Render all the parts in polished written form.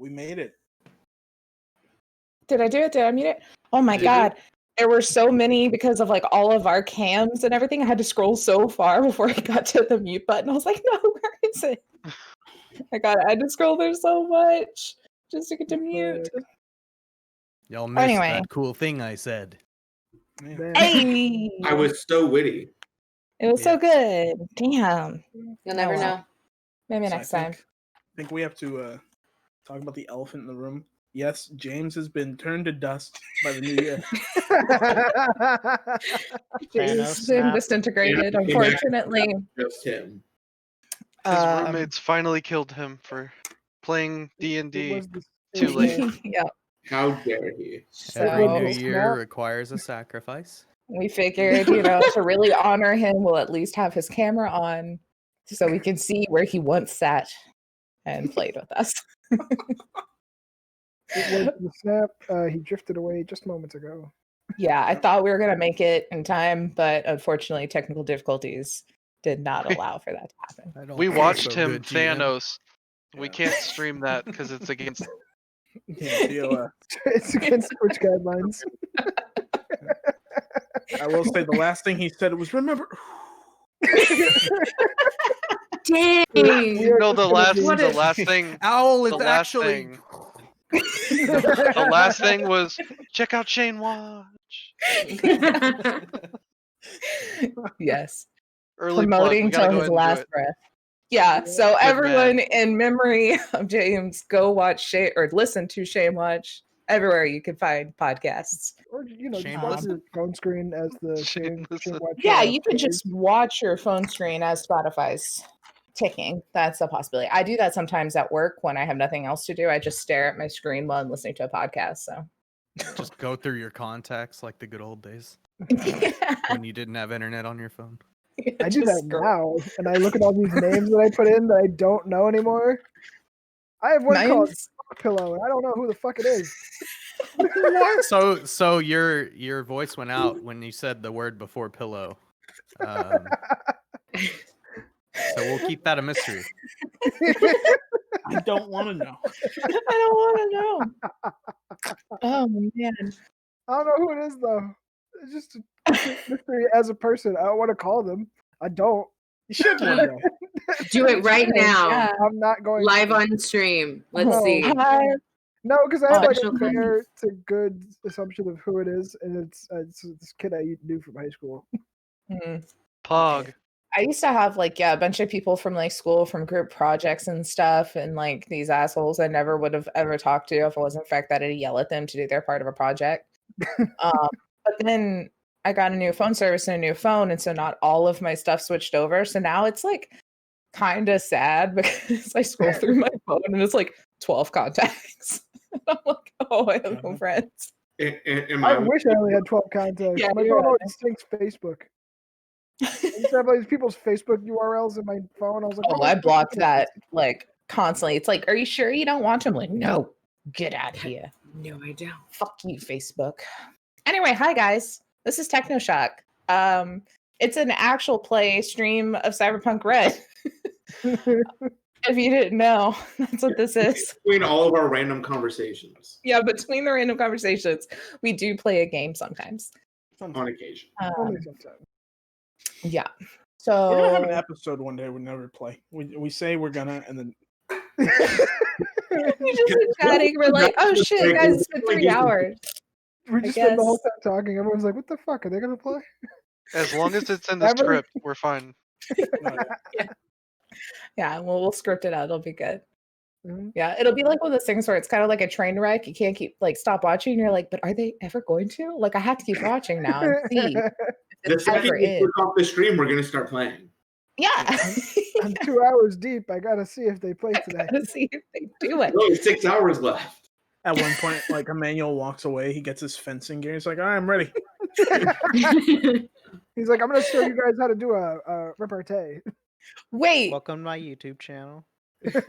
We made it. Did I do it? Did I mute it? Oh my god. There were so many because of like all of our cams and everything. I had to scroll so far before I got to the mute button. I was like, no, where is it? I had to scroll there so much just to get to mute. Y'all missed that cool thing I said. Hey! I was so witty. It was so good. Damn. You'll never know. Maybe next time. I think we have to talk about the elephant in the room. Yes, James has been turned to dust by the new year. James been disintegrated, unfortunately. Just him. His roommates finally killed him for playing D&D too late. Yeah. How dare he? Every new year requires a sacrifice. We figured, to really honor him, we'll at least have his camera on so we can see where he once sat and played with us. It was the snap. He drifted away just moments ago. Yeah, I thought we were going to make it in time, but unfortunately, technical difficulties did not allow for that to happen. We watched him Thanos. We can't stream that because it's against... It's against Twitch guidelines. I will say the last thing he said was, remember... Dang! No, the last thing... Owl, it's actually... The last thing was, check out Shane Watch. Yes. Early promoting plug. till his last breath. Yeah, so everyone in memory of James, go watch Shane or listen to Shane Watch everywhere you can find podcasts. Or just watch your phone screen as the Shane Watch. Yeah, you could just watch your phone screen as Spotify's ticking. That's a possibility. I do that sometimes at work when I have nothing else to do. I just stare at my screen while I'm listening to a podcast. So just go through your contacts like the good old days when you didn't have internet on your phone. I do that now, and I look at all these names that I put in that I don't know anymore. I have one called Pillow, and I don't know who the fuck it is. So your voice went out when you said the word before pillow. So we'll keep that a mystery. I don't want to know. I don't want to know. Oh man, I don't know who it is though. It's just a mystery as a person. I don't want to call them. I don't. You should want to know. Do it right now. Yeah, I'm not going live on stream. Let's see. No, because I have like a fair to good assumption of who it is, and it's this kid I knew from high school. Pog. I used to have a bunch of people from school from group projects and stuff, and these assholes I never would have ever talked to if it wasn't the fact that I'd yell at them to do their part of a project. But then I got a new phone service and a new phone, and so not all of my stuff switched over. So now it's kind of sad because I scroll through my phone and it's 12 contacts. I'm like, oh, I have no friends. I wish I only had 12 contacts. Yeah, My phone always stinks Facebook. I used to have all these people's Facebook URLs in my phone. I was like, oh, I blocked that constantly. It's are you sure you don't want to? I'm like, no, get out of here. No, I don't. Fuck you, Facebook. Anyway, hi guys. This is TECHNOSHOCK. It's an actual play stream of Cyberpunk Red. If you didn't know, that's what this is. Between all of our random conversations. Yeah, between the random conversations, we do play a game sometimes. On occasion. Yeah. So we're gonna have an episode one day we never play. We say we're gonna, and then we just been chatting. We're like, oh shit, guys, it's been 3 hours. We just spent the whole time talking. Everyone's like, what the fuck? Are they gonna play? As long as it's in the script, we're fine. Yeah, we'll script it out. It'll be good. Mm-hmm. Yeah, it'll be one of those things where it's kind of like a train wreck. You can't keep stop watching. You're like, but are they ever going to? I have to keep watching now and see. The second we click off the stream, we're gonna start playing. Yeah. I'm 2 hours deep. I gotta see if they play today. I gotta see if they do it. No, 6 hours left. At one point, Emmanuel walks away. He gets his fencing gear. He's like, all right, I'm ready. He's like, I'm gonna show you guys how to do a repartee. Wait. Welcome to my YouTube channel.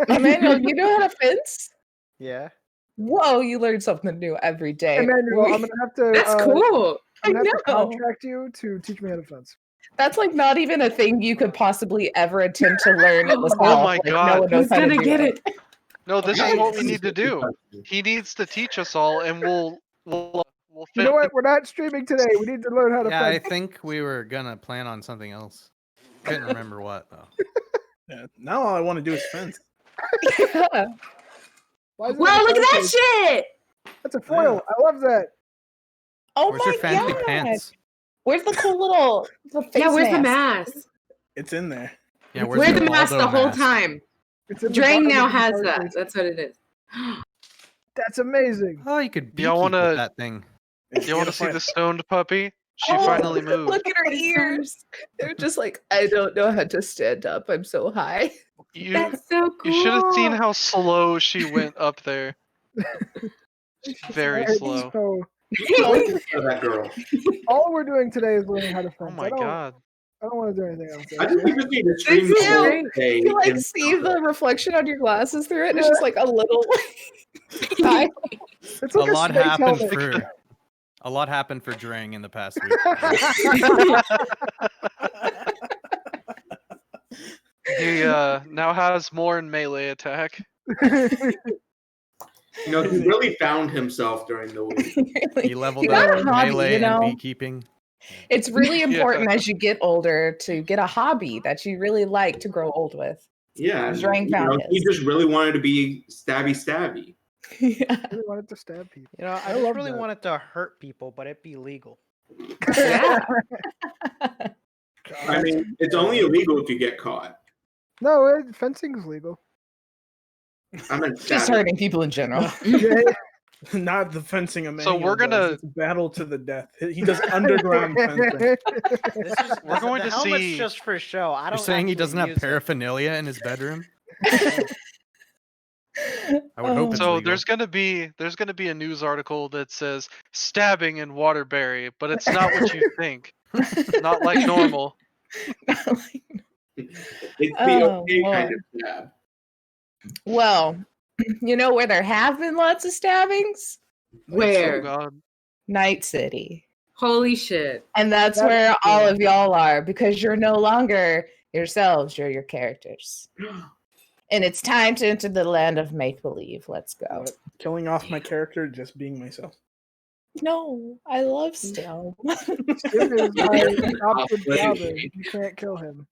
Emmanuel, you know how to fence? Yeah. Whoa, you learn something new every day. Emmanuel, I'm gonna have to. That's cool. I'm gonna have to contract you to teach me how to fence. That's not even a thing you could possibly ever attempt to learn at this Oh my god. No one knows Who's gonna get it? No, this Okay. is what we need to do. He needs to teach us all, and we'll You know what? We're not streaming today. We need to learn how to Yeah, I fence. think we were gonna plan on something else. Couldn't remember what though. Yeah, now all I want to do is fence. Yeah. Why is it Wow, a look at that fence? shit! That's a foil. I love that. Oh Where's my your fancy god! pants? Where's the cool little face Yeah, where's the mask? mask? It's in there. Yeah, Wear where's the mask the Waldo whole mask? time. It's in the Drang bottom now of the has card that. case. That's what it is. That's amazing. Oh, you could beat Y'all wanna- with that thing. You want to see the stoned puppy? She Oh, finally moved. Look at her ears. They're just like, I don't know how to stand up. I'm so high. You That's so cool. you should have seen how slow she went up there. Very Alright, slow. So Waiting for that girl. all we're doing today is learning how to fence. Oh my god. I don't want to do anything else. I just think we need to stream Did the whole you? day. You like and- see the reflection on your glasses through it? And it's just like a little eye. It's like a lot space happened helmet. for a lot happened for Drang in the past week. He now has more in melee attack. You know, he really found himself during the week. He leveled You got up a hobby, melee you know? and beekeeping. It's really important as you get older to get a hobby that you really like to grow old with. Yeah, and, Drang found he his. just really wanted to be stabby. Yeah. I really wanted to stab people. You know, I I just love really that. wanted to hurt people, but it be legal. Yeah. I mean, it's only illegal if you get caught. No, fencing is legal. I meant Just stabbing. hurting people in general. Not the fencing of So we're gonna- It's a battle to the death. He does underground fencing. This is, We're going the to helmet's see- just for show. I don't You're saying he actually doesn't have use it. paraphernalia in his bedroom? I would hope it's So legal. there's gonna be a news article that says stabbing in Waterbury, but it's not what you think. Not like normal. It's the Oh, okay kind Lord. of stab. Well, you know where there have been lots of stabbings? Oh Where? god. Night City. Holy shit. And that's That where is all cool. of y'all are because you're no longer yourselves, you're your characters. And it's time to enter the land of make believe. Let's go. What? Killing off my character, just being myself. No, I love Still. Jim is my adopted father. You can't kill him.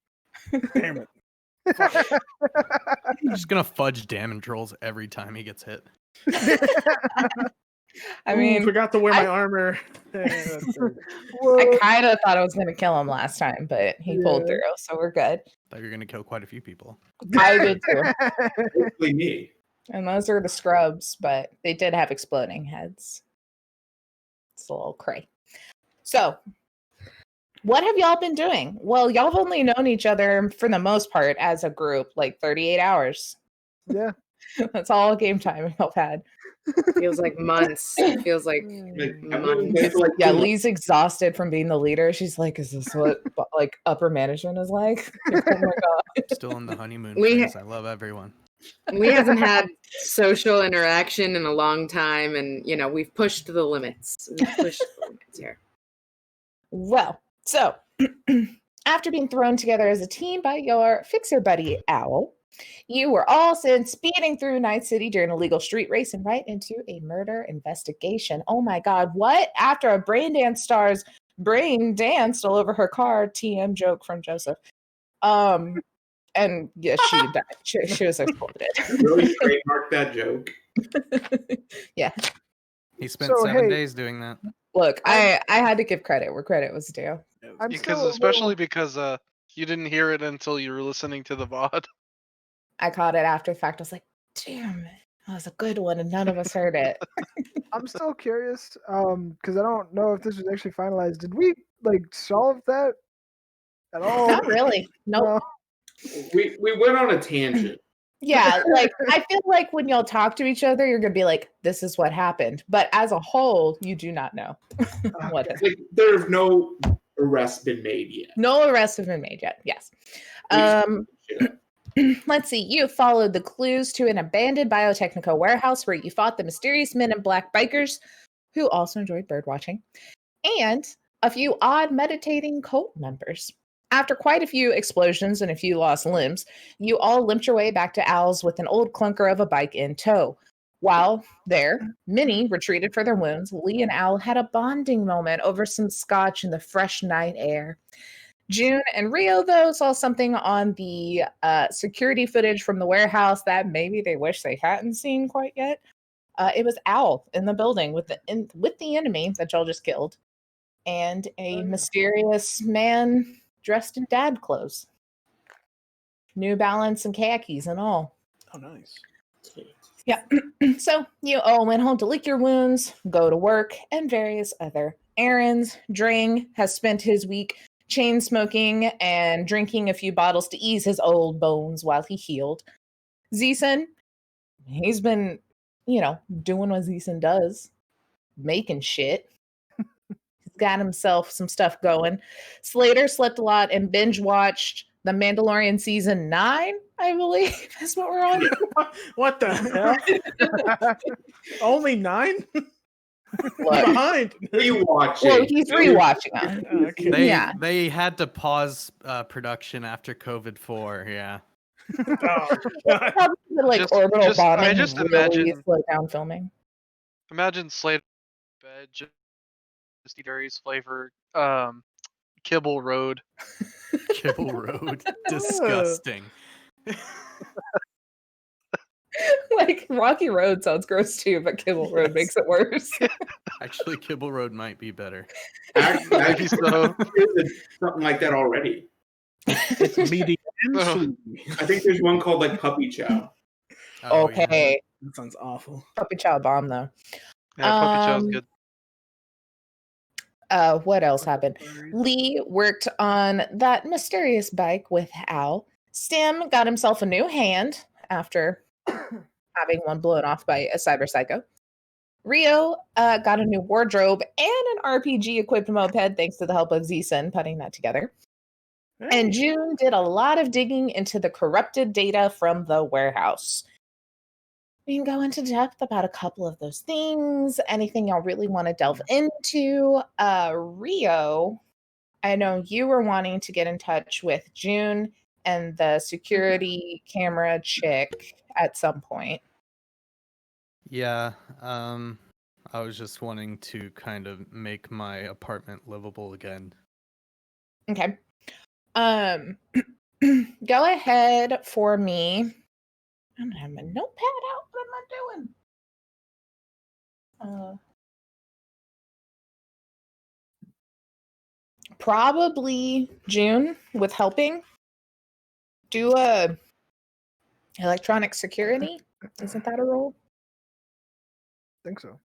Damn it. I'm just gonna fudge damage rolls every time he gets hit. I Ooh, mean, forgot to wear my I- armor. Yeah, that's right. I kind of thought I was going to kill him last time, but he pulled Yeah. through, so we're good. Thought you were gonna kill quite a few people. I did too. Hopefully me. And those are the scrubs, but they did have exploding heads. It's a little cray. So, what have y'all been doing? Well, y'all have only known each other for the most part as a group, like 38 hours. Yeah. That's all game time y'all had. Feels like months. It feels like Like, I've been playing months. for like Yeah, 2 months. Lee's exhausted from being the leader. She's like, is this what like upper management is like? Oh my god. Still in the honeymoon We- phase. I love everyone. We haven't had social interaction in a long time, and you know we've pushed the limits. We've pushed the limits here. Well, so after being thrown together as a team by your fixer buddy Owl, you were all sent speeding through Night City during a legal street race and right into a murder investigation. Oh my god, what? After a brain dance star's brain danced all over her car, TM joke from Joseph. And yeah, she died. She was exploded. Really trademark that joke. Yeah. He spent So, 7 hey- days doing that. Look, I had to give credit where credit was due. I'm Because still a especially little- because you didn't hear it until you were listening to the VOD. I caught it after the fact. I was like, damn it. That was a good one, and none of us heard it. I'm still curious, because I don't know if this was actually finalized. Did we like solve that at all? Not really. Nope. No. We went on a tangent. Yeah, like I feel like when y'all talk to each other, you're gonna be like, "This is what happened," but as a whole, you do not know what. Okay. Has- Like, there's no arrest been made yet. No arrests have been made yet. Yes. Let's see. You followed the clues to an abandoned Biotechnico warehouse where you fought the mysterious men in black bikers, who also enjoyed birdwatching, and a few odd meditating cult members. After quite a few explosions and a few lost limbs, you all limped your way back to Al's with an old clunker of a bike in tow. While there, many retreated for their wounds. Lee and Al had a bonding moment over some scotch in the fresh night air. June and Rio, though, saw something on the security footage from the warehouse that maybe they wish they hadn't seen quite yet. It was Al in the building with the enemy that y'all just killed, and a mysterious man dressed in dad clothes, New Balance and khakis and all. Oh, nice. Yeah. So you all went home to lick your wounds, go to work, and various other errands. Drang has spent his week chain smoking and drinking a few bottles to ease his old bones while he healed. Zeeson, he's been, doing what Zeeson does, making shit. He's got himself some stuff going. Slater slept a lot and binge watched The Mandalorian season 9, I believe is what we're on. What the hell? Only 9? Behind. Rewatching. Well, he's rewatching them. Okay. They had to pause production after COVID 4. Yeah. Oh, God. Probably Just- orbital just- bombing. I just really imagine- slow down filming. Imagine Slater bed, just Dairy's flavor, Kibble Road. Kibble Road. Disgusting. Like Rocky Road sounds gross too, but Kibble Road makes it worse. Actually, Kibble Road might be better. Maybe so. There's something like that already. It's medium Oh. sweet. I think there's one called like Puppy Chow. Oh, yeah. Okay, That sounds awful. puppy chow bomb though. Yeah, Puppy Chow's Um, good. What else happened? Lee worked on that mysterious bike with Al. Stim got himself a new hand after having one blown off by a cyber psycho. Rio got a new wardrobe and an RPG equipped moped thanks to the help of Zeeson putting that together. And June did a lot of digging into the corrupted data from the warehouse. We can go into depth about a couple of those things. Anything y'all really want to delve into? Rio, I know you were wanting to get in touch with June and the security camera chick at some point. Yeah. I was just wanting to kind of make my apartment livable again. Okay. Go ahead for me. I don't have my notepad out. What am I doing? Probably June with helping. Do a electronic security. Isn't that a role? I think so.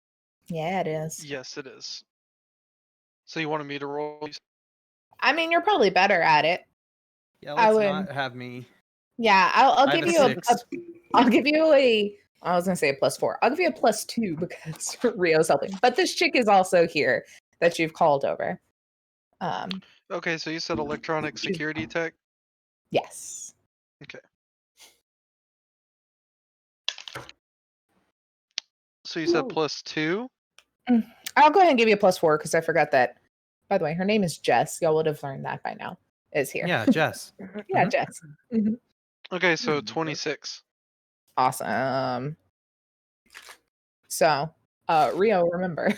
Yeah, it is. Yes, it is. So you wanted me to roll? I mean, you're probably better at it. Yeah, I let's would- not have me. Yeah, I'll I give have you a 6. I'll give you a I was gonna say a +4. I'll give you a +2 because Rio's helping. But this chick is also here that you've called over. Okay, so you said electronic security tech. Yes. So you said Whoa. +2. I'll go ahead and give you a +4 because I forgot that. By the way, her name is Jess. Y'all would have learned that by now. Is here. Yeah, Jess. Yeah, Mhm. Jess. Mhm. Okay, so 26. Awesome. So, Rio, remember,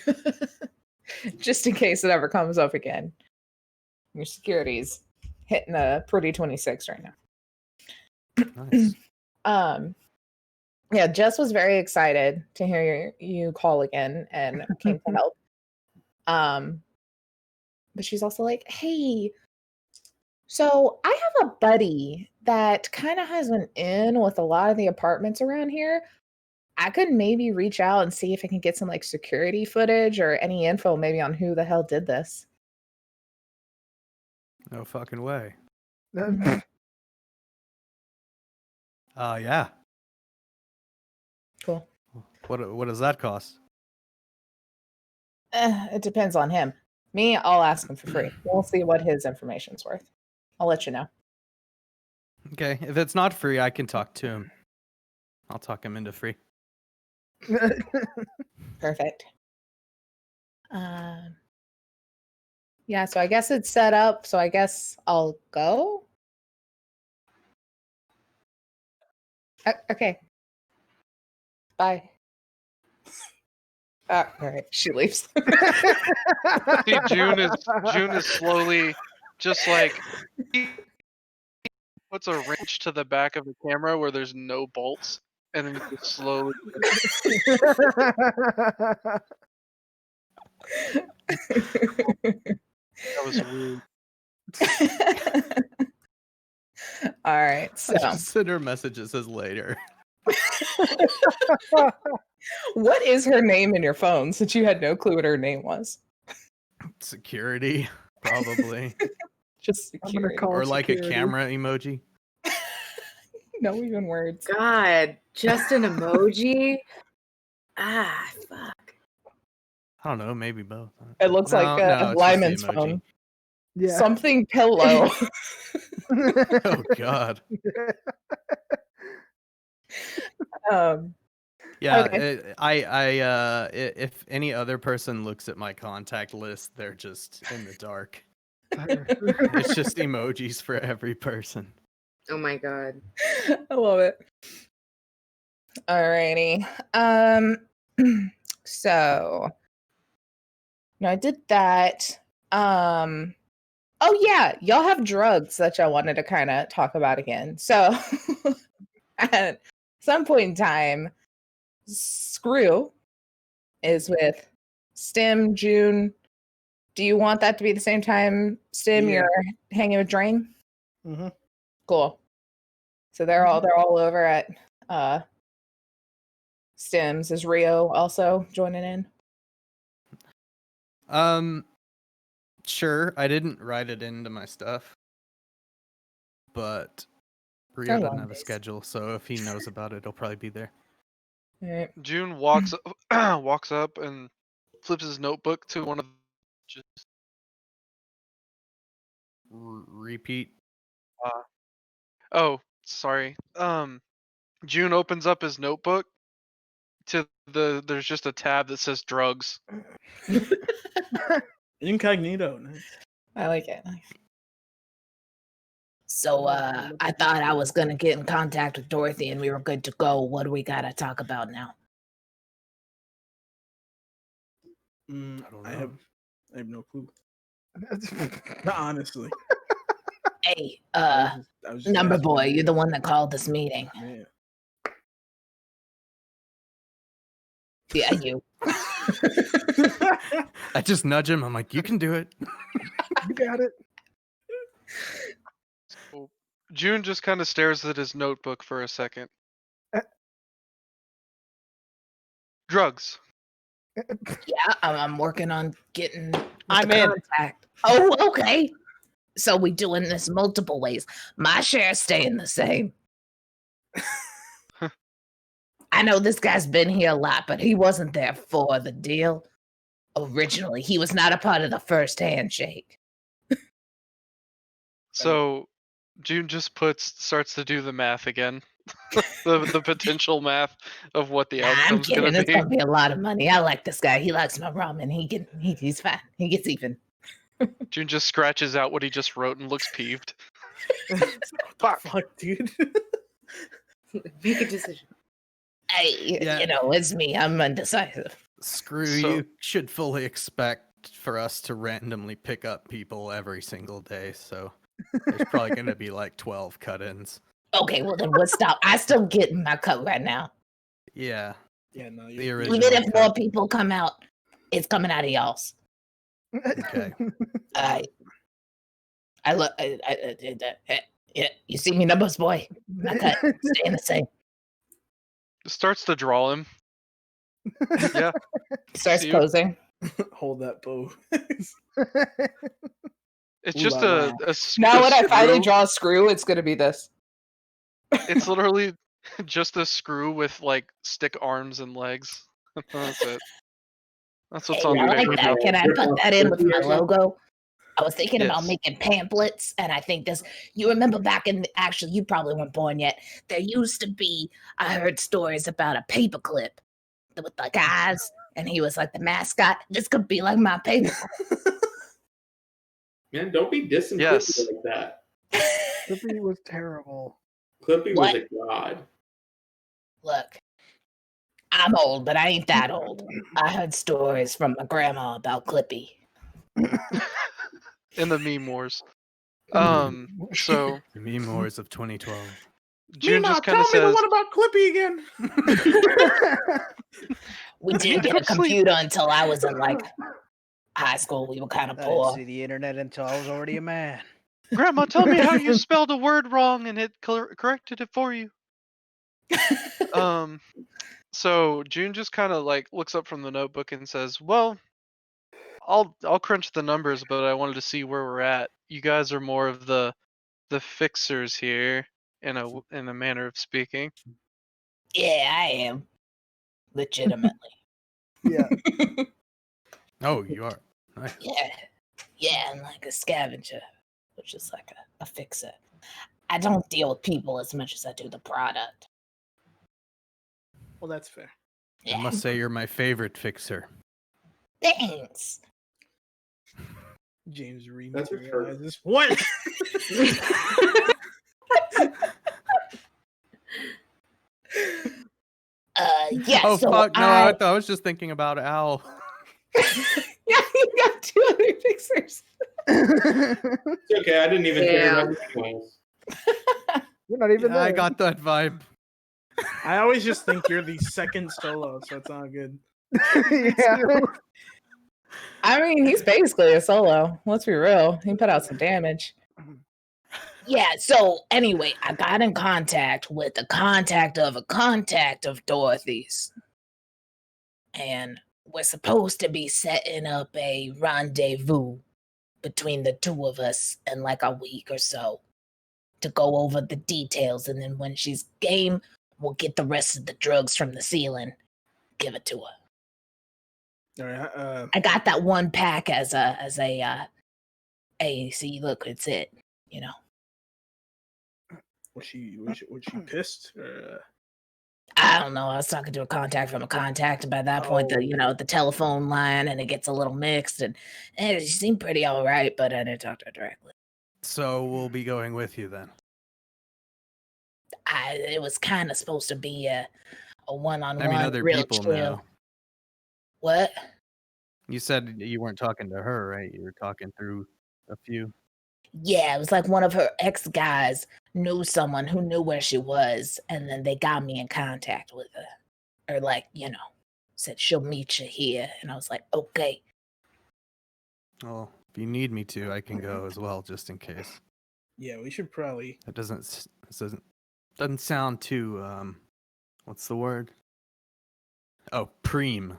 just in case it ever comes up again, your security's hitting a pretty 26 right now. Nice. Yeah, Jess was very excited to hear you call again and came to help. But she's also like, hey, so I have a buddy that kind of has an in with a lot of the apartments around here. I could maybe reach out and see if I can get some like security footage or any info maybe on who the hell did this. No fucking way. Mhm. Yeah. Cool. What does that cost? It depends on him. Me, I'll ask him for free. We'll see what his information's worth. I'll let you know. Okay, if it's not free, I can talk to him. I'll talk him into free. Perfect. Yeah, so I guess it's set up. So I guess I'll go. Okay. Bye. All right, she leaves. See, June is slowly just like he puts a wrench to the back of the camera where there's no bolts, and then he just slowly. That was weird. All right, so I just send her messages as later. what is her name in your phone since you had no clue what her name was? Security, probably. Just I'm gonna security. call Or like a security. camera emoji. No even words. God, just an emoji. Ah, fuck. I don't know, maybe both. It looks like No, it's just the Lyman's emoji. phone. Yeah. Something pillow. Oh God. Yeah, Okay. if any other person looks at my contact list, they're just in the dark. It's just emojis for every person. Oh my god. I love it. Alrighty. So no, I did that. Oh yeah, y'all have drugs that y'all wanted to kind of talk about again. So at some point in time, Screw is with Stim, June. Do you want that to be the same time, Stim, Yeah. you're hanging with Drain? Mm-hmm. Cool. So they're all over at Stims. Is Rio also joining in? Sure. I didn't write it into my stuff, but Rio They're doesn't long have a days. schedule, so if he knows about it, he'll probably be there. Alright. June walks walks up and flips his notebook to one of just Repeat. oh sorry. June opens up his notebook to there's just a tab that says drugs. Incognito. Nice. I like it. So I thought I was gonna get in contact with Dorothy and we were good to go. What do we gotta talk about now? I don't I know. have no clue. Honestly. Hey, I was just number asking. boy, you're the one that called this meeting. Yeah. Yeah, you. I just nudge him. I'm like, you can do it. You got it. So June just kind of stares at his notebook for a second. Drugs. Yeah, I'm working on getting with I'm the in. contact. Oh, okay. So we doing this multiple ways. My share staying the same. I know this guy's been here a lot, but he wasn't there for the deal. Originally, he was not a part of the first handshake. So June just starts to do the math again. the potential math of what the I'm outcome's kidding. gonna It's be. gonna be a lot of money. I like this guy. He likes my ramen. He's fine. He gets even. June just scratches out what he just wrote and looks peeved. Fuck, dude. Make a decision. Hey, Yeah. you know, it's me. I'm undecisive. Screw So- you. Should fully expect for us to randomly pick up people every single day. So there's probably going to be like 12 cut-ins. Okay, well then we'll stop. I still get my cut right now. Yeah. Yeah, no. The You're, original. Even if more cut. people come out, it's coming out of y'all's. Okay. I look. Yeah, you see me numbers, boy. My cut staying the same. Starts to draw him. Yeah. Starts See you. closing. hold that bow. It's Ooh just la la. Now a when I finally screw. draw a screw, it's gonna be this. It's literally just a screw with like stick arms and legs. That's it. That's what's Hey, on I the like paper. that. Can I put that in with my logo? I was thinking about Yes. making pamphlets, and I think this. You remember back in actually, you probably weren't born yet. There used to be. I heard stories about a paperclip with like eyes, and he was like the mascot. This could be like my paper. Man, don't be dissing Yes. Clippy like that. Clippy was terrible. Clippy What? was a god. Look, I'm old, but I ain't that old. I heard stories from my grandma about Clippy. In the meme wars. So The meme wars of 2012. June Mima, just kind tell of me the says, one about Clippy again. We You didn't go get a to sleep. computer until I was in like high school. We were kind of I didn't poor. see the internet until I was already a man. Grandma, tell me how you spelled a word wrong and it corrected it for you. So June just kind of like looks up from the notebook and says, "Well, I'll crunch the numbers, but I wanted to see where we're at. You guys are more of the fixers here, in a manner of speaking." Yeah, I am. Legitimately. Yeah. Oh, you are. Nice. Yeah, I'm like a scavenger, which is like a fixer. I don't deal with people as much as I do the product. Well, that's fair. I Yeah, must say you're my favorite fixer. thanks. James That's a rematerializes. What? Yeah, Oh, so fuck. No, I I was just thinking about Al. yeah, you got 2 other fixers. It's okay. I didn't even care Yeah. about it anyways. You're not even Yeah, I there. got that vibe. I always just think you're the second solo, so it's not good. Yeah. I mean, he's basically a solo. Let's be real. He put out some damage. Yeah, so anyway, I got in contact with a contact of Dorothy's. And we're supposed to be setting up a rendezvous between the two of us in like a week or so to go over the details. And then when she's game, we'll get the rest of the drugs from the ceiling, give it to her. All right. I got that one pack as a hey, see, look, it's it, you know. Was she pissed? Or, I don't know. I was talking to a contact from a contact, and by that point, the telephone line, and it gets a little mixed, and she seemed pretty all right, but I didn't talk to her directly. So we'll be going with you then. It was kind of supposed to be a one-on-one, I mean, other real people chill. know. What? You said you weren't talking to her, right? You were talking through a few. Yeah, it was like one of her ex-guys knew someone who knew where she was, and then they got me in contact with her. Or like, said she'll meet you here. And I was like, okay. Well, if you need me to, I can go as well, just in case. yeah, we should probably. That doesn't sound too what's the word? Oh, preem.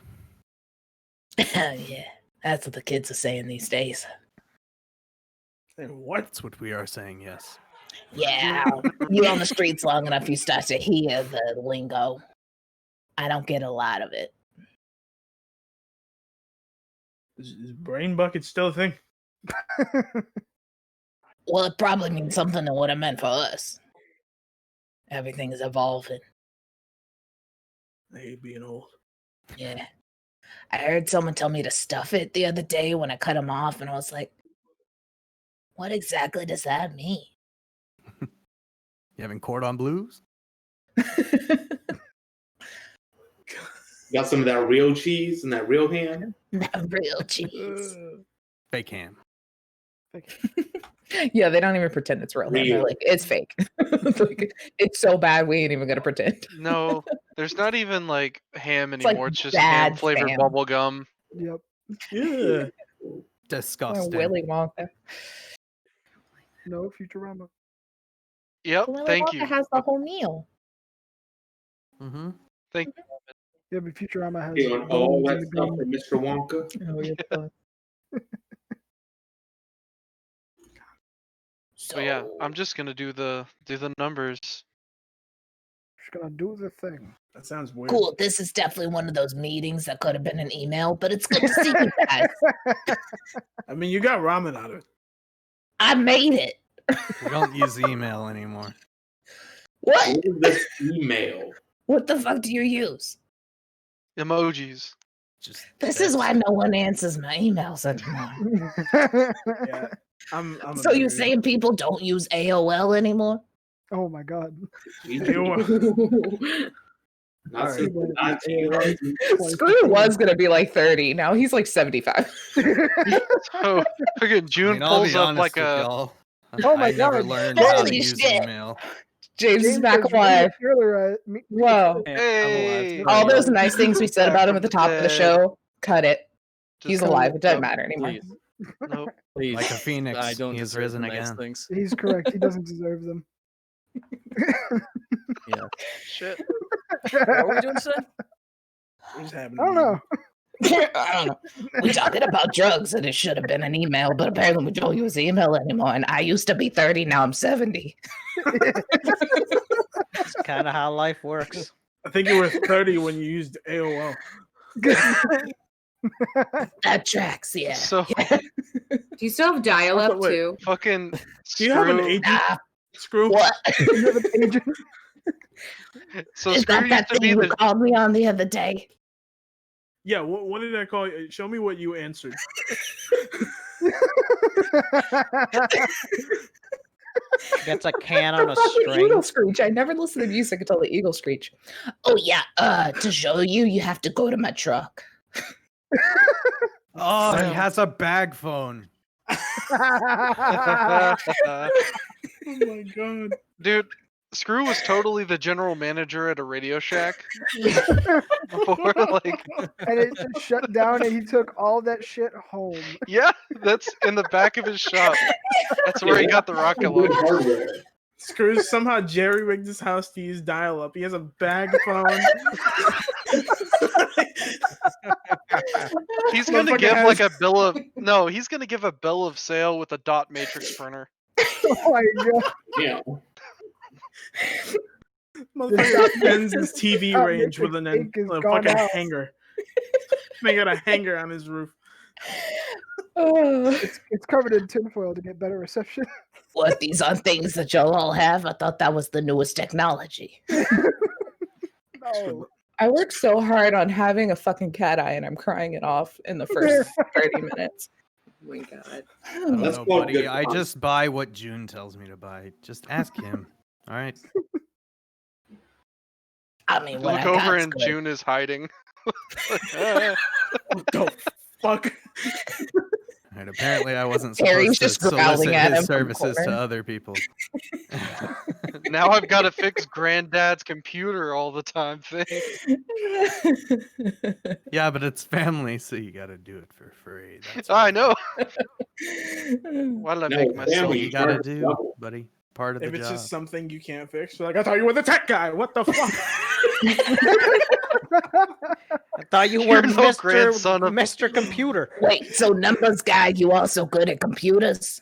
Yeah, that's what the kids are saying these days. What? That's what we are saying, yes. Yeah, you're on the streets long enough, you start to hear the lingo. I don't get a lot of it. Is brain bucket still a thing? Well, it probably means something to what it meant for us. Everything is evolving. I hate being old. Yeah. I heard someone tell me to stuff it the other day when I cut them off, and I was like, what exactly does that mean? You having cordon blues? Got some of that real cheese and that real ham. Not real cheese. Fake ham. Yeah, they don't even pretend it's real. They're like, it's fake. It's so bad, we ain't even gonna pretend. No, there's not even like ham It's like anymore. It's just bad ham flavored Sam. bubble gum. Yep. Yeah. Disgusting. Willy Wonka. No Futurama. Yep, Willy thank Wonka you. has the whole meal. Mm-hmm. Thank Yeah, but Futurama has Doing all bones that in the stuff gum. for Mr. Wonka. Oh, yeah. But yeah, I'm just gonna do the numbers. Just gonna do the thing. That sounds weird. Cool. This is definitely one of those meetings that could have been an email, but it's good to see you guys. I mean, you got ramen out of it. I made it. We don't use email anymore. What? What is this email? What the fuck do you use? I'm So you're saying people don't use AOL anymore? Oh my god. Not Alright. since the 1900s. Screw was gonna be like 30. Now he's like 75. So freaking June I'll pulls be up honest like with a. y'all. Oh my I never God. learned how to Holy use shit. email. James is back has alive. Whoa. Yeah, I'm alive Hey. today. All those nice things we said Back about him from at the the top of the dead. show, cut it. Just He's cut alive. it It doesn't up. matter anymore. Please, Nope. please. Like a phoenix, I don't he has deserve risen the nice again. things. He's correct. He doesn't deserve them. Yeah. Shit. What were we doing today? What's happening? I don't know. I don't know. We talking about drugs, and it should have been an email, but apparently we don't use email anymore. And I used to be 30, now I'm 70. It's kind of how life works. I think you were 30 when you used AOL. That tracks, yeah. So Do you still have dial-up Wait. too? fucking. Do you have an Screw- agent? Ah, Screw. what? So Is Screw that used that to thing be you the. called me on the other day? Yeah, what did I call you? Show me what you answered. Gets a can on a Fucking string. eagle screech. I never listen to music until the eagle screech. Oh, yeah. To show you, you have to go to my truck. Oh, he Damn. has a bag phone. Oh my god. Dude, Screw was totally the general manager at a Radio Shack. Before, like, And it just shut down, and he took all that shit home. yeah, that's in the back of his shop. That's where he got the rocket Good launcher. hardware. Screw somehow jerry rigged his house to use dial up. He has a bag phone. He's gonna Motherfucker give has- like a bill of no. He's gonna give a bill of sale with a dot matrix printer. Oh my god. Yeah. Motherfucker extends his TV That range with matrix ink is a gone fucking out. hanger. They got a hanger on his roof. Oh. It's covered in tinfoil to get better reception. What, these are things that y'all all have? I thought that was the newest technology. No. I worked so hard on having a fucking cat eye, and I'm crying it off in the first 30 minutes. Oh my god. I don't That's know, called buddy. good I fun. just buy what June tells me to buy. Just ask him. All right. I mean, You what look I over got's and good. June is hiding. What the fuck? All right. Apparently, I wasn't Harry's supposed to just growling solicit at him his from the services to corner. other people. Now I've got to fix Granddad's computer all the time. Thing. Yeah, but it's family, so you got to do it for free. That's I why. know. Why did I No, make myself? family. You got to charge do, double. buddy. Part of If the it's job. just something you can't fix, you're like, I thought you were the tech guy. What the fuck? I thought you You're were no grandson of- Mr. Computer. Wait, so numbers guy, you also good at computers?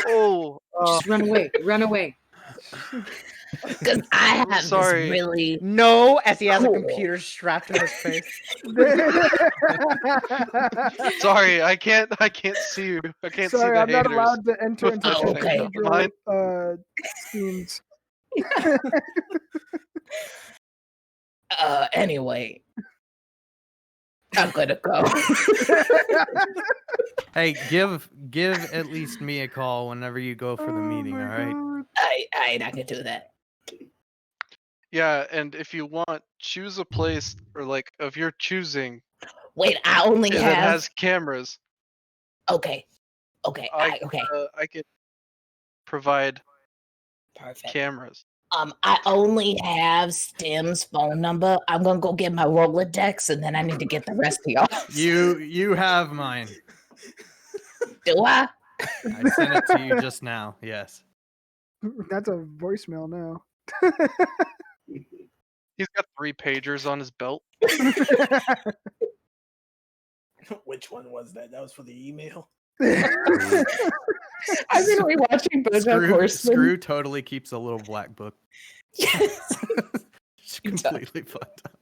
Oh, Just run away. Run away. Because I have this sorry. really... No, as he has a Cool. computer strapped to his face. sorry, I can't see you. I can't see Sorry, the I'm not haters. allowed to enter with into the Oh, okay. procedural scenes. Anyway. I'm gonna go. Hey, give at least me a call whenever you go for the meeting. All right. I can do that. Yeah, and if you want, choose a place or like of your choosing Wait, I only that have... has cameras. Okay. Okay. I could provide Perfect. cameras. I only have Stim's phone number. I'm gonna go get my Rolodex, and then I need to get the rest of y'all. You have mine. Do I? I sent it to you just now. Yes. That's a voicemail now. He's got 3 pagers on his belt. Which one was that? That was for the email. I've been rewatching BoJack Horseman. Screw totally keeps a little black book. Yes. It's completely fucked up.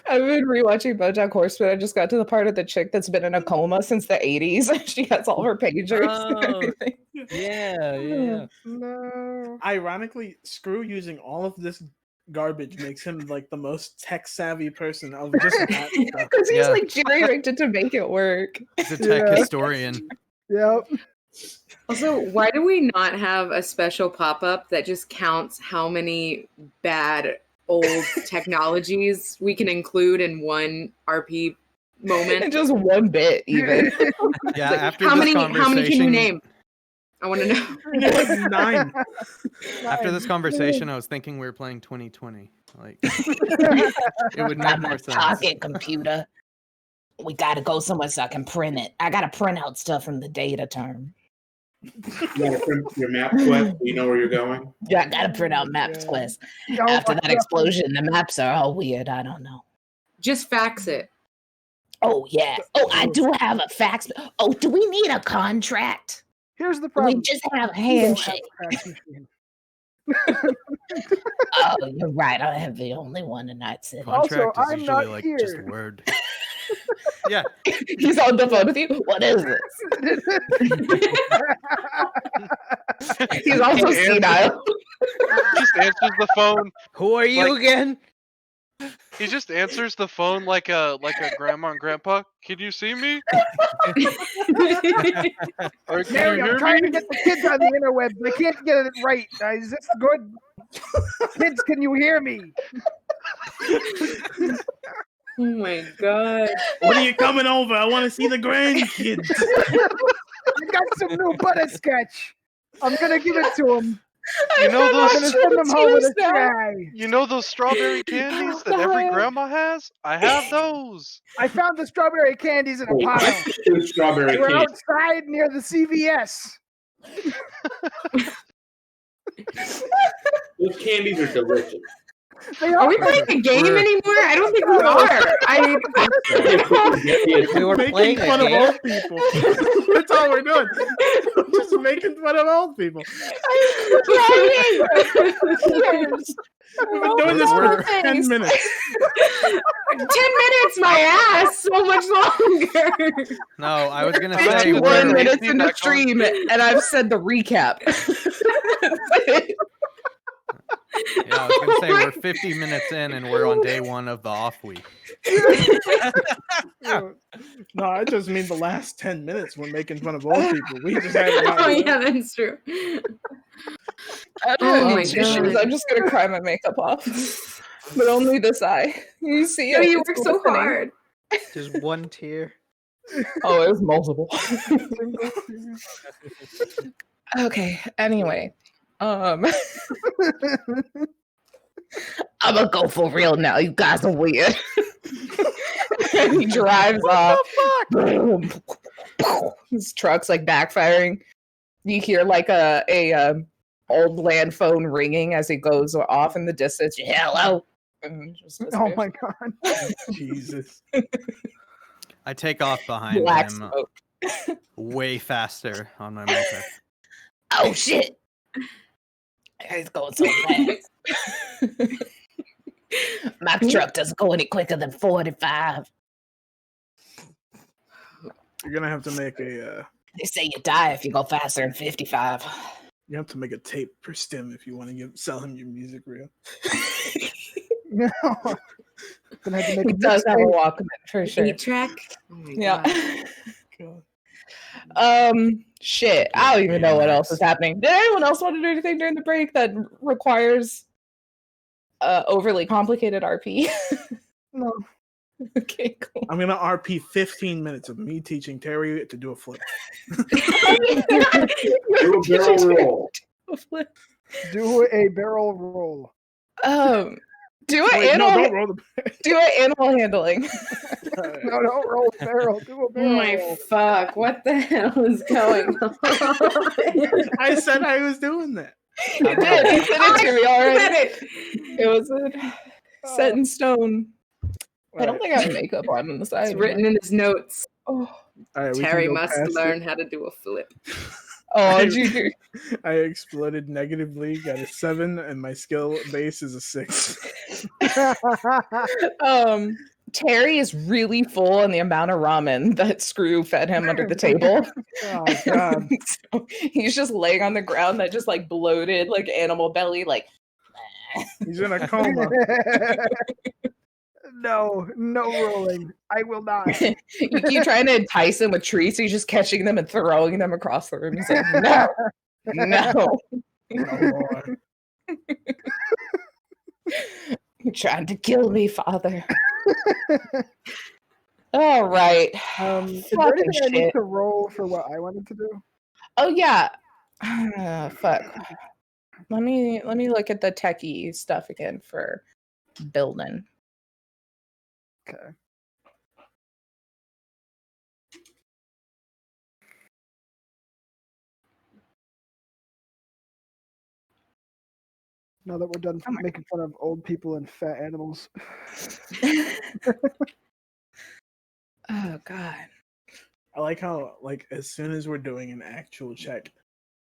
I've been rewatching BoJack Horseman. I just got to the part of the chick that's been in a coma since the 80s. She has all her pagers and Oh. everything. Yeah. No. Ironically, Screw using all of this garbage makes him like the most tech savvy person of just that stuff. Because he's Yeah. like jerry rigged it to make it work. He's a tech Yeah. historian. Yep. Also, why do we not have a special pop-up that just counts how many bad old technologies we can include in one RP moment? And just one bit, even. Yeah, Like, after how this many conversation, can you name? I want to know. Like 9. After this conversation, I was thinking we were playing 2020. Like, it would make I'm more a sense. pocket computer. We gotta go somewhere so I can print it. I gotta print out stuff from the data term. You gotta print your map quest so you know where you're going. Yeah, I gotta print out maps quest. Oh After my that God. explosion, the maps are all weird. I don't know. Just fax it. Oh yeah. Oh, I do have a fax. Oh, do we need a contract? Here's the Do we problem. just have a We don't have handshake? a fax machine. Oh, you're right. I have the only one in that city. Contract is I'm usually not like here. just word. Yeah. He's on the phone with you. What is this? He's also senile. Just answers the phone. Who are you Like- again? He just answers the phone like a grandma and grandpa. Can you see me? Or can Mary, you I'm hear trying me? to get the kids on the interweb. They can't get it right. Is this good? Kids, can you hear me? Oh my god. When are you coming over? I want to see the grandkids. I got some new butterscotch. I'm gonna give it to them. You know I'm those gonna send them home with a try. you know those strawberry candies that every grandma has? I have those. I found the strawberry candies in a Wait, pile. there's strawberry They were cake. outside near the CVS. Those candies are delicious. They Are we are. playing a game anymore? I don't think we are. We were Making playing a fun of game. old people. That's all we're doing. Just making fun of old people. We've been doing this for 10 minutes. 10 minutes, my ass. So much longer. No, I was gonna say 51 we're- minutes we're- in the stream, and I've said the recap. Yeah, I was gonna say we're 50 minutes in and we're on day 1 of the off week. No, I just mean the last 10 minutes we're making fun of old people. We just had it out. Oh yeah, that's true. I Oh don't my need tissues. God. I'm just gonna cry my makeup off, but only this eye. You see Oh, it? you It's work so glistening. hard. Just one tear. Oh, it was multiple. Okay. Anyway, I'm gonna go for real now. You guys are weird. and he drives off. Boom. His truck's like backfiring. You hear like a old land phone ringing as he goes off in the distance. Hello. And just Oh disappears. my god. Jesus. I take off behind Black him smoke. way faster on my moped. Oh shit. It's going so fast. My truck doesn't go any quicker than 45. You're gonna have to make a They say you die if you go faster than 55. you have to make a tape for Stim if you want to sell him your music reel. No. Gonna have to make He a does have a mixtape. Walkman for sure. Beat track. Oh my Yeah. God. Shit. I don't even know what else is happening. Did anyone else want to do anything during the break that requires overly complicated RP? No. Okay, cool. I'm gonna RP 15 minutes of me teaching Terry to do a flip. Do a barrel roll. Do a barrel roll. Do it Wait, no, animal. don't roll the. Do it animal handling. No, don't roll a barrel. Do a Oh barrel my roll. fuck. What the hell is going on? I said I was doing that. You did. He said it to me already. Said it. It was set in stone. I don't Alright. think I have makeup on the side. It's written in his notes. Oh, All right, we can Terry go must past it. learn how to do a flip. oh, did you do? I exploded negatively, got a 7, and my skill base is a 6. Terry is really full on the amount of ramen that Screw fed him under the table. Oh god. So he's just laying on the ground that just like bloated, like animal belly, like He's in a coma. No rolling. I will not. You keep trying to entice him with treats, so you're just catching them and throwing them across the room. He's like, no, no. No more. You're trying to kill me, Father. All right. Is there Fucking anything I need shit. to roll for what I wanted to do? Oh yeah. Fuck. Let me look at the techie stuff again for building. Okay. Now that we're done making fun of old people and fat animals. Oh god. I like how, like, as soon as we're doing an actual check,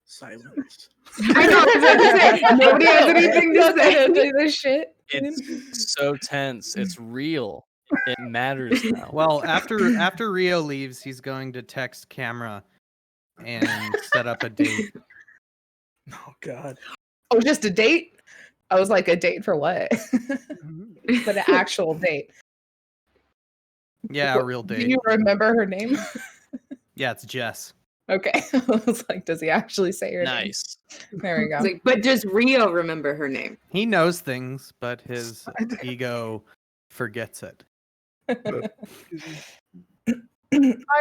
silence. I know. I was about to say, nobody has anything to say. Do this shit. It's so tense. It's real. It matters now. Well, after Rio leaves, he's going to text camera and set up a date. Oh God. Oh, just a date? I was like, a date for what? But an actual date. Yeah, a real Do date. you remember her name? Yeah, it's Jess. Okay. I was like, does he actually say her name? Nice. There we go. It's like, but does Rio remember her name? He knows things, but his ego forgets it. I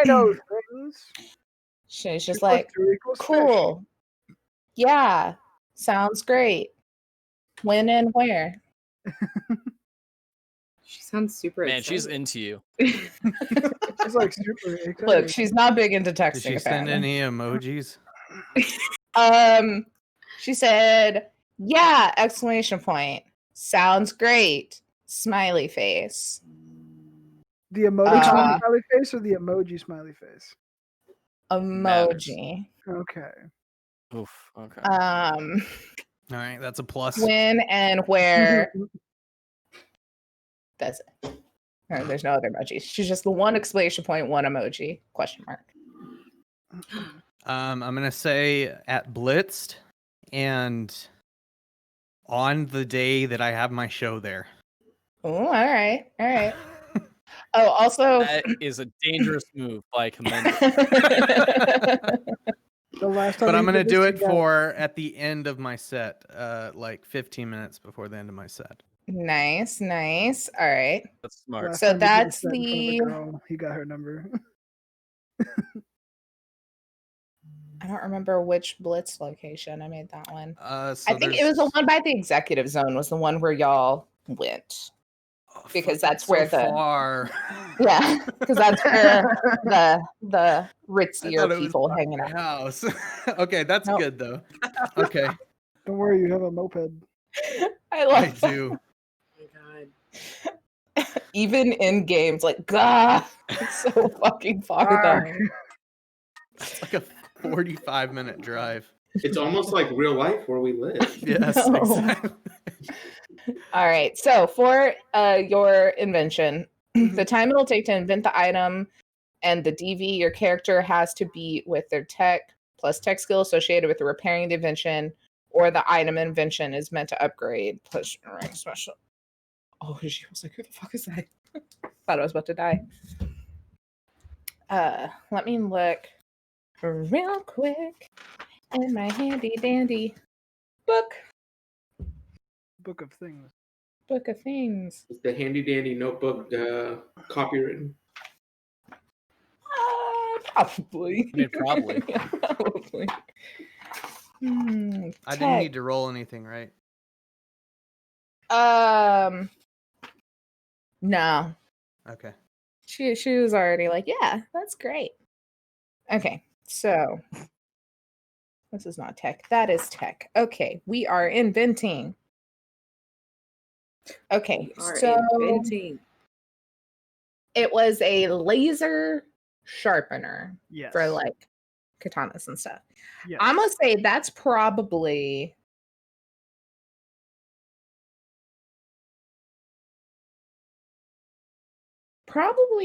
know things. She's just 2 + like, 2 = 6. cool. Yeah. Sounds great. When and where? She sounds super Man, excited. she's into you. She's like super excited. Look, she's not big into texting. Did she send apparently. any emojis? She said, yeah, exclamation point. Sounds great. Smiley face. The emoticon smiley face or the emoji smiley face? Emoji. Okay. Oof. Okay. All right, that's a plus. When and where. That's it. No, there's no other emojis. She's just the one exclamation point, one emoji, question mark. I'm gonna say at Blitzed and on the day that I have my show there. Oh, all right. All right. Oh, also That is a dangerous move by Commend. The last time But I'm you gonna did do this, it you got- for at the end of my set, like 15 minutes before the end of my set. nice. All right. That's smart. last So time you did that's this in front of a the- girl, he got her number. I don't remember which Blitz location I made that one. So I think it was the one by the executive zone was the one where y'all went. Because that's where the far. yeah, because that's where the ritzier thought it was people by hanging my out. house. Okay, that's Nope. good though. Okay, Don't worry, you have a moped. I love I do. Oh my god. even in games, like God, it's so fucking far though. It's like a 45-minute drive. It's almost like real life where we live. Yes, No. exactly. All right, so for your invention, the time it'll take to invent the item and the DV your character has to beat with their tech plus tech skill associated with the repairing the invention or the item invention is meant to upgrade plus rank special. Oh, she was like, who the fuck is that? Thought I was about to die. Let me look real quick in my handy dandy book Book of things. of things. It's the handy dandy notebook copywritten. Probably. I mean, probably. Yeah, probably. I didn't need to roll anything, right? No. Okay. She was already like, yeah, that's great. Okay, so this is not tech. That is tech. Okay, we are inventing. Okay, We are so inventing. it was a laser sharpener Yes. for like katanas and stuff. Yes. I'm gonna say that's probably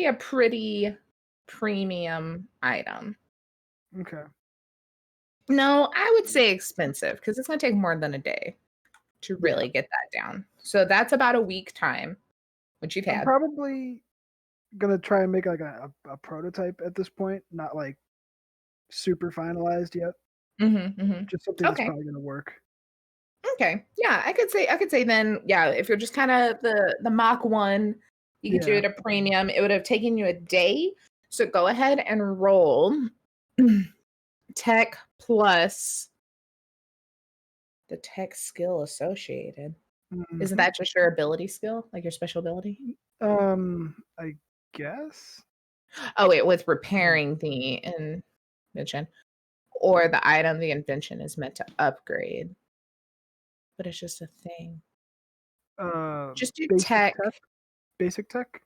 a pretty premium item. Okay. No, I would say expensive because it's gonna take more than a day to really get that down. So that's about a week time. which you've I'm had. probably gonna try and make like a prototype at this point, not like super finalized yet. Just something that's Okay. probably gonna work. Okay. Yeah, I could say then, yeah, if you're just kind of the Mach 1, you could do Yeah. it a premium. It would have taken you a day. So go ahead and roll tech plus the tech skill associated. Isn't Mhm. that just your ability skill, like your special ability? I guess. Oh, wait, with repairing the invention or the item the invention is meant to upgrade. But it's just a thing. Just do tech. Basic tech.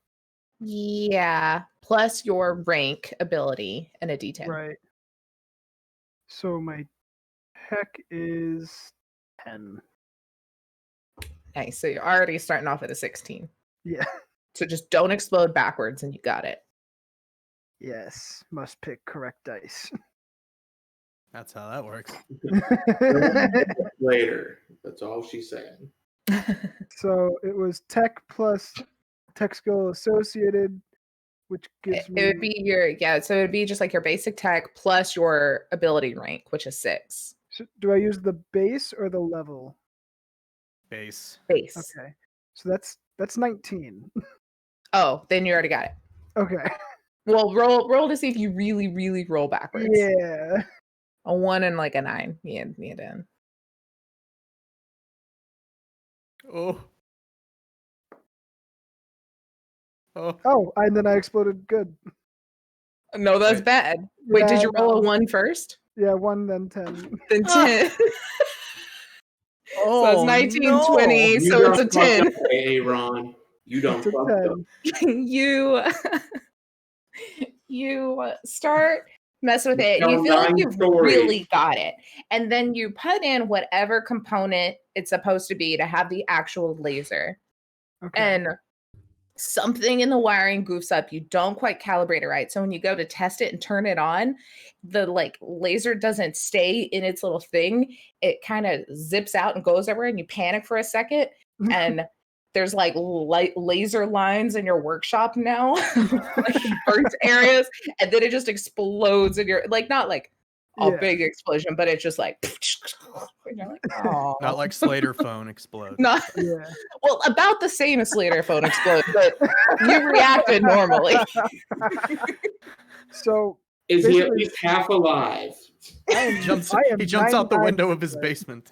Yeah, plus your rank ability and a D10. Right. So my tech is 10. Nice. So you're already starting off at a 16. Yeah. So just don't explode backwards and you got it. Yes. Must pick correct dice. That's how that works. Later. That's all she's saying. So it was tech plus tech skill associated, which gives It would me. be so it would be just like your basic tech plus your ability rank, which is 6. So do I use the base or the level? Base. Base. Okay. So that's 19. Oh, then you already got it. Okay. Well, roll to see if you really roll backwards. Yeah. A 1 and like a 9. Yeah, then. Oh. Oh, and then I exploded good. No, that's Wait. bad. Wait, did you Yeah, roll a no. 1 first? Yeah, 1 then 10. Then 10. Oh, So it's 19, no. 20, You so it's a done fucked 10. up, Aaron. You done It's a fucked up. 10. you start messing with it. Tell You feel like 9 you've stories. really got it. And then you put in whatever component it's supposed to be to have the actual laser. Okay. And something in the wiring goofs up. You don't quite calibrate it right. So when you go to test it and turn it on, the like laser doesn't stay in its little thing. It kind of zips out and goes everywhere, and you panic for a second. And there's like laser lines in your workshop now, like burnt areas, and then it just explodes in your like not like a big explosion, but it's just like, and you're like, oh, Not like Slater phone explode. not Yeah. well, about the same as Slater phone explode, but you reacted normally. So Is he at basically- least half alive? He jumps out the window of his basement.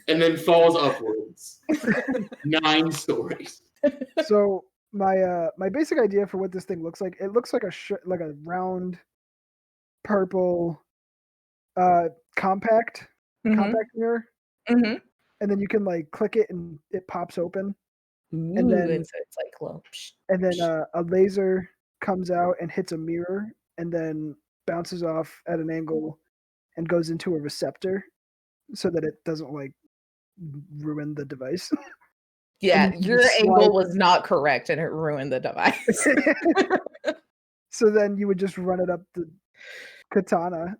And then falls upwards. 9 stories. So my basic idea for what this thing looks like, it looks like a round purple compact mirror. Mm-hmm. And then you can like click it and it pops open. And then so it's like, well, and then a laser comes out and hits a mirror and then bounces off at an angle and goes into a receptor so that it doesn't like ruin the device. yeah, And you your just angle slide- was not correct and it ruined the device. So then you would just run it up the katana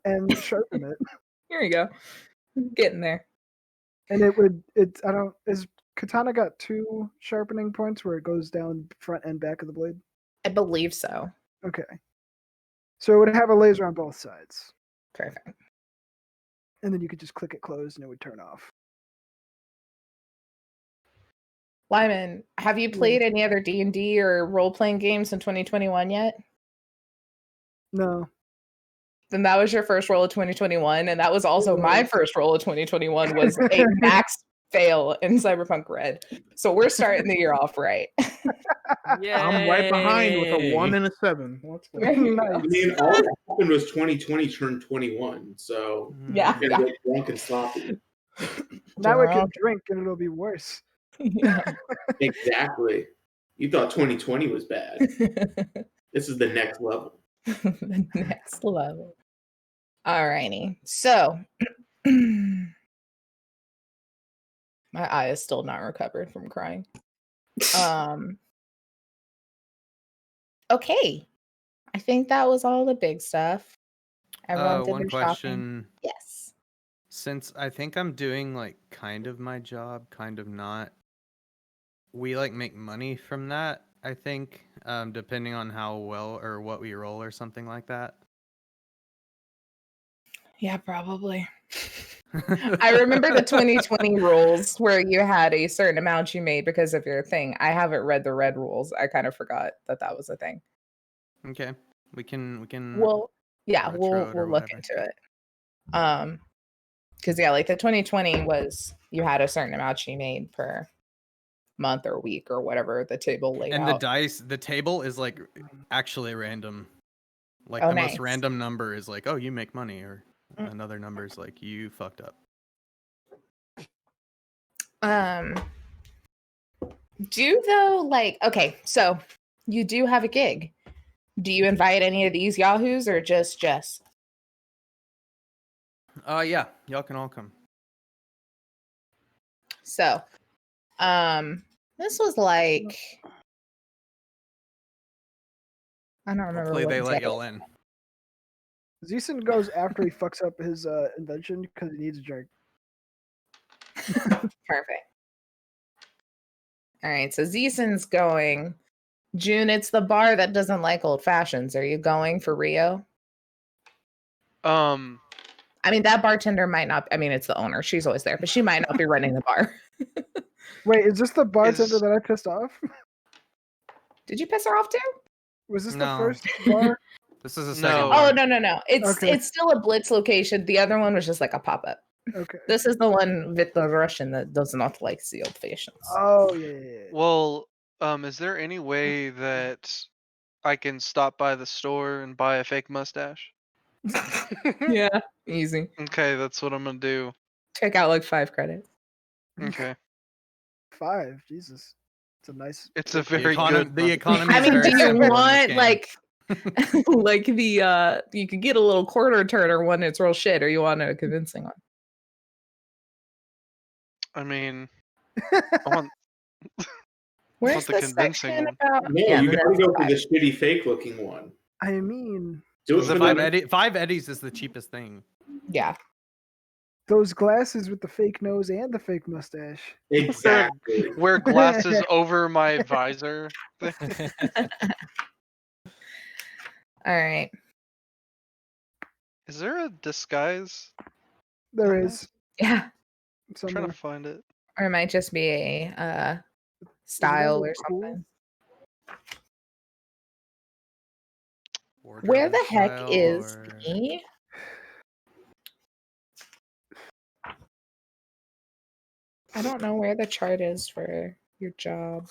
and sharpen it. Here you go. Getting there. And is katana got 2 sharpening points where it goes down front and back of the blade? I believe so. Okay. So it would have a laser on both sides. Perfect. And then you could just click it closed and it would turn off. Lyman, have you played any other D&D or role-playing games in 2021 yet? No. Then that was your first roll of 2021, and that was also my first roll of 2021 was a max fail in Cyberpunk Red. So we're starting the year off right. I'm right behind with a 1 and a 7. Let's go. I mean, all that happened was 2020 turned 21, so Yeah. you can get drunk and sloppy. Now I can drink and it'll be worse. Yeah. Exactly. You thought 2020 was bad. This is the next level. The next level. Alrighty. So my eye is still not recovered from crying. Okay. I think that was all the big stuff. Everyone did One their question. shopping. Yes. Since I think I'm doing like kind of my job, kind of not. we like make money from that, I think, depending on how well or what we roll or something like that. Yeah, probably. I remember the 2020 rules where you had a certain amount you made because of your thing. I haven't read the red rules. I kind of forgot that was a thing. Okay, we can Well, yeah, retro it or we'll look whatever. into it. Because yeah, like the 2020 was you had a certain amount you made per month or week or whatever the table laid And out. the table is like actually random. Like Oh, the nice. most random number is like, oh, you make money, or another number is like, you fucked up. Do though, like, okay, so you do have a gig. Do you invite any of these yahoos or just Jess? Yeah, y'all can all come. So, this was like, I don't remember Hopefully what they let day. y'all in. Zeeson goes after he fucks up his invention because he needs a drink. Perfect. All right, so Zeeson's going. June, it's the bar that doesn't like old fashions. Are you going for Rio? I mean, that bartender might not. I mean, it's the owner. She's always there, but she might not be running the bar. Wait, is this the bartender that I pissed off? Did you piss her off too? Was this No. the first bar? This is a second No. bar. Oh no. It's Okay. it's still a Blitz location. The other one was just like a pop up. Okay. This is the one with the Russian that does not like the old fashions. Oh yeah. Well, is there any way that I can stop by the store and buy a fake mustache? Yeah, easy. Okay, that's what I'm gonna do. Check out like 5 credits. Okay. 5, Jesus. It's a nice. It's a The very good. the economy I is mean, very do you simple in this want game. like like the you could get a little quarter turner one that's real shit, or you want a convincing one? I mean, I want Where's the the convincing section one. about? No, Yeah, you the gotta go for next the shitty fake looking one. I mean, Do it The for five eddies is the cheapest thing. yeah. those glasses with the fake nose and the fake mustache. Exactly. Wear glasses over my visor. All right. Is there a disguise? There is. Yeah. I'm trying Somewhere. to find it. Or it might just be a style or cool? something. Where the heck is me? I don't know where the chart is for your job.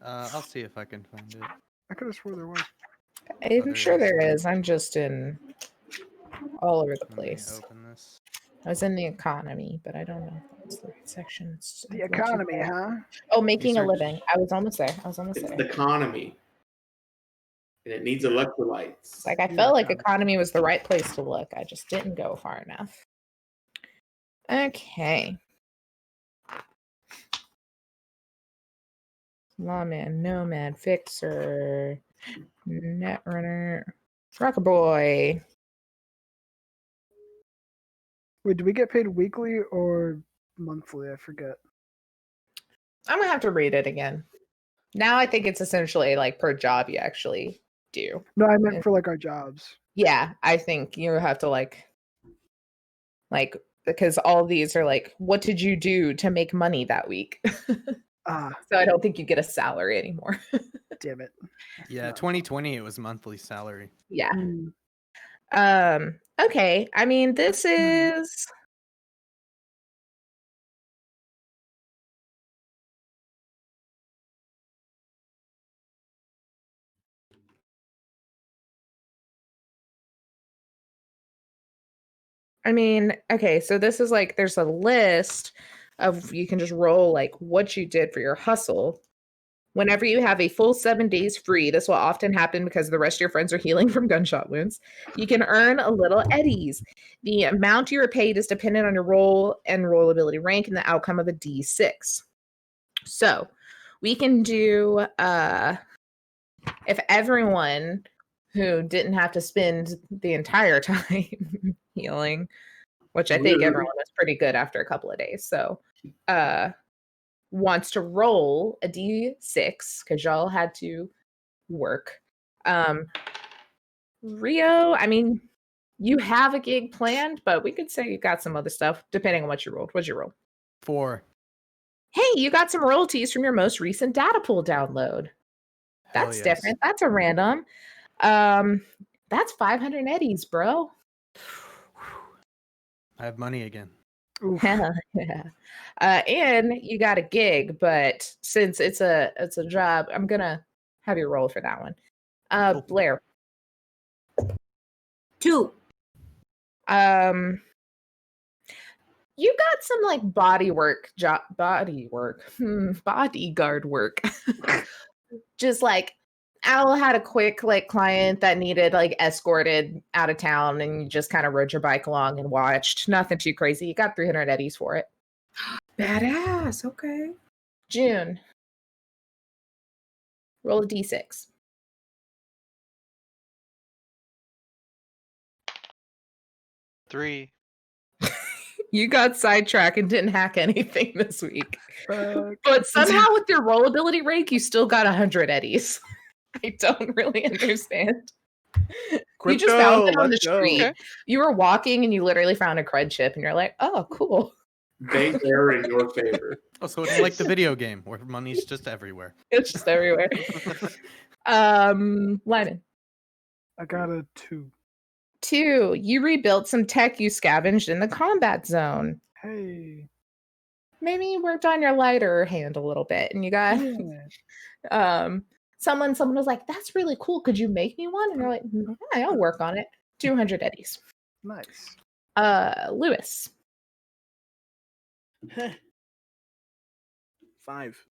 I'll see if I can find it. I could have swore there was. I'm sure there is. I'm just in all over the Let me place. open this. I was in the economy, but I don't know if that's the right section. It's The I went too economy, far. huh? Oh, making a search- living. I was almost there. It's the there. economy. And it needs electrolytes. Like I felt like economy was the right place to look. I just didn't go far enough. Okay. Lawman, nomad, fixer, net runner, rocker boy. Wait, do we get paid weekly or monthly? I forget. I'm gonna have to read it again. Now I think it's essentially like per job you actually do. No, I meant for like our jobs. Yeah, I think you have to like because all these are like, what did you do to make money that week? So I don't think you get a salary anymore. Damn it. Yeah, 2020 it was monthly salary. Yeah. Okay. I mean, this is I mean, okay, so this is like there's a list of you can just roll like what you did for your hustle. Whenever you have a full 7 days free, this will often happen because the rest of your friends are healing from gunshot wounds. You can earn a little eddies. The amount you are paid is dependent on your role and rollability rank and the outcome of a D6. So we can do if everyone who didn't have to spend the entire time healing which I think everyone is pretty good after a couple of days. So, wants to roll a d6 because y'all had to work. Rio, I mean, you have a gig planned, but we could say you got some other stuff depending on what you rolled. What'd you roll? 4. Hey, you got some royalties from your most recent data pool download. That's different. That's a random. That's 500 eddies, bro. I have money again. Yeah. And you got a gig, but since it's a job, I'm gonna have you roll for that one. Cool. Blair. 2. You got some like bodyguard work. Just like Al had a quick like client that needed like escorted out of town, and you just kind of rode your bike along and watched. Nothing too crazy. You got 300 eddies for it. Badass. Okay. June. Roll a d6. 3. You got sidetracked and didn't hack anything this week. But somehow with your rollability rank, you still got 100 eddies. I don't really understand. You just found it on the street. Okay. You were walking and you literally found a cred chip and you're like, oh, cool. Bank error in your favor. Oh, so it's like the video game where money's just everywhere. It's just everywhere. Lyman. I got a 2. 2, you rebuilt some tech you scavenged in the combat zone. Hey. Maybe you worked on your lighter hand a little bit and you got someone was like, that's really cool. Could you make me one? And you're like, yeah, I'll work on it. 200 eddies. Nice. Lewis. 5.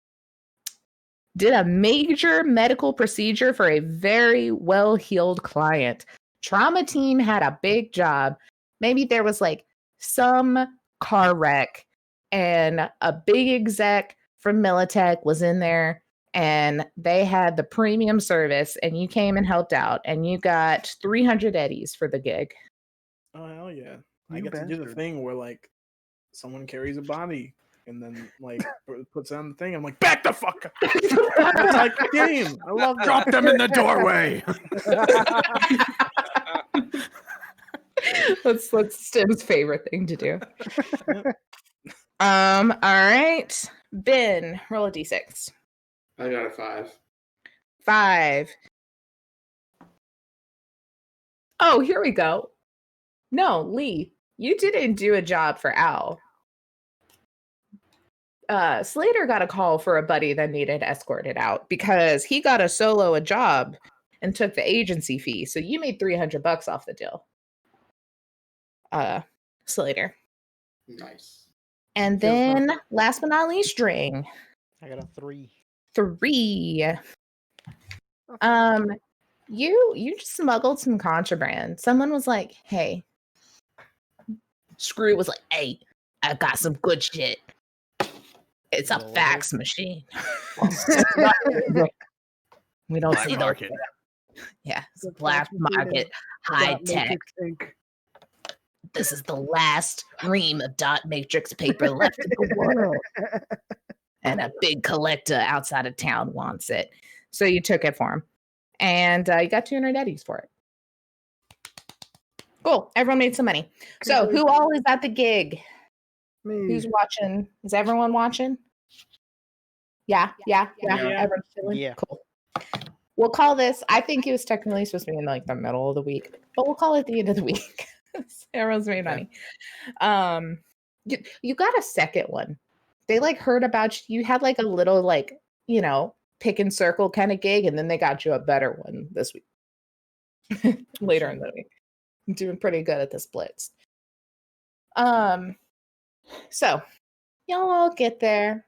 Did a major medical procedure for a very well-heeled client. Trauma team had a big job. Maybe there was like some car wreck and a big exec from Militech was in there and they had the premium service and you came and helped out and you got 300 eddies for the gig. Oh, hell yeah. I You get to do the bastard. thing where like someone carries a body and then like puts it on the thing. I'm like, back the fuck up. It's like a game. I love that. Drop them in the doorway. That's Stim's favorite thing to do. All right. Ben, roll a d6. I got a 5. 5. Oh, here we go. No, Lee, you didn't do a job for Al. Slater got a call for a buddy that needed escorted out because he got a job and took the agency fee. So you made $300 off the deal. Slater. Nice. And then last but not least, String. I got a 3. 3. You just smuggled some contraband. Someone was like, hey. Screw was like, hey, I got some good shit. It's a fax machine. We don't see those. Yeah, it's a black market, high tech. This is the last ream of dot matrix paper left in the world. And a big collector outside of town wants it. So you took it for him. And you got 200 eddies for it. Cool. Everyone made some money. So who all is at the gig? Me. Who's watching? Is everyone watching? Yeah. Everyone's chilling? Yeah. Cool. We'll call this, I think it was technically supposed to be in like the middle of the week, but we'll call it the end of the week. Everyone's made money. You got a second one. They like heard about you. You had like a little like, pick and circle kind of gig, and then they got you a better one this week. Later in the week. I'm doing pretty good at this blitz. So y'all all get there.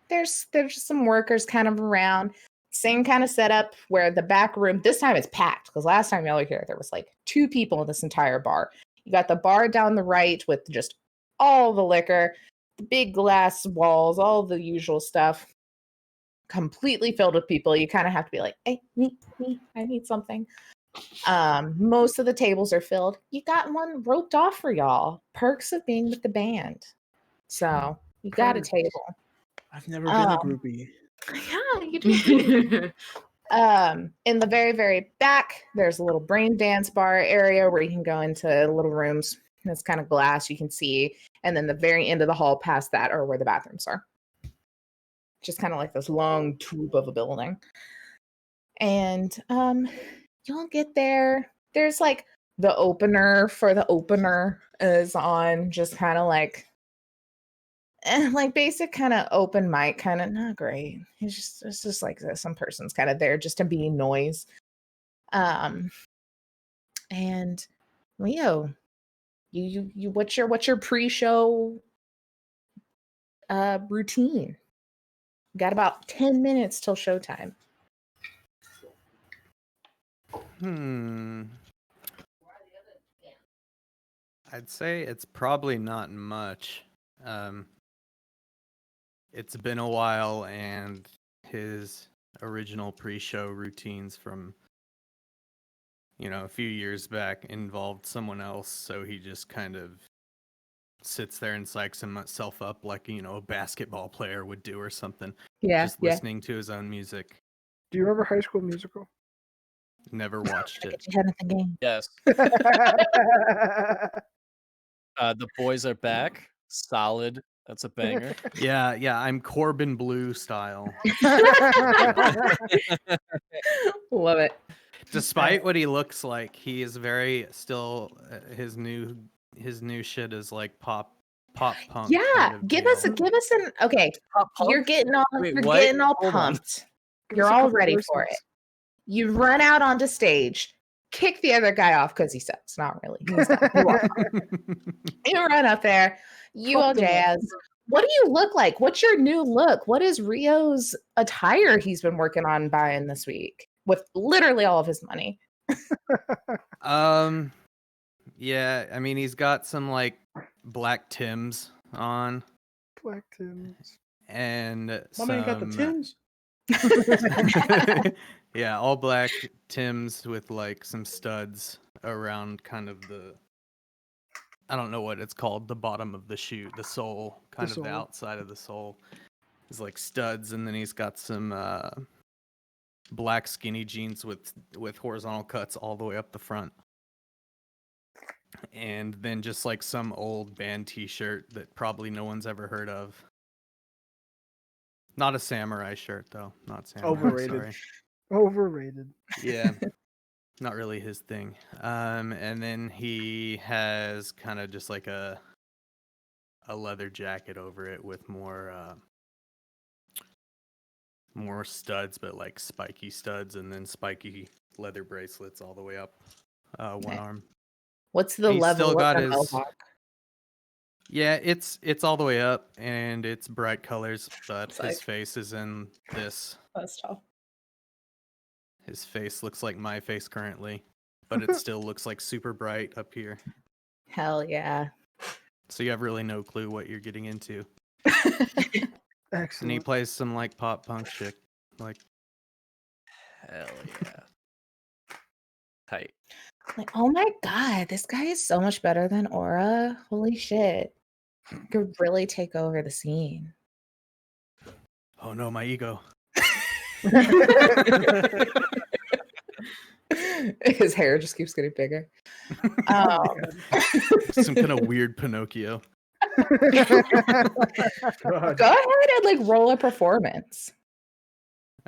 There's some workers kind of around. Same kind of setup where the back room, this time it's packed because last time y'all were here, there was like 2 people in this entire bar. You got the bar down the right with just all the liquor, the big glass walls, all the usual stuff, completely filled with people. You kind of have to be like, hey, me, I need something. Most of the tables are filled. You got one roped off for y'all. Perks of being with the band. So you got a Perks. table. I've never been a groupie. Yeah, you do. In the very, very back, there's a little brain dance bar area where you can go into little rooms. It's kind of glass you can see. And then the very end of the hall past that are where the bathrooms are. Just kind of like this long tube of a building. And you'll get there. There's like the opener for the opener is on, just kind of like basic kind of open mic, kind of not great. It's just like some person's kind of there just to be noise. And Leo, you what's your pre-show routine? Got about 10 minutes till showtime. I'd say it's probably not much. It's been a while, and his original pre-show routines from, a few years back involved someone else, so he just kind of sits there and psychs himself up like, a basketball player would do or something. Yeah, just listening to his own music. Do you remember High School Musical? Never watched it. Get your head in the game. Yes. The Boys Are Back. Solid. That's a banger. Yeah, I'm Corbin Blue style. Love it. Despite what he looks like, he is very still his new shit is like pop punk. Yeah, kind of give deal. us an okay. You're getting all Wait, you're what? getting all Hold on. pumped. Give You're us a all couple ready verses. for it. You run out onto stage, kick the other guy off because he sucks. Not really. He's not. You run up there, you all jazz. What do you look like? What's your new look? What is Rio's attire he's been working on buying this week with literally all of his money? Yeah, I mean he's got some like black Tims on Black Tims. and My man got the Tims. yeah, all black Tims with like some studs around kind of the, I don't know what it's called, the bottom of the shoe, the sole, kind of the outside of the sole is like studs, and then he's got some black skinny jeans with horizontal cuts all the way up the front. And then just like some old band t-shirt that probably no one's ever heard of. Not a samurai shirt though. Not samurai. Overrated. Sorry. Overrated. Yeah. Not really his thing. And then he has kind of just like a leather jacket over it with more studs, but like spiky studs, and then spiky leather bracelets all the way up one arm. What's the He's level still of got the his- mohawk? Yeah, it's all the way up, and it's bright colors, but Sick. his face is in this. That's tough. His face looks like my face currently, but it still looks like super bright up here. Hell yeah. So you have really no clue what you're getting into. And he Excellent. plays some like pop punk shit. Like, Hell yeah. Tight. Like, oh my god, this guy is so much better than Aura. Holy shit. Could really take over the scene. oh no, my ego. His hair just keeps getting bigger. Some kind of weird Pinocchio. Go ahead and like roll a performance.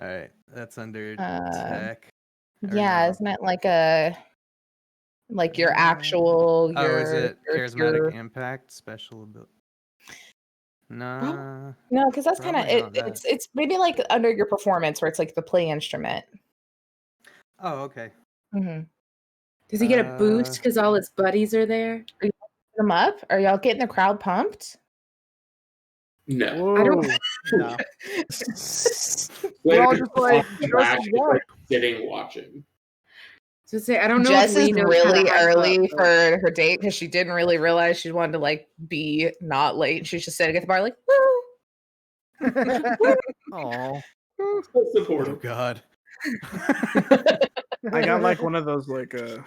All right, that's under Uh, tech. or Yeah, no? isn't it like your actual Oh, is it your- charismatic impact special ability? Nah. No, because that's kind of Probably it. not that. It's maybe like under your performance where it's like the play instrument. Oh, okay. Mm-hmm. Does he get a boost because all his buddies are there? Them up? Are y'all getting the crowd pumped? No. I don't. No. We're all just like, Black Jess is is, what? like, sitting watching. So say I don't know. Jess if Lee is knows how to really hype early up, but- for her date because she didn't really realize she wanted to like be not late. She's just sitting at the bar like, woo. Oh. Oh Supportive. God. I got like one of those like the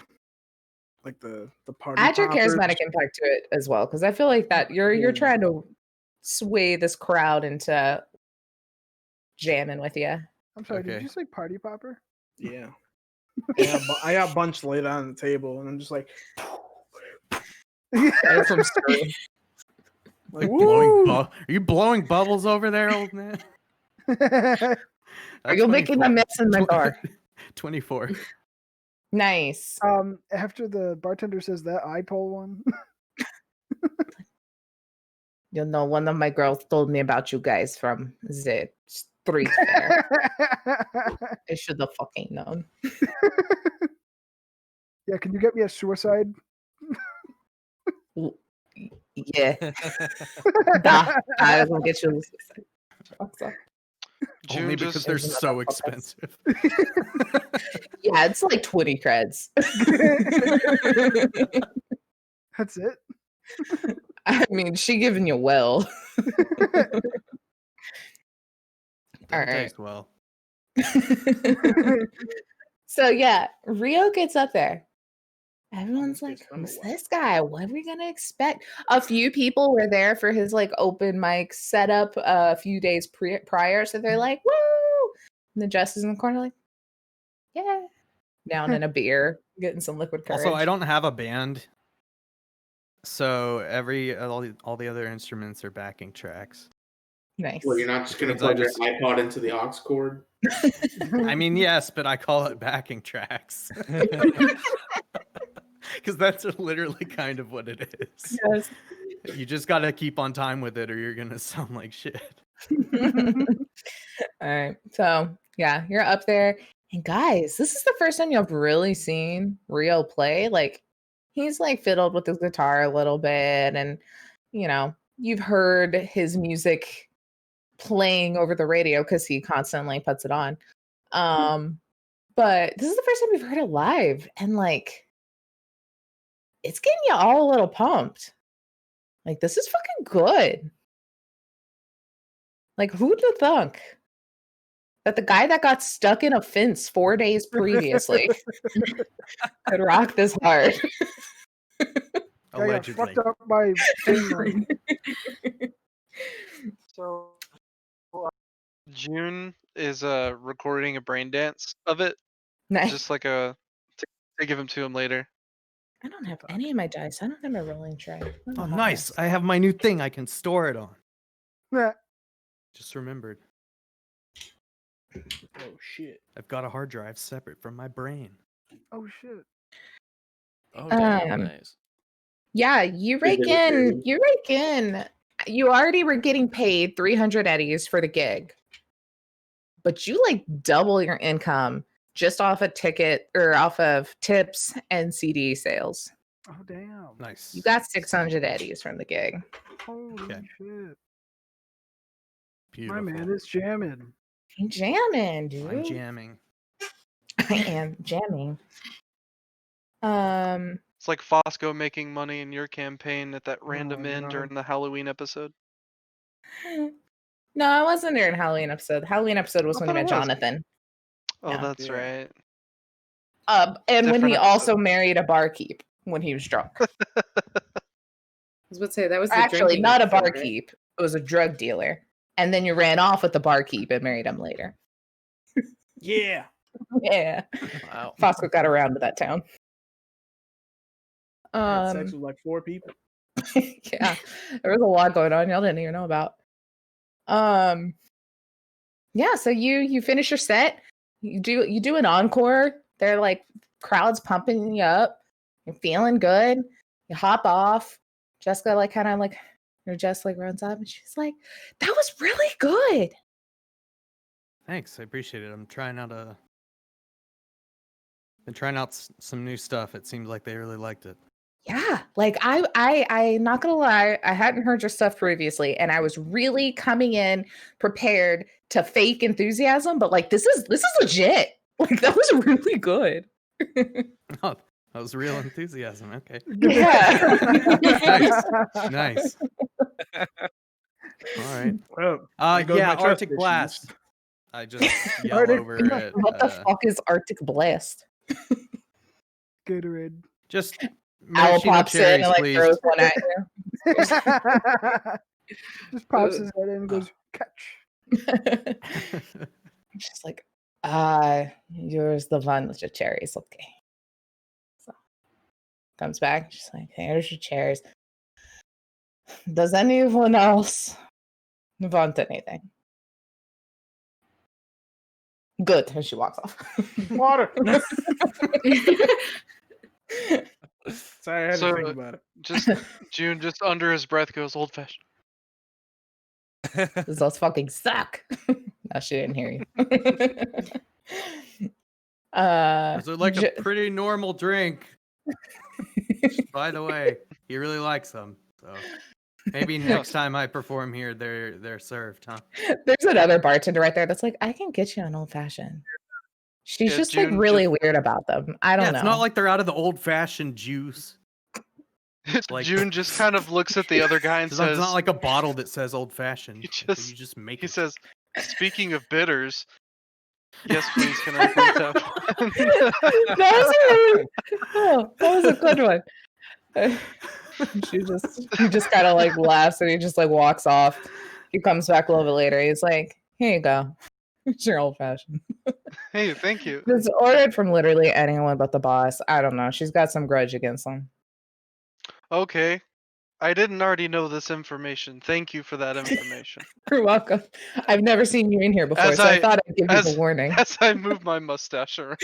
party. Add your poppers. charismatic impact to it as well, because I feel like that you're trying to sway this crowd into jamming with you. I'm sorry, did Okay. you say party popper? Yeah. I got a bunch laid on the table, and I'm just like, From Scream. like Blowing are you blowing bubbles over there, old man? Are you making a mess in my car? 24. Nice. After the bartender says that, I pull one. You know, one of my girls told me about you guys from the street fair. I should have fucking known. Yeah, can you get me a suicide? Yeah. I will get you. June Only just because they're so expensive. Yeah, it's like 20 creds. That's it. I mean, she giving you well. All right. Taste well. So yeah, Rio gets up there. Everyone's like, It's been a who's while. this guy? What are we gonna expect? A few people were there for his like open mic setup a few days prior. So they're like, woo! And the Jess is in the corner like, yeah. Down in a beer, getting some liquid courage. Also, I don't have a band, so all the other instruments are backing tracks. Nice. Well, you're not just gonna Means I plug your just- iPod into the aux cord. I mean, yes, but I call it backing tracks. Because that's literally kind of what it is. Yes. You just got to keep on time with it or you're going to sound like shit. All right. So, yeah, you're up there. And guys, this is the first time you've really seen Rio play. Like, he's like fiddled with his guitar a little bit. And, you know, you've heard his music playing over the radio because he constantly puts it on. But this is the first time we've heard it live. And, like, it's getting you all a little pumped. Like, this is fucking good. Like, who'd have thunk that the guy that got stuck in a fence 4 days previously could rock this hard? I got Allegedly. fucked up by thing. So June is recording a brain dance of it, Nice. just like to give him to him later. I don't have any of my dice. I don't have my rolling tray. Oh, nice. I have my new thing I can store it on. Yeah. Just remembered. oh shit. I've got a hard drive separate from my brain. Oh shit. Oh, damn, Um, nice. Yeah, you rake in. You already were getting paid 300 eddies for the gig, but you like double your income just off a ticket or off of tips and CD sales. Oh damn. Nice. You got 600 eddies from the gig. Holy Okay. shit. Beautiful. My man is jamming. I'm jamming, dude. I'm jamming. I am jamming. It's like Fosco making money in your campaign at that random Oh, end no. during the Halloween episode. No, I wasn't there in Halloween episode. The Halloween episode was I when he thought it met was. Jonathan. Oh, Yeah. that's Yeah. right. And when he Different also episode. married a barkeep when he was drunk. I was about to say that was the Actually, drinking not a episode, right? barkeep. It was a drug dealer. And then you ran off with the barkeep and married him later. Yeah. Yeah. Wow. Fosco got around to that town. I had sex with like 4 people. Yeah. There was a lot going on y'all didn't even know about. Yeah, so you finish your set. You do an encore. They're like crowds pumping you up. You're feeling good. You hop off. Jessica like kind of like Jess like runs up and she's like, that was really good. Thanks. I appreciate it. I'm trying out been trying out some new stuff. It seems like they really liked it. Yeah, like I not gonna lie, I hadn't heard your stuff previously, and I was really coming in prepared to fake enthusiasm, but like this is legit. Like that was really good. Oh, that was real enthusiasm. Okay. Yeah. Nice. All right. Well, there goes Yeah, my trust Arctic issues. Blast. I just yell Arctic over Blast. it. What the fuck is Arctic Blast? Gatorade. Just Owl maraschino pops in cherries, and like please. throws one at you. Just pops his head in and goes, catch. She's like, yours the one with your cherries, okay. So comes back, she's like, here's your cherries. Does anyone else want anything? Good. And she walks off. Water. Sorry, I had to So, think about it. Just June, just under his breath, goes old fashioned. Those fucking suck. No, she didn't hear you. Those are like a pretty normal drink. By the way, he really likes them. So maybe next time I perform here, they're served, huh? There's another bartender right there that's like, I can get you an old fashioned. She's Yeah, just June like really weird about them. I don't know. It's not like they're out of the old fashioned juice. Like, June just kind of looks at the other guy and it's says, not like a bottle that says old fashioned. He You just- just make he it. says, speaking of bitters, yes, please, can I please have one? That was a good one. He just kind of like laughs and he just like walks off. He comes back a little bit later. He's like, here you go. It's your old fashioned. Hey, thank you. It's ordered from literally anyone but the boss. I don't know. She's got some grudge against him. Okay. I didn't already know this information. Thank you for that information. You're welcome. I've never seen you in here before, As so I I- thought I'd give you as- the warning. As I move my mustache around.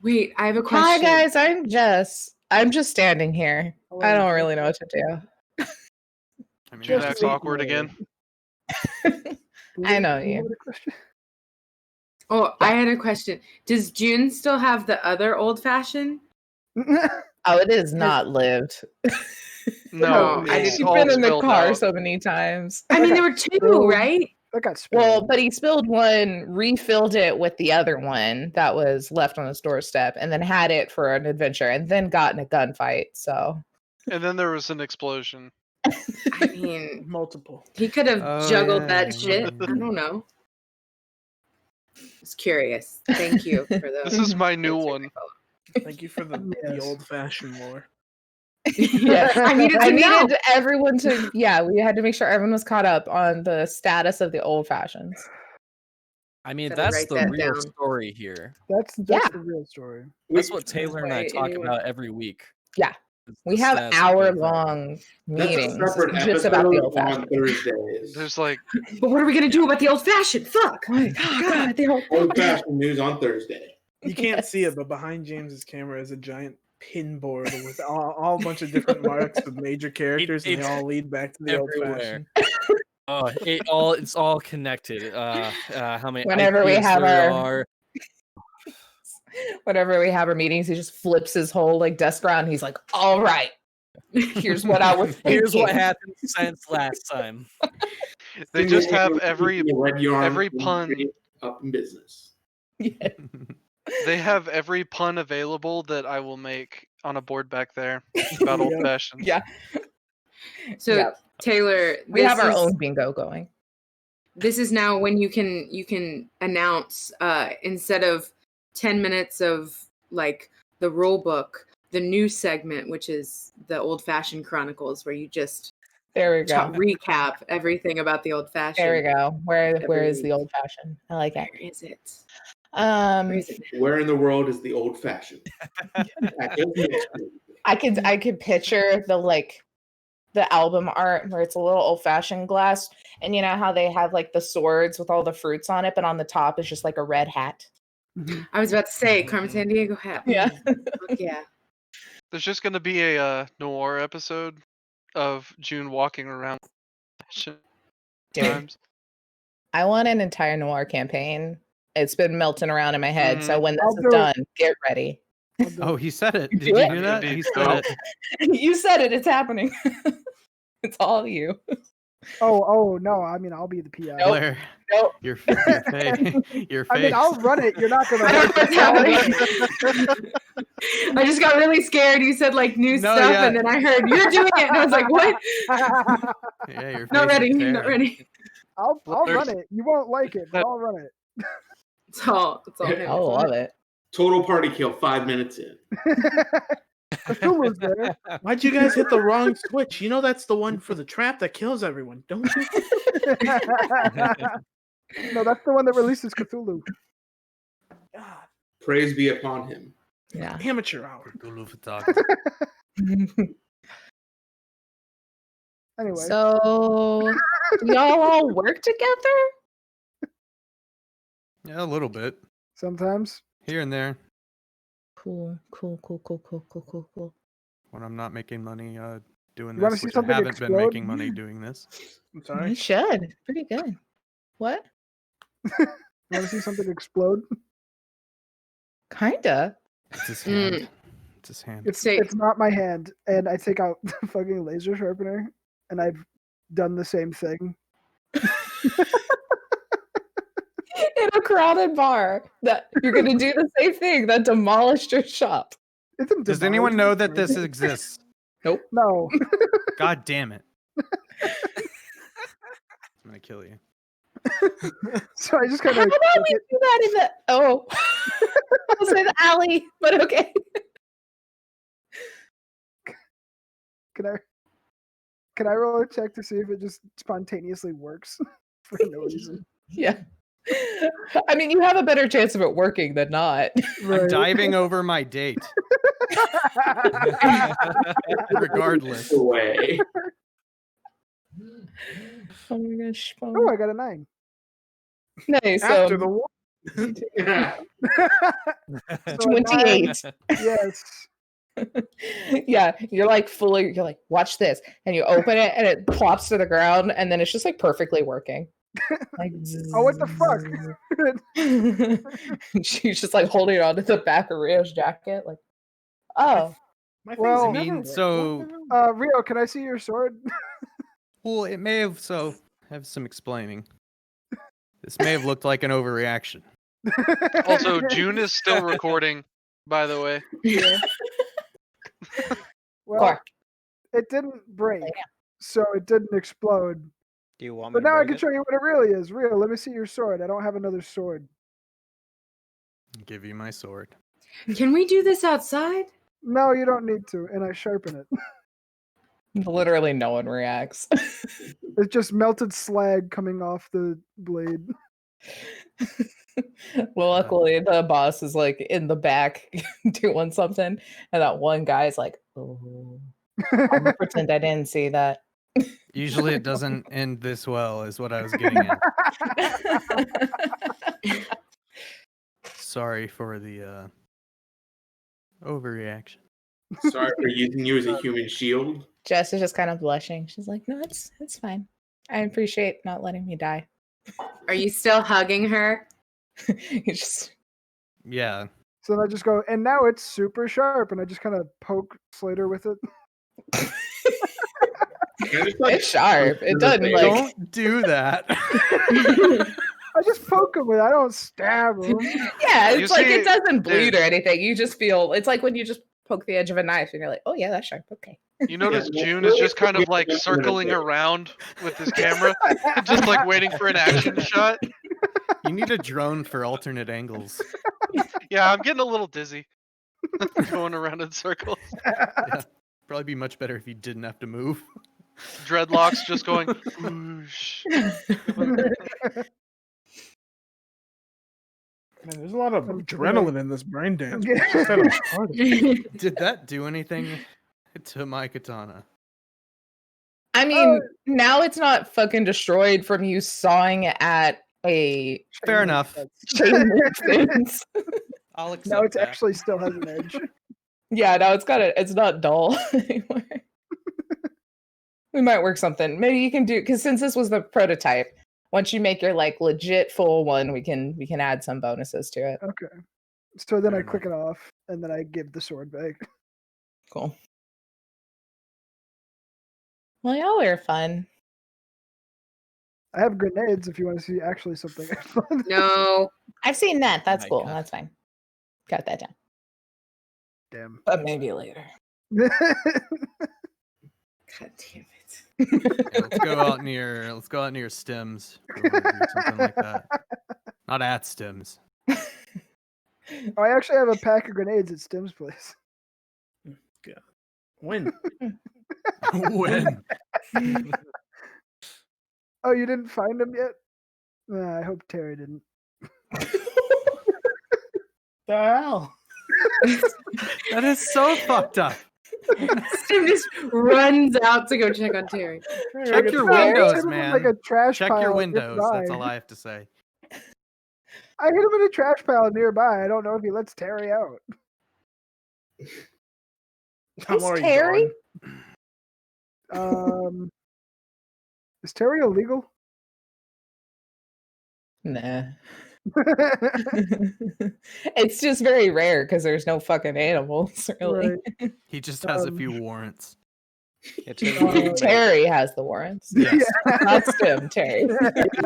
Wait, I have a Hi question. guys, I'm just standing here. I don't really know what to do. I mean, June that's acts awkward again. I know you. Oh, I had a question. Does June still have the other old fashioned? Oh, it is not lived. No, I it's She's all been in the spilled car out. so many times. I mean, there were two, right? That got spilled. Well, but he spilled one, refilled it with the other one that was left on his doorstep, and then had it for an adventure, and then got in a gunfight. So And then there was an explosion. I mean, Multiple. he could have Oh, juggled yeah, that yeah. shit. I don't know. Just curious. Thank you for the. This is my new one. Thank you for the Yes. old fashioned lore. yeah, I needed to know. needed everyone to. Yeah, we had to make sure everyone was caught up on the status of the old fashions. I mean, Gotta that's write the that real down. story here. That's Yeah. the real story. That's what Taylor and I Right, talk anyone- about every week. Yeah. It's We the have stats of the hour-long That's meetings a separate just about the old episode on fashioned. Thursdays. There's like, But what are we gonna do about the old fashioned? Fuck. Oh, God, the old. Old fashioned news on Thursday. You can't see it, but behind James's camera is a giant pin board with all a bunch of different marks of major characters, and they it's all lead back to the old everywhere. fashioned. Oh, it's all connected. How many Whenever we IPs have there our- are. Whenever we have our meetings, he just flips his whole like desk around. He's like, "All right, here's what I was thinking." Here's what happened since last time. they just have every red yarn every pun. up in business. Yeah. They have every pun available that I will make on a board back there about old fashioned. Yeah. So Yeah. Taylor, We have our is- own bingo going. This is now when you can announce instead of 10 minutes of like the rule book, the new segment, which is the Old Fashioned Chronicles, where you just There we go. recap everything about the old fashioned. There we go. Where Every is the week. old fashioned? I like it. Where is it? Um, Where is it? Where in the world is the old fashioned? I could picture the album art where it's a little old fashioned glass, and you know how they have like the swords with all the fruits on it, but on the top is just like a red hat. I was about to say Carmen San Diego hat. Yeah. Fuck yeah. There's just gonna be a noir episode of June walking around. Dude, Times. I want an entire noir campaign. It's been melting around in my head. So when I'll this do is it. do, get ready. Oh, he said it. Did Do you it? hear that? It'd be He said dope. it. You said it. It's happening. It's all you. Oh no! I mean, I'll be the PI. Blair, Nope. your face. Your face. I mean, I'll run it. You're not gonna. I don't know what's happening. I just got really scared. You said like new No, stuff, yeah. and then I heard you're doing it, and I was like, "What? Yeah, your Not face ready. is Not tearing. ready." I'll run it. You won't like it, but I'll run it. It's all him. I love it. Total party kill 5 minutes in. Cthulhu's there. Why'd you guys hit the wrong switch? You know that's the one for the trap that kills everyone, don't you? No, that's the one that releases Cthulhu. God, Praise be upon him. Yeah. amateur hour. Cthulhu photography. Anyway, So, do y'all all work together? Yeah, a little bit sometimes. here and there Cool. when I'm not making money doing You wanna this, see which I something haven't been explode? making money doing this. I'm You sorry. should. Pretty good. What? You want to see something explode? Kinda. It's his hand. It's his hand. It's not my hand, and I take out the fucking laser sharpener, and I've done the same thing. In a crowded bar, that you're gonna do the same thing that demolished your shop. Does anyone know that this exists? Nope. No. God damn it. I'm gonna kill you. So I just kind How of. about we do that in the I was in the alley, but okay. Can I roll a check to see if it just spontaneously works for no reason? Yeah. I mean, you have a better chance of it working than not. I'm diving over my date. Regardless. Way. Oh my gosh. Oh, I got a 9. Nice. After the war. So a 28. 9, yes. Yeah, you're like watch this, and you open it and it plops to the ground, and then it's just like perfectly working. Like, Oh, what the fuck? she's just like holding on to the back of Rio's jacket, like, oh, My things Well, I never mean, work. so Rio, can I see your sword? well, it may have have some explaining. This may have looked like an overreaction. Also, June is still recording, by the way. Yeah. Well, Or- it didn't break, so it didn't explode. Do you want me But to now I break can it? show you what it really is. Rio, let me see your sword. I don't have another sword. Give you my sword. Can we do this outside? No, you don't need to. And I sharpen it. literally no one reacts. It's just melted slag coming off the blade. Well, luckily the boss is like in the back doing something, and that one guy's like, "Oh, I'm gonna pretend I didn't see that." Usually it doesn't end this well, is what I was getting at. Sorry for the overreaction. Sorry for using you as a human shield. Jess is just kind of blushing. She's like, "No, it's fine. I appreciate not letting me die." Are you still hugging her? You just Yeah. So then I just go, and now it's super sharp. And I just kind of poke Slater with it. it's sharp. It doesn't like. Don't do that. I just poke him with it. I don't stab him. Yeah, You it's like see, it doesn't bleed dude. or anything. You just feel it's like when you just poke the edge of a knife and you're like, "Oh yeah, that's sharp." Okay. You notice June is just kind of like circling around with his camera, just like waiting for an action shot. You need a drone for alternate angles. Yeah, I'm getting a little dizzy. Going around in circles. Yeah. Probably be much better if you didn't have to move. Dreadlocks just going whoosh. Man, there's a lot of I'm adrenaline in this brain dance. getting- Just had a heart attack. Did that do anything to my katana? I mean, now it's not fucking destroyed from you sawing it at a Fair enough. chain link fence. I'll accept No, it that. actually still has an edge. Yeah, no, it's not dull anymore. We might work something. Maybe you can do because since this was the prototype, once you make your like legit full one, we can add some bonuses to it. Okay. So then I Fair click it off, and then I give the sword back. Cool. Well, y'all were fun. I have grenades if you want to see actually something fun. No. I've seen that. That's My cool. God. That's fine. Got that down. Damn. But maybe later. God damn it. Let's go out near Stems. If we wanna do something like that. Not at Stems. Oh, I actually have a pack of grenades at Stim's place. When? When? Oh, you didn't find them yet? I hope Terry didn't. The hell? That is so fucked up. Stim just runs out to go check on Terry. Check your No, I windows, hit him in, man. like a trash Check pile your windows. That's nearby. all I have to say. I hit him in a trash pile nearby. I don't know if he lets Terry out. I'm Who's already Terry? gone. Is Terry illegal? Nah. It's just very rare because there's no fucking animals, really. Right. He just has a few warrants. It's his Uh, roommate. Terry has the warrants. Yes. That's him, Terry.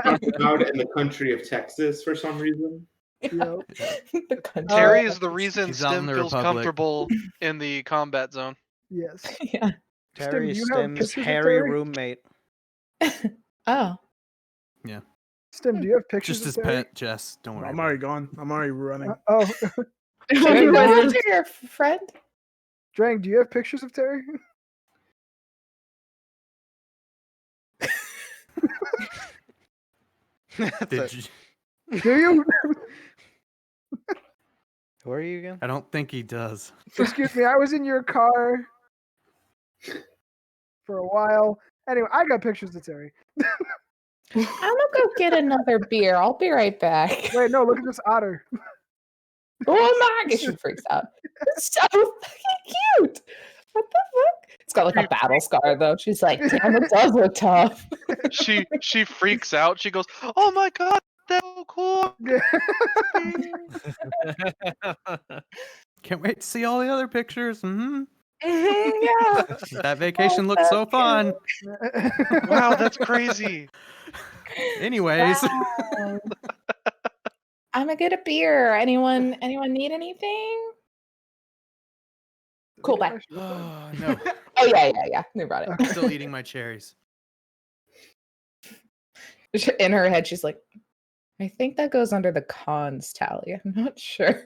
Out in the country of Texas for some reason. Yep. The country. Terry is the reason He's out in Stim the feels Republic. comfortable in the combat zone. Yes. Yeah. Terry do you have Stim's pictures of hairy Terry? roommate. Oh. Stim, do you have pictures Just his of Terry? pet, Jess. Don't worry. I'm about already gone. I'm already running. Oh, Should we run into your friend? Drang, do you have pictures of Terry? it. Did you? Do you? Who are you again? I don't think he does. Excuse me, I was in your car for a while. Anyway, I got pictures of Terry. I'm gonna go get another beer. I'll be right back. Wait, no, look at this otter. Oh my gosh, she freaks out. It's so fucking cute. What the fuck? It's got like a battle scar though. She's like, damn, it does look tough. She freaks out. She goes, "Oh my god, that's so cool!" Can't wait to see all the other pictures. Yeah. That vacation looked so fun. Wow, that's crazy. Anyways, Wow. I'm gonna get a beer. Anyone need anything? Cool, bye. oh, no. Oh yeah. They brought it. I'm still eating my cherries. In her head, she's like, I think that goes under the cons tally. I'm not sure.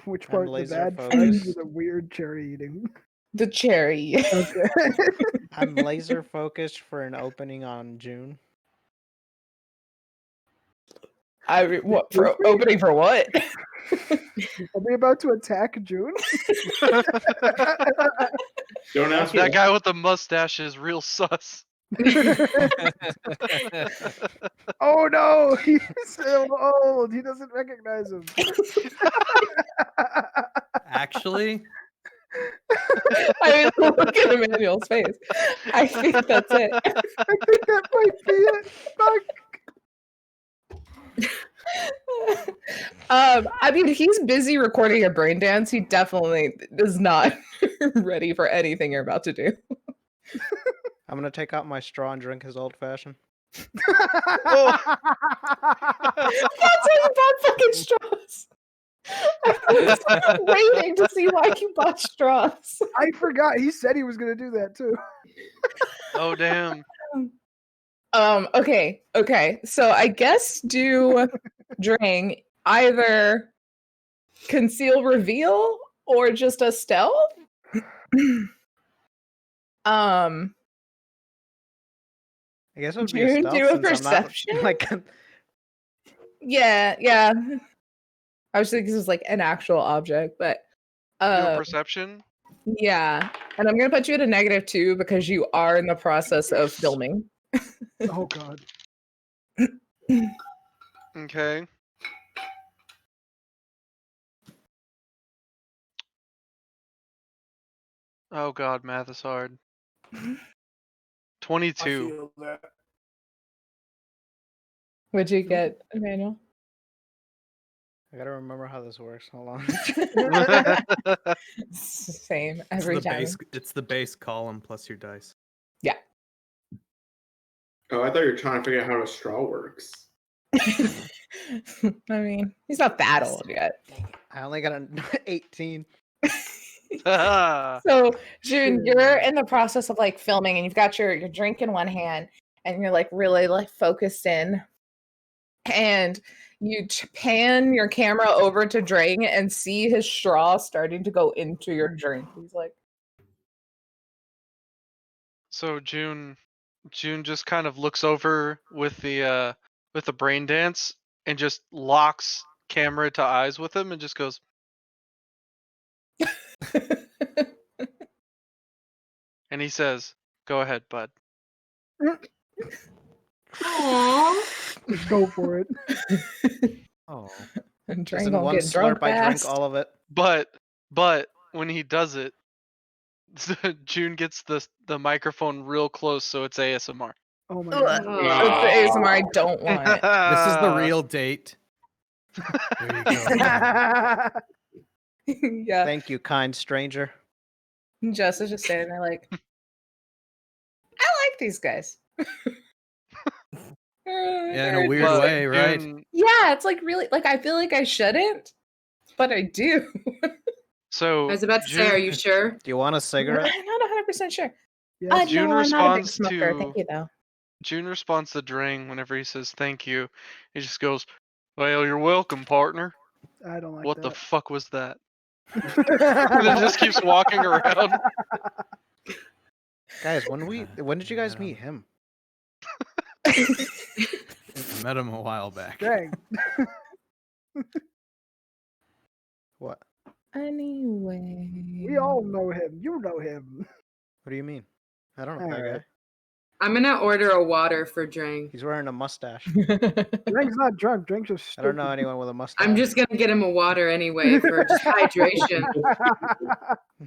Which I'm part? The laser bad friends focused. or the weird cherry eating? The cherry. Okay. I'm laser focused for an opening on June. What for opening for what? Are we about to attack June? Don't ask me. That guy with the mustache is real sus. Oh no, he's so old. He doesn't recognize him. Actually, I mean, look at Emmanuel's face. I think that's it. I think that might be it. Fuck. I mean, he's busy recording a brain dance. He definitely is not ready for anything you're about to do. I'm gonna take out my straw and drink his old fashioned. That's like about fucking straws. I was waiting to see why you bought straws. I forgot. He said he was gonna do that too. Oh damn. Okay. So I guess do Drang either conceal reveal or just a stealth? I guess it would be a June, stealth do a since I'm not, perception? like Yeah. I was thinking this was like an actual object, but Your perception? yeah. And I'm gonna put you at a -2 because you are in the process of filming. Oh god. Okay. Oh god, math is hard. I 22. feel that. What'd you get, Emmanuel? I gotta remember how this works. Hold on. Same it's every the time. base. It's the base column plus your dice. Oh, I thought you were trying to figure out how a straw works. I mean, he's not that old yet. I only got an 18. So June, you're in the process of like filming, and you've got your drink in one hand, and you're like really like focused in, and you pan your camera over to Drang and see his straw starting to go into your drink. He's like, So June just kind of looks over with the brain dance and just locks camera to eyes with him and just goes, and he says, "Go ahead, bud." Aww. Just go for it. Oh. and Just Drang in gonna one get drunk slurp, I drink fast. all of it. But when he does it, June gets the microphone real close, so it's ASMR. Oh my Ugh, god. That's the ASMR I don't want. This is the real date. There you go. Yeah, Thank you, kind stranger. Jess is just standing there like, I like these guys. Yeah, in a weird But way, right? June- Yeah, it's like really like I feel like I shouldn't, but I do. so I was about to say, are you sure? Do you want a cigarette? I'm not 100% sure. Yes. June No, I'm not a big responds smoker. to- Thank you, though. June responds to Drang whenever he says thank you. He just goes, "Well, you're welcome, partner." I don't like What the that. fuck was that? And then just keeps walking around. Guys, when did you guys meet him? I met him a while back. Dang. What? Anyway. We all know him. You know him. What do you mean? I don't know that Alright. guy. I'm gonna order a water for Drang. He's wearing a mustache. Drake's not drunk. Drake's just I stupid. don't know anyone with a mustache. I'm just gonna get him a water anyway for just hydration,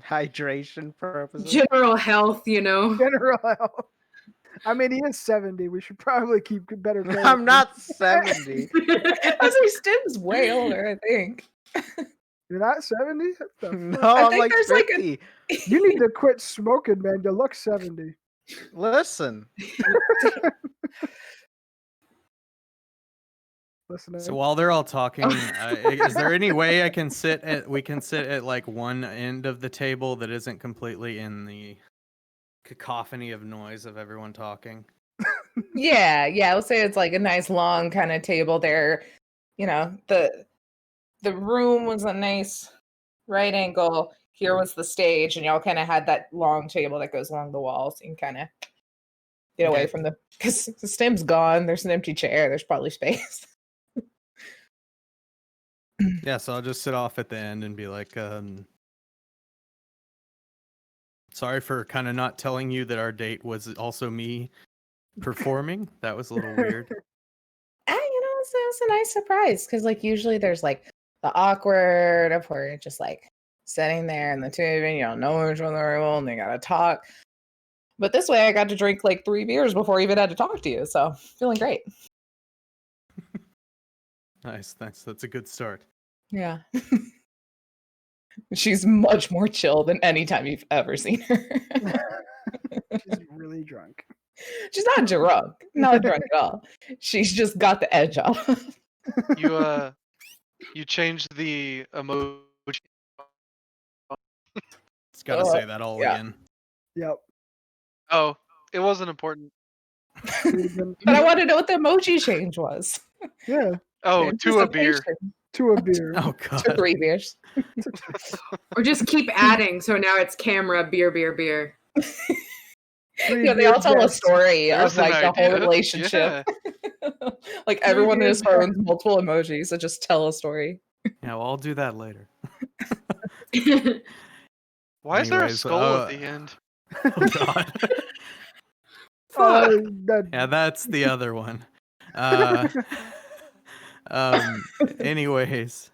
Hydration purposes. general health, you know. General health. I mean, he is 70. We should probably keep better care. I'm not 70. I was like, Stim's way older, I think. You're not 70? No, I I'm think like there's like 50. You need to quit smoking, man. You look 70. Listen. Listen. So while they're all talking, is there any way we can sit at like one end of the table that isn't completely in the cacophony of noise of everyone talking? Yeah, I would say it's like a nice long kind of table there. You know, the room was a nice right angle. Here was the stage, and y'all kind of had that long table that goes along the walls. So you can kind of get away from because the Stim's gone. There's an empty chair. There's probably space. Yeah, so I'll just sit off at the end and be like, sorry for kind of not telling you that our date was also me performing. That was a little weird. It's a nice surprise because like usually there's like the awkward of where you're just like sitting there and the two of you don't know each other very well and they gotta talk. But this way I got to drink like 3 beers before I even had to talk to you. So feeling great. Nice. That's a good start. Yeah. She's much more chill than any time you've ever seen her. She's really drunk. She's not drunk. Not drunk at all. She's just got the edge off. You changed the emoji. It's got to say that all again. Yep. Oh, it wasn't important. But I want to know what the emoji change was. Yeah. Oh, to a beer. Anticipation. To a beer. Oh god. To 3 beers. Or just keep adding, so now it's camera, beer, beer, beer. Yeah, they all tell a story There's of like an the whole idea. relationship. Like everyone in his phone multiple emojis that just tell a story. Yeah, well, I'll do that later. Why is there a Anyways, skull at the end? Oh god. Yeah, that's the other one. Anyways,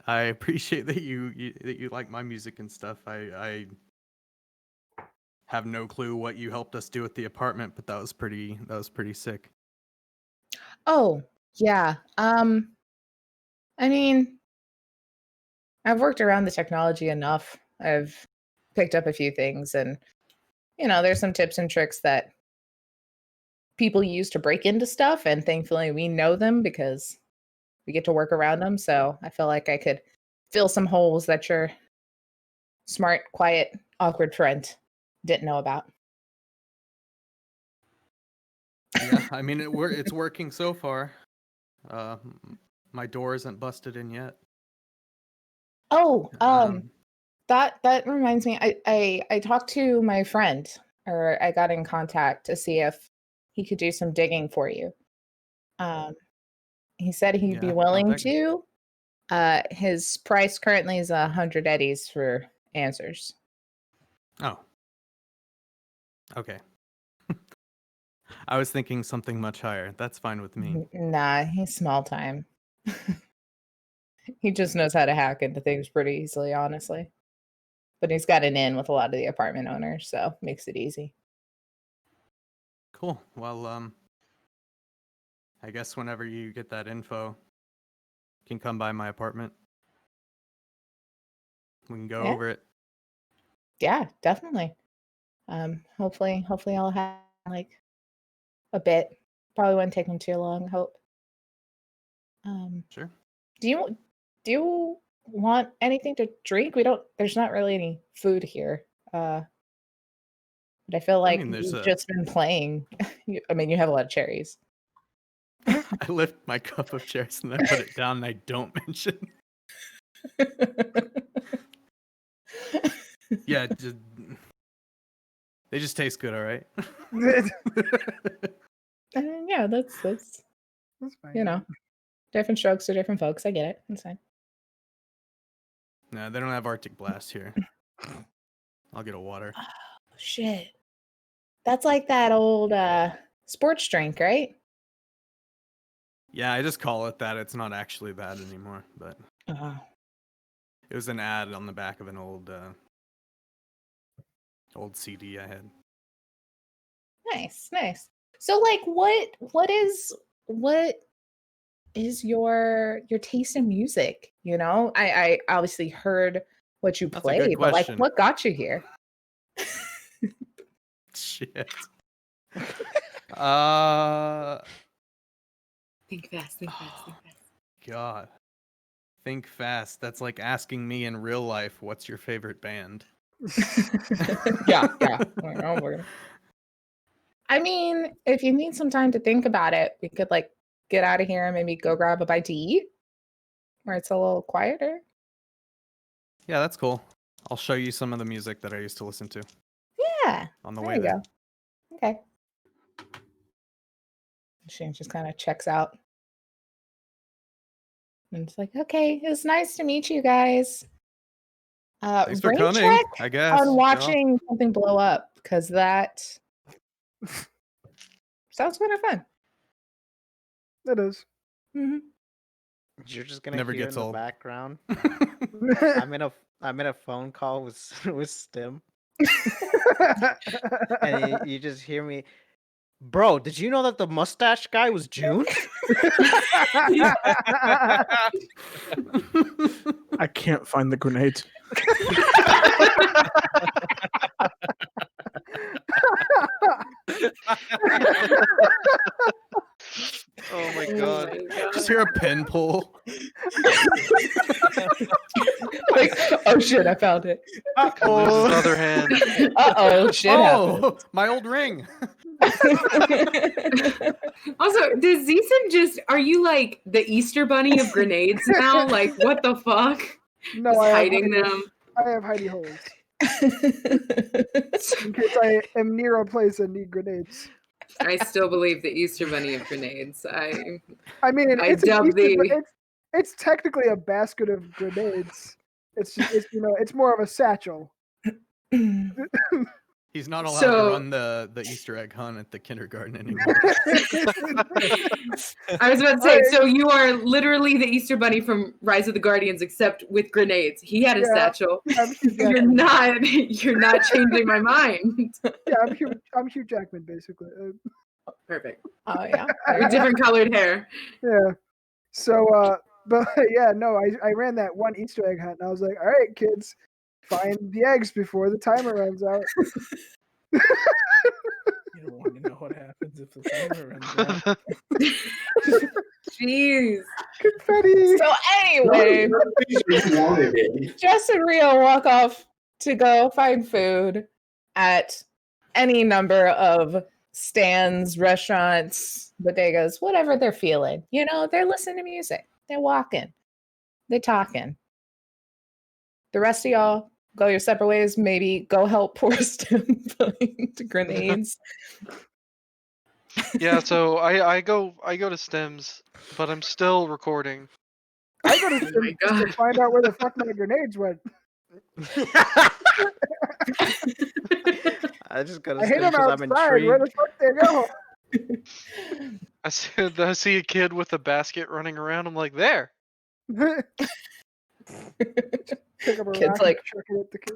I appreciate that you like my music and stuff. I have no clue what you helped us do at the apartment, but that was pretty sick. Oh, yeah. I mean, I've worked around the technology enough. I've picked up a few things and there's some tips and tricks that people use to break into stuff, and thankfully we know them because we get to work around them. So I feel like I could fill some holes that your smart, quiet, awkward friend didn't know about. Yeah, I mean it's working so far. My door isn't busted in yet. Oh, that reminds me. I talked to my friend, or I got in contact to see if he could do some digging for you. He said he'd be Yeah, willing contact me. to. His price currently is 100 eddies for answers. Oh. Okay. I was thinking something much higher. That's fine with me. Nah, he's small time. He just knows how to hack into things pretty easily, honestly. But he's got an in with a lot of the apartment owners, so makes it easy. Cool. Well, I guess whenever you get that info, you can come by my apartment. We can go Yeah. over it. Yeah, definitely. Hopefully I'll have like a bit. Probably won't take him too long, I hope. Sure. Do you want anything to drink? There's not really any food here. But I feel like mean, there's you've a- just been playing. You have a lot of cherries. I lift my cup of cherries and then put it down and I don't mention. Yeah, they just taste good, all right? Yeah, that's That's fine. Different strokes for different folks. I get it. It's fine. No, they don't have Arctic Blast here. I'll get a water. Oh, shit. That's like that old sports drink, right? Yeah, I just call it that. It's not actually that anymore, but it was an ad on the back of an old CD I had. Nice. So like what is your taste in music? I obviously heard what you That's a good play, but like question. what got you here? Shit. Think fast. God. Think fast. That's like asking me in real life, what's your favorite band? Yeah. I mean, if you need some time to think about it, we could like get out of here and maybe go grab a bite to eat where it's a little quieter. Yeah, that's cool. I'll show you some of the music that I used to listen to Yeah. on the There way you there. go. Okay. She just kind of checks out. And it's like, okay, it's nice to meet you guys. Thanks for Rain coming, check I guess. on watching something blow up, because that sounds kind of fun. It is. Mm-hmm. You're just gonna Never hear gets in old. the background. I'm in a phone call with Stim, and you just hear me. Bro, did you know that the mustache guy was June? I can't find the grenades. Oh my god. Just hear a pin pull. Like, oh shit, I found it. Lose his other hand. Uh-oh, shit happened. My old ring. Also, does Zeeson are you like the Easter bunny of grenades now? Like, what the fuck? No, Just I have hiding hidey- them. I have hidey holes in case I am near a place and need grenades. I still believe the Easter bunny of grenades. I mean, I it's an dub Easter, the- it's technically a basket of grenades. It's just it's more of a satchel. He's not allowed So- to run the Easter egg hunt at the kindergarten anymore. I was about to say, so you are literally the Easter bunny from Rise of the Guardians, except with grenades. He had a Yeah, satchel. I'm Hugh You're Jackman. you're not changing my mind. Yeah, I'm Hugh Jackman basically. Perfect. Oh yeah. With different colored hair. Yeah. So, but yeah, no, I ran that one Easter egg hunt, and I was like, all right, kids, find the eggs before the timer runs out. You don't want to know what happens if the timer runs out. Jeez. Confetti. So anyway, You wanted it. Jess and Rio walk off to go find food at any number of stands, restaurants, bodegas, whatever they're feeling. You know, they're listening to music. They're walking. They're talking. The rest of y'all go your separate ways. Maybe go help poor Stim find grenades. Yeah, so I go to Stems, but I'm still recording. I go to Oh Stim my just to God. find out where the fuck my grenades went. I just go to I hit Stim them because I'm outside. Where the intrigued. fuck they go? I see a kid with a basket running around. I'm like, there. Pick up a Kid's rock like- and chuck it at the kid.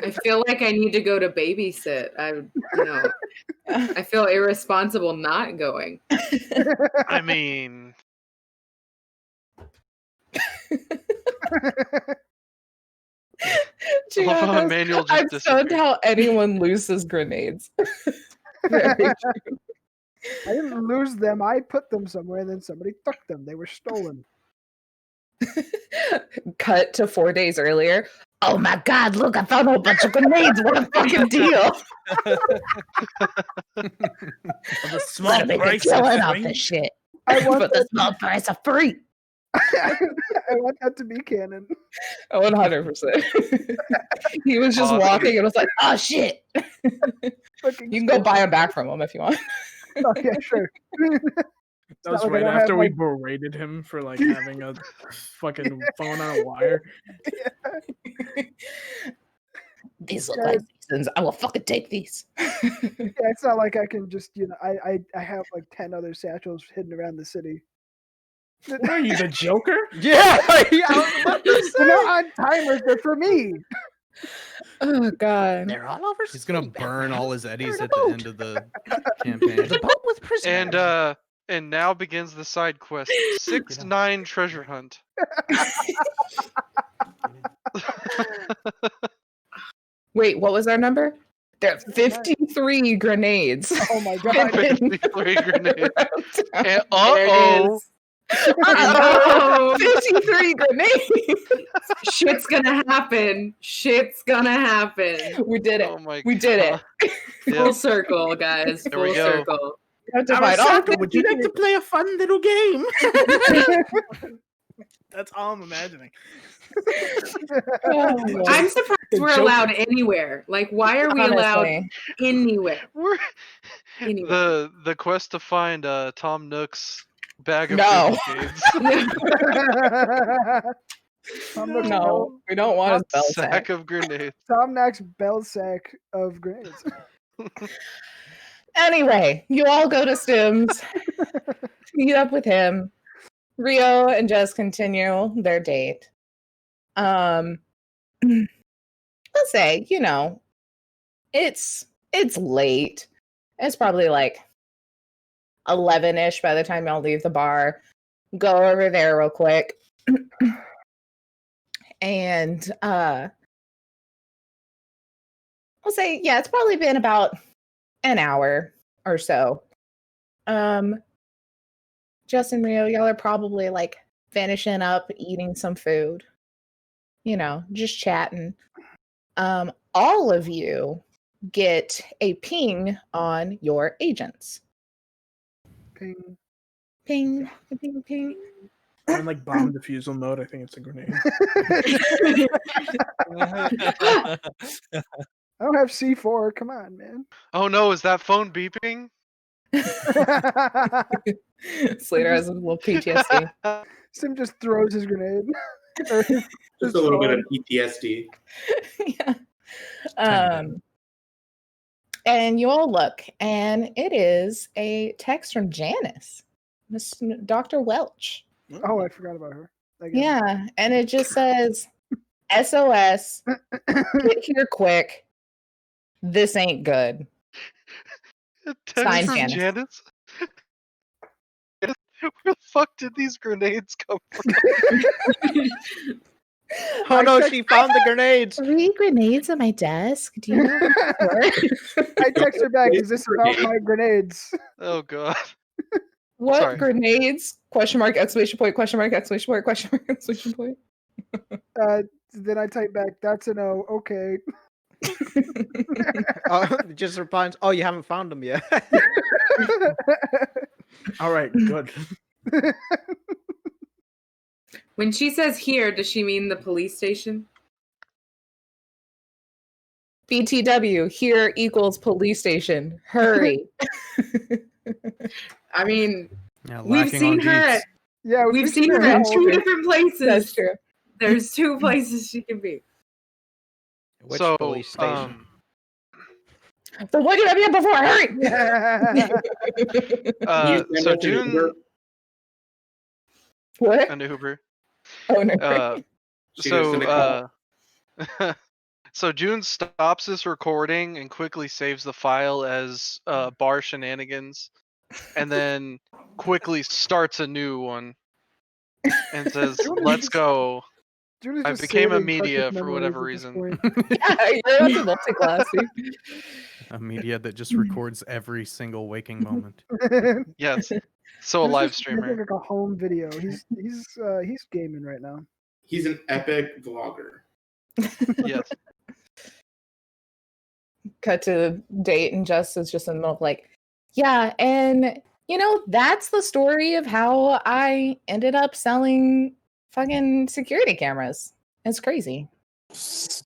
I feel like I need to go to babysit. I feel irresponsible not going. I mean, I love how Gianna's- Emmanuel I'm just stunned disappeared. how anyone loses grenades. Very true. I didn't lose them. I put them somewhere, and then somebody took them. They were stolen. Cut to 4 days earlier. Oh my God! Look, I found a whole bunch of grenades. What a fucking deal! For the small Gotta make a price killing of off free. this shit. I want For the that, small price of free. I want that to be canon. 100%. He was just Awesome. walking and was like, Oh shit. Fucking you can go buy them back from him if you want. Oh, yeah, sure. That was not like I right don't after have we my- berated him for like having a fucking phone on a wire. These look Guys. like reasons. I will fucking take these. Yeah, it's not like I can just, I have like 10 other satchels hidden around the city. What are you, the Joker? Yeah, yeah, I was about to They're not on timers. They're for me. Oh God. They're all over. He's gonna Sleep burn Batman. all his eddies They're at in a the boat. end of the campaign. The boat with prisoners. And now begins the side quest: 6-9 treasure hunt. Wait, what was our number? There are 53 grenades. Oh my god. 53 grenades. And There it uh-oh. is. Uh-oh. No. 53 grenades. Shit's gonna happen. Shit's gonna happen. We did it. Oh my We did it. God. Full Yeah. circle, guys. There we Full go. circle. We have to find Arasaka, all would you like to 53. play a fun little game? That's all I'm imagining. Oh, Lord. I'm surprised we're Joker. allowed anywhere. Like, why are we allowed Honestly. anywhere? We're Anywhere. the quest to find Tom Nook's bag of No. grenades. No, we don't want his bell Sack sack. of grenades. Tom Knock's bell sack of grenades. Anyway, you all go to Stims, meet up with him. Rio and Jess continue their date. Let's say, it's late. It's probably like 11-ish by the time y'all leave the bar. Go over there real quick. And I'll say, yeah, it's probably been about an hour or so. Jess and Rio, y'all are probably like finishing up eating some food. Just chatting. All of you get a ping on your agents. Ping. Ping, ping, ping. I'm in like bomb defusal mode. I think it's a grenade. I don't have C4. Come on, man. Oh no, is that phone beeping? Slater has a little PTSD. Sim just throws his grenade. Or his Just a little bit phone. of PTSD. Yeah. And you all look, and it is a text from Janice, Miss Dr. Welch. Oh, I forgot about her. Again. Yeah, and it just says, SOS, get here quick. This ain't good. Text Signed from Janice. Janice? Where the fuck did these grenades come from? Oh no, she found the grenades. 3 grenades on my desk. Do you know? I text her back. Is this about my grenades? Oh god. What Sorry. grenades? Question mark, exclamation point, question mark, exclamation point, question mark, exclamation point. Then I type back, that's an O. Okay. It just responds, "Oh, you haven't found them yet." All right, good. When she says here, does she mean the police station? BTW, here equals police station. Hurry. I mean, Yeah, we've lacking seen on her deets. at Yeah, we've seen her her at at two different places. That's true. There's 2 places she can be. Which So, police station? The one you have here before, hurry! So June What? and Uber. Oh no. She was gonna call. So June stops this recording and quickly saves the file as bar shenanigans, and then quickly starts a new one and says, "Let's go." I became a media for whatever reason. Yeah, you're into multi-class. A media that just records every single waking moment. Yes. So a live streamer. Like a home video. He's gaming right now. He's an epic vlogger. Yes. Cut to date, and Jess is just in the middle of like, yeah, and that's the story of how I ended up selling fucking security cameras. It's crazy. It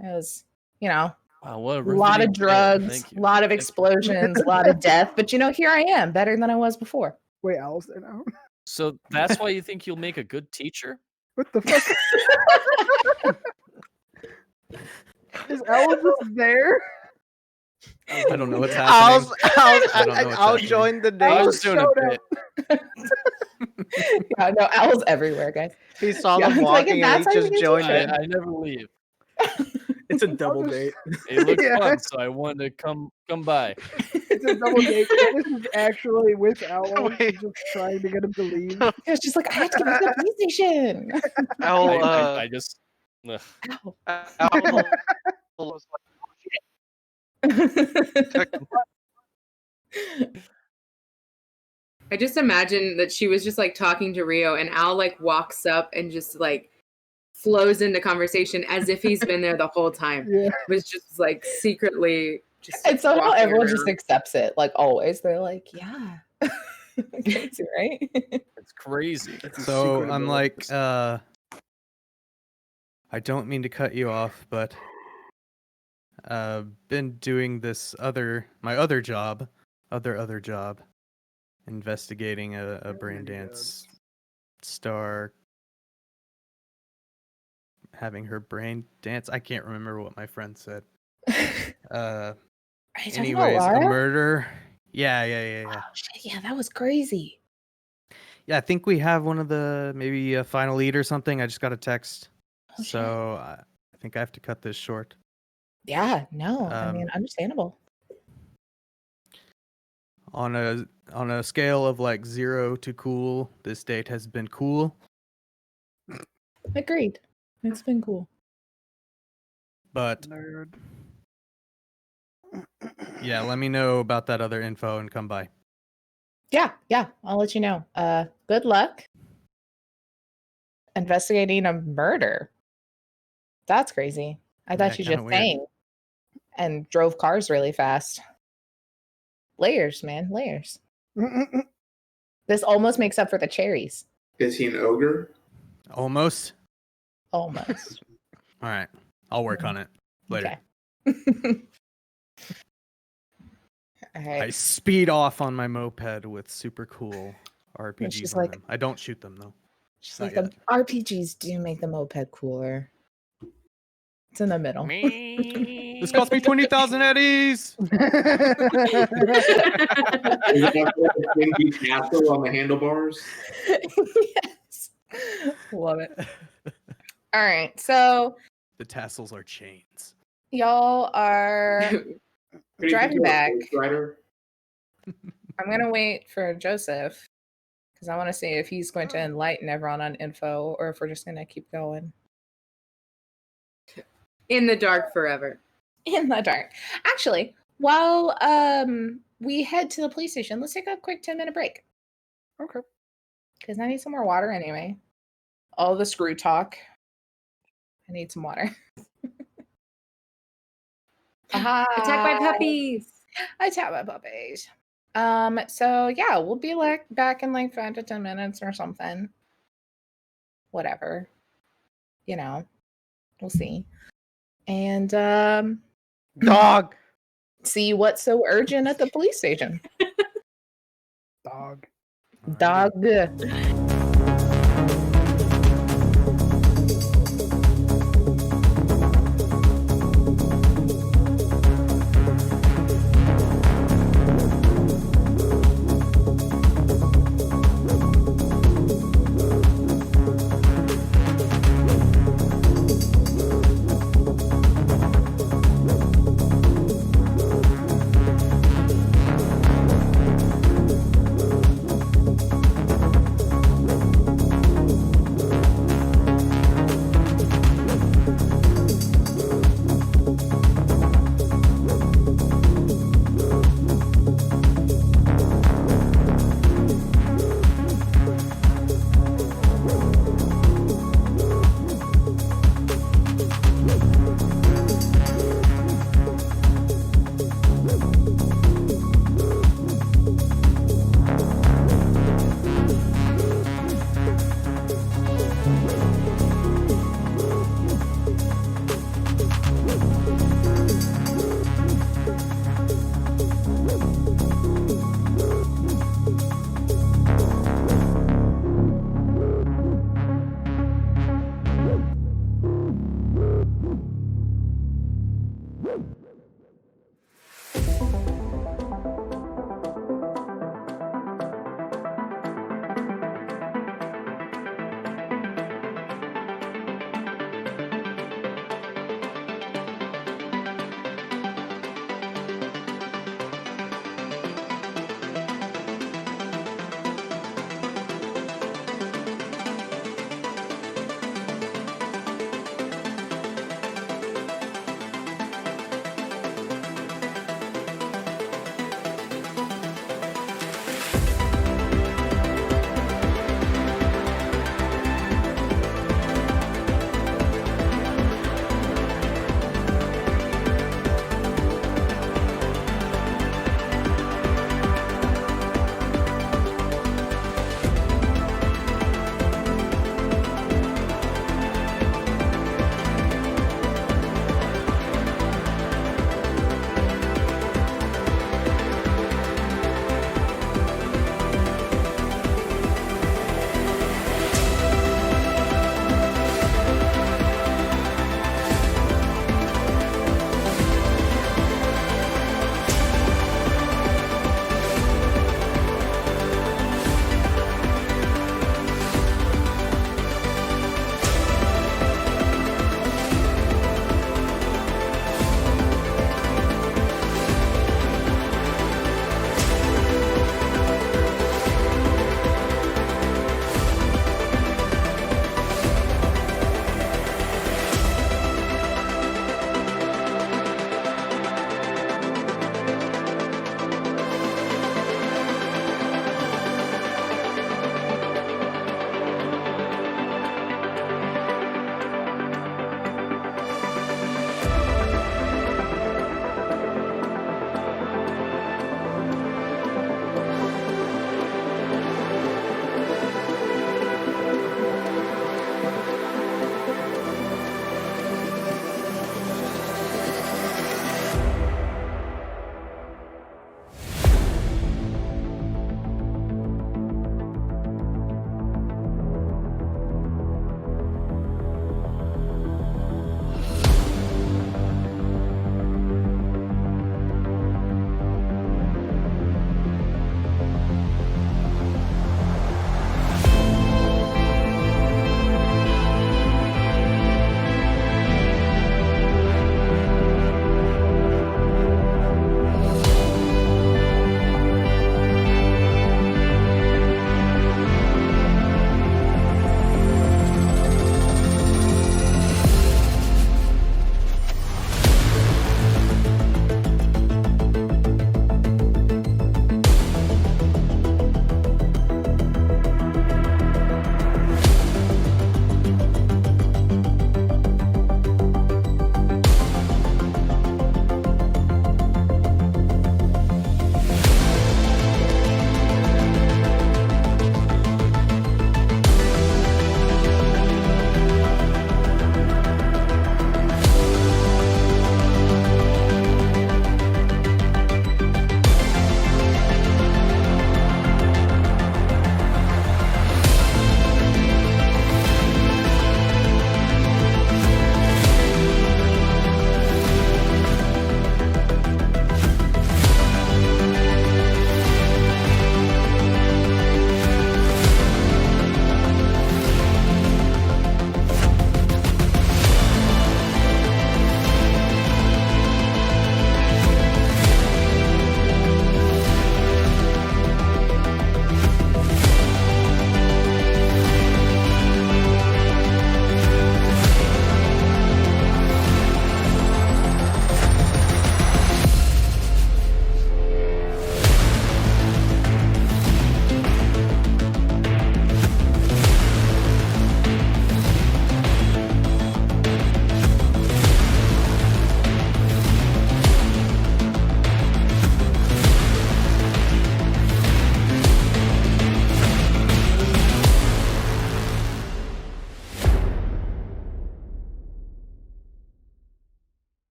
was, Wow, what a lot of drugs, a lot of explosions, a lot of death. But here I am, better than I was before. Wait, Al's there now? So that's why you think you'll make a good teacher? What the fuck? Is Al just there? I don't know what's happening. I'll join the day. I was doing a bit. Yeah, no, Al's everywhere, guys. He saw Yeah, them it's like, walking if and that's he how you just do joined it. in. I never leave. It's a double date. It looked Yeah. fun, so I wanted to come by. It's a double date. Dennis is actually with Al. Wait. She's just trying to get him to leave. Yeah, it's just like, I have to get back to the police station. I just ugh. Al was I just imagine that she was just like talking to Rio, and Al like walks up and just like flows into conversation as if he's been there the whole time. Yeah. Was just like secretly just. And somehow walking everyone just around. accepts it, like always. They're like, yeah. Crazy, right? It's crazy. So secret I'm abilities. like, I don't mean to cut you off, but been doing this my other job, investigating a brain dance star having her brain dance. I can't remember what my friend said. Are you talking Anyways, about a Laura? murder. Yeah. Oh, shit, yeah, that was crazy. Yeah, I think we have one of maybe a final lead or something. I just got a text. Oh, shit. So I think I have to cut this short. Yeah, no, I mean, understandable. On a scale of like 0 to cool, this date has been cool. Agreed. It's been cool. But Nerd. yeah, let me know about that other info and come by. Yeah, I'll let you know. Good luck investigating a murder. That's crazy. I thought you kinda just weird. sang and drove cars really fast. Layers, man, layers. This almost makes up for the cherries. Is he an ogre? Almost. Almost. All right, I'll work on it later. Okay. All I right. speed off on my moped with super cool RPGs she's on like- them. I don't shoot them though. She's Not like, the RPGs do make the moped cooler. It's in the middle. This cost me 20,000 eddies. Is that like a windy castle on the handlebars? Yes. Love it. All right. So The tassels are chains. y'all are Who do you driving think you're, a back. Ghost Rider? I'm gonna wait for Joseph because I want to see if he's going to enlighten everyone on info or if we're just gonna keep going In the dark forever. in the dark. Actually, while we head to the police station, let's take a quick 10-minute break. Okay. Because I need some more water anyway. All the screw talk. I need some water. Attacked by puppies. Attacked by puppies. So yeah, we'll be like back in like 5 to 10 minutes or something. Whatever. You know. We'll see. And Dog. see what's so urgent at the police station. Dog. Dog.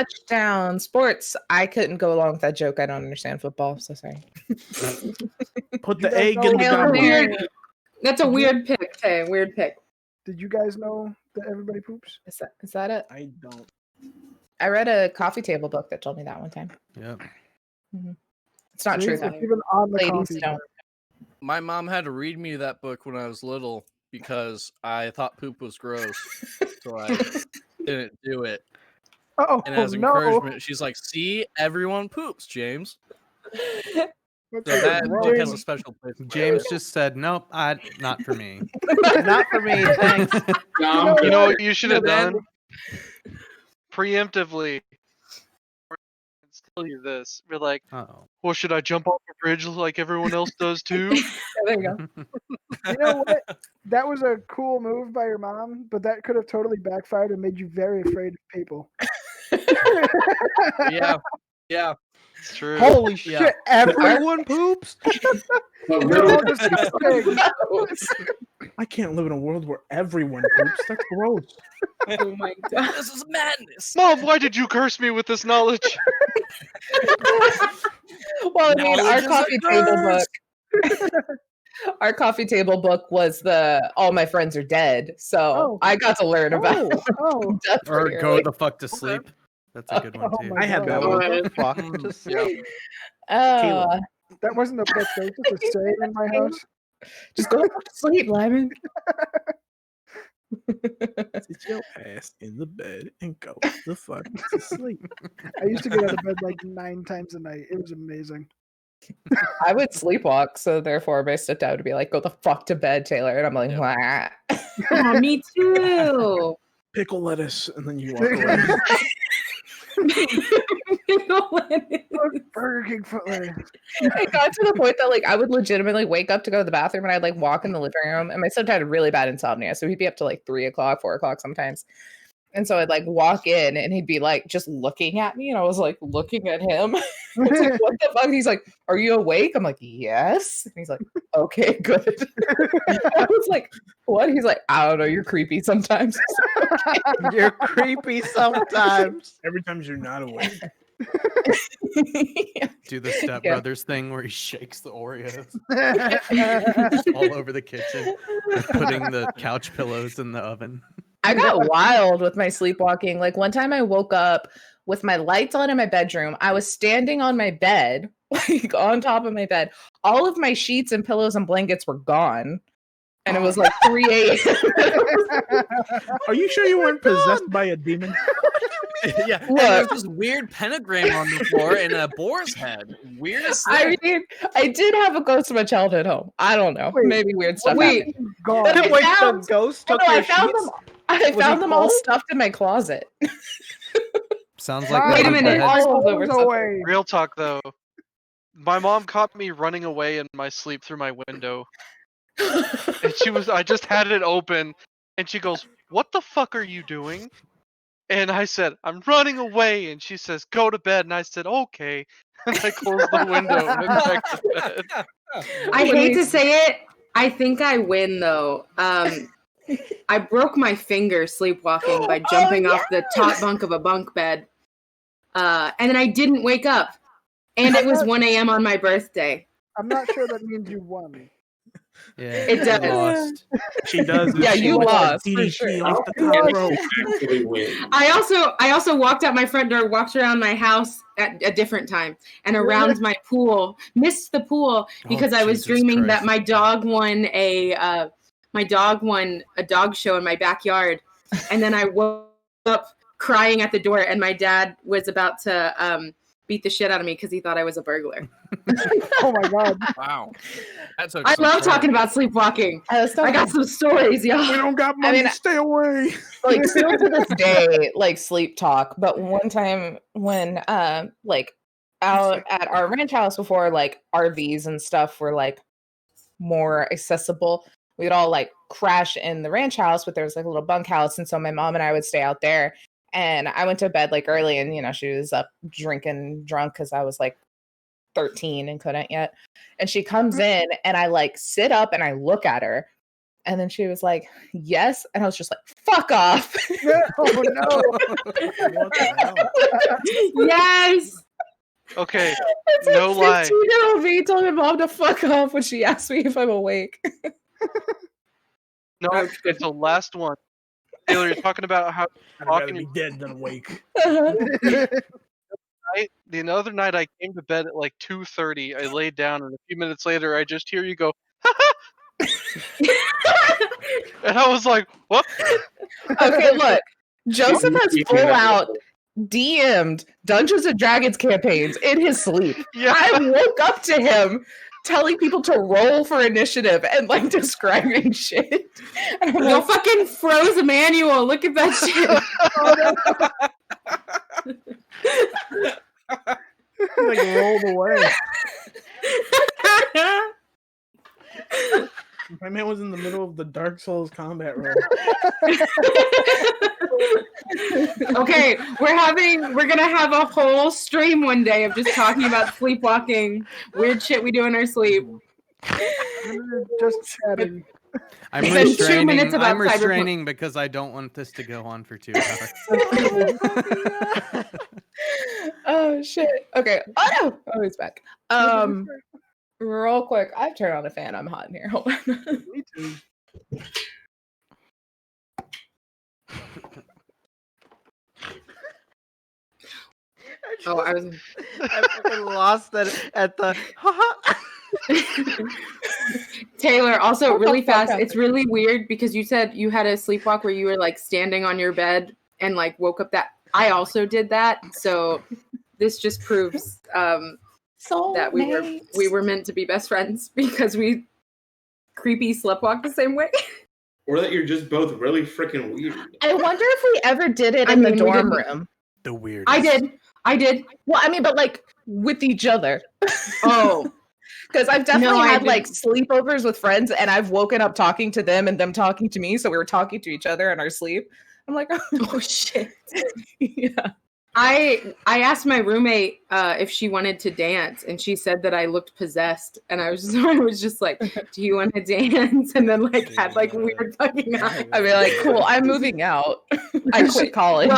touchdown. Sports. I couldn't go along with that joke. I don't understand football. So sorry. Put You the guys egg know- in the That's a goblet. weird. That's a weird pick. Okay, weird pick. Did you guys know that everybody poops? Is that it? I don't. I read a coffee table book that told me that one time. Yep. It's not See, true it's though. even on the Ladies coffee. don't. My mom had to read me that book when I was little because I thought poop was gross, so I didn't do it. Oh And as no! encouragement, she's like, "See, everyone poops, James." So That's that gross. book has a special place. in my James heart. just said, "Nope, not for me." Not for me, thanks. Dom, You know what you should have then- done? Preemptively. Tell you this. You're like, Oh. well, should I jump off the bridge like everyone else does too? There you go. You know what? That was a cool move by your mom, but that could have totally backfired and made you very afraid of people. Yeah, yeah. It's true. Holy Yeah. shit! Everyone poops. but They're all little, disgusting. I can't live in a world where everyone poops. That's gross. Oh my god. This is madness. Mom, why did you curse me with this knowledge? Well, I mean, our Knowledge is a coffee table curse. book. Our coffee table book was the "All My Friends Are Dead," so Oh. I got to learn about Oh, death Or pretty go early. the fuck to sleep. That's a good one Oh too. my I had that God. one. Oh, Fuck. Mm, Just yeah. Oh, that wasn't a book. That was just a saying in my house. just go to sleep, Lyman. Sit your ass in the bed and go the fuck to sleep. I used to get out of bed like 9 times a night. It was amazing. I would sleepwalk, so therefore my stepdad would be like, "Go the fuck to bed, Taylor," and I'm like, "Wah." Oh, me too. Pickle lettuce, and then you walk away. Burger King foot lettuce. It got to the point that like I would legitimately wake up to go to the bathroom and I'd like walk in the living room, and my stepdad had really bad insomnia, so he'd be up to like 3 o'clock, 4 o'clock sometimes. And so I'd like walk in and he'd be like just looking at me, and I was like looking at him. I was like, "What the fuck?" And he's like, "Are you awake?" I'm like, "Yes." And he's like, "Okay, good." I was like, "What?" He's like, "I don't know, you're creepy sometimes." you're creepy sometimes. Every time you're not awake. Do the Step Yeah. Brothers thing where he shakes the Oreos all over the kitchen, putting the couch pillows in the oven. I got wild with my sleepwalking. Like one time I woke up with my lights on in my bedroom. I was standing on my bed, like on top of my bed. All of my sheets and pillows and blankets were gone. And it was like 3 a.m. Are you sure you weren't possessed by a demon? Yeah. And there's this weird pentagram on the floor and a boar's head. Weirdest thing. I mean, I did have a ghost in my childhood home. I don't know. Wait, Maybe weird stuff. Wait. happened. God. But I Wait, found- the ghost Oh, took no, your I found sheets? them. I Was found he them all cold? stuffed in my closet. Sounds like Wait a the minute. head- All All over those something. away. Real talk though. My mom caught me running away in my sleep through my window. And I just had it open, and she goes, "What the fuck are you doing?" And I said, "I'm running away." And she says, "Go to bed." And I said, "Okay." And I closed the window and went back to bed. I When hate we- to say it. I think I win though. I broke my finger sleepwalking by jumping off the top bunk of a bunk bed. And then I didn't wake up. And it was 1 a.m. on my birthday. I'm not sure that means you won. Yeah, It you does. lost. She does. Yeah, She you lets that lost, for DDT sure. off the top rope. actually win. I also walked out my front door, walked around my house at a different time, and around my pool. Missed the pool because I was Jesus dreaming Christ. that my dog won a dog show in my backyard, and then I woke up crying at the door, and my dad was about to beat the shit out of me because he thought I was a burglar. Oh my God. Wow. That took I some love courage. talking about sleepwalking. I got some stories, y'all. We don't got money. mean, Stay away. Like still to this day, like sleep talk. But one time when like out at our ranch house before like RVs and stuff were like more accessible, we'd all like crash in the ranch house, but there was like a little bunkhouse, and so my mom and I would stay out there. And I went to bed like early, and she was up drinking drunk because I was like 13 and couldn't yet. And she comes in, and I like sit up and I look at her, And then she was like, yes. And I was just like, fuck off. Oh no! What the hell? Yes. Okay, It's no lie. 15-year-old me told my mom to fuck off when she asked me if I'm awake. No, okay, so last one. Taylor, you're talking about how I'd rather talking be dead than awake. the other night I came to bed at like 2:30. I laid down, and a few minutes later, I just hear you go, and I was like, "What?" Okay, look. Joseph has full out DM'd Dungeons and Dragons campaigns in his sleep. Yeah. I woke up to him telling people to roll for initiative and like describing shit. And I'm Go like, fucking froze Emmanuel. Look at that shit. Like rolled away. My man was in the middle of the Dark Souls combat room. Okay, we're gonna have a whole stream one day of just talking about sleepwalking, weird shit we do in our sleep. Just chatting. I'm Spend 2 restraining. minutes about I'm restraining because I don't want this to go on for 2 hours. oh shit. Okay. Oh no. Oh, he's back. Real quick. I've turned on a fan. I'm hot in here. Hold on. Me too. Oh, I was. I fucking lost at the. Taylor, also What the really fuck fast. happened? It's really weird because you said you had a sleepwalk where you were like standing on your bed and like woke up. That I also did that. So this just proves that we were meant to be best friends because we creepy sleptwalk the same way. Or that you're just both really freaking weird. I wonder if we ever did it I in the mean, we dorm didn't- room. The weirdest. I did. Well, I mean, but like with each other. Oh, Because I've definitely No, I had like didn't. sleepovers with friends and I've woken up talking to them and them talking to me. So we were talking to each other in our sleep. I'm like, oh shit. yeah. I asked my roommate if she wanted to dance, and she said that I looked possessed, and I was just like, "Do you want to dance?" And then like had like weird fucking eyes. I'd be like, cool, I'm moving out. I quit college.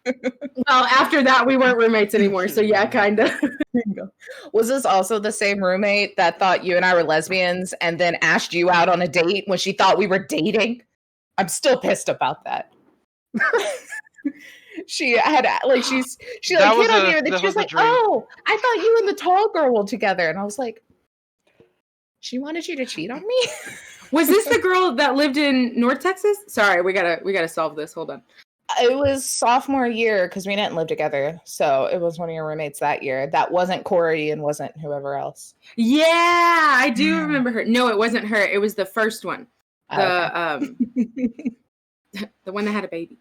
Well, after that, we weren't roommates anymore. So yeah, kind of. Was this also the same roommate that thought you and I were lesbians and then asked you out on a date when she thought we were dating? I'm still pissed about that. She had like she That like was hit on a- you and then that she was was a like, dream. "Oh, I thought you and the tall girl were together," and I was like, "She wanted you to cheat on me." Was this the girl that lived in North Texas? Sorry, we gotta solve this. Hold on. It was sophomore year because we didn't live together, so it was one of your roommates that year. That wasn't Corey and wasn't whoever else. Yeah, I do remember her. No, it wasn't her. It was the first one. The the one that had a baby.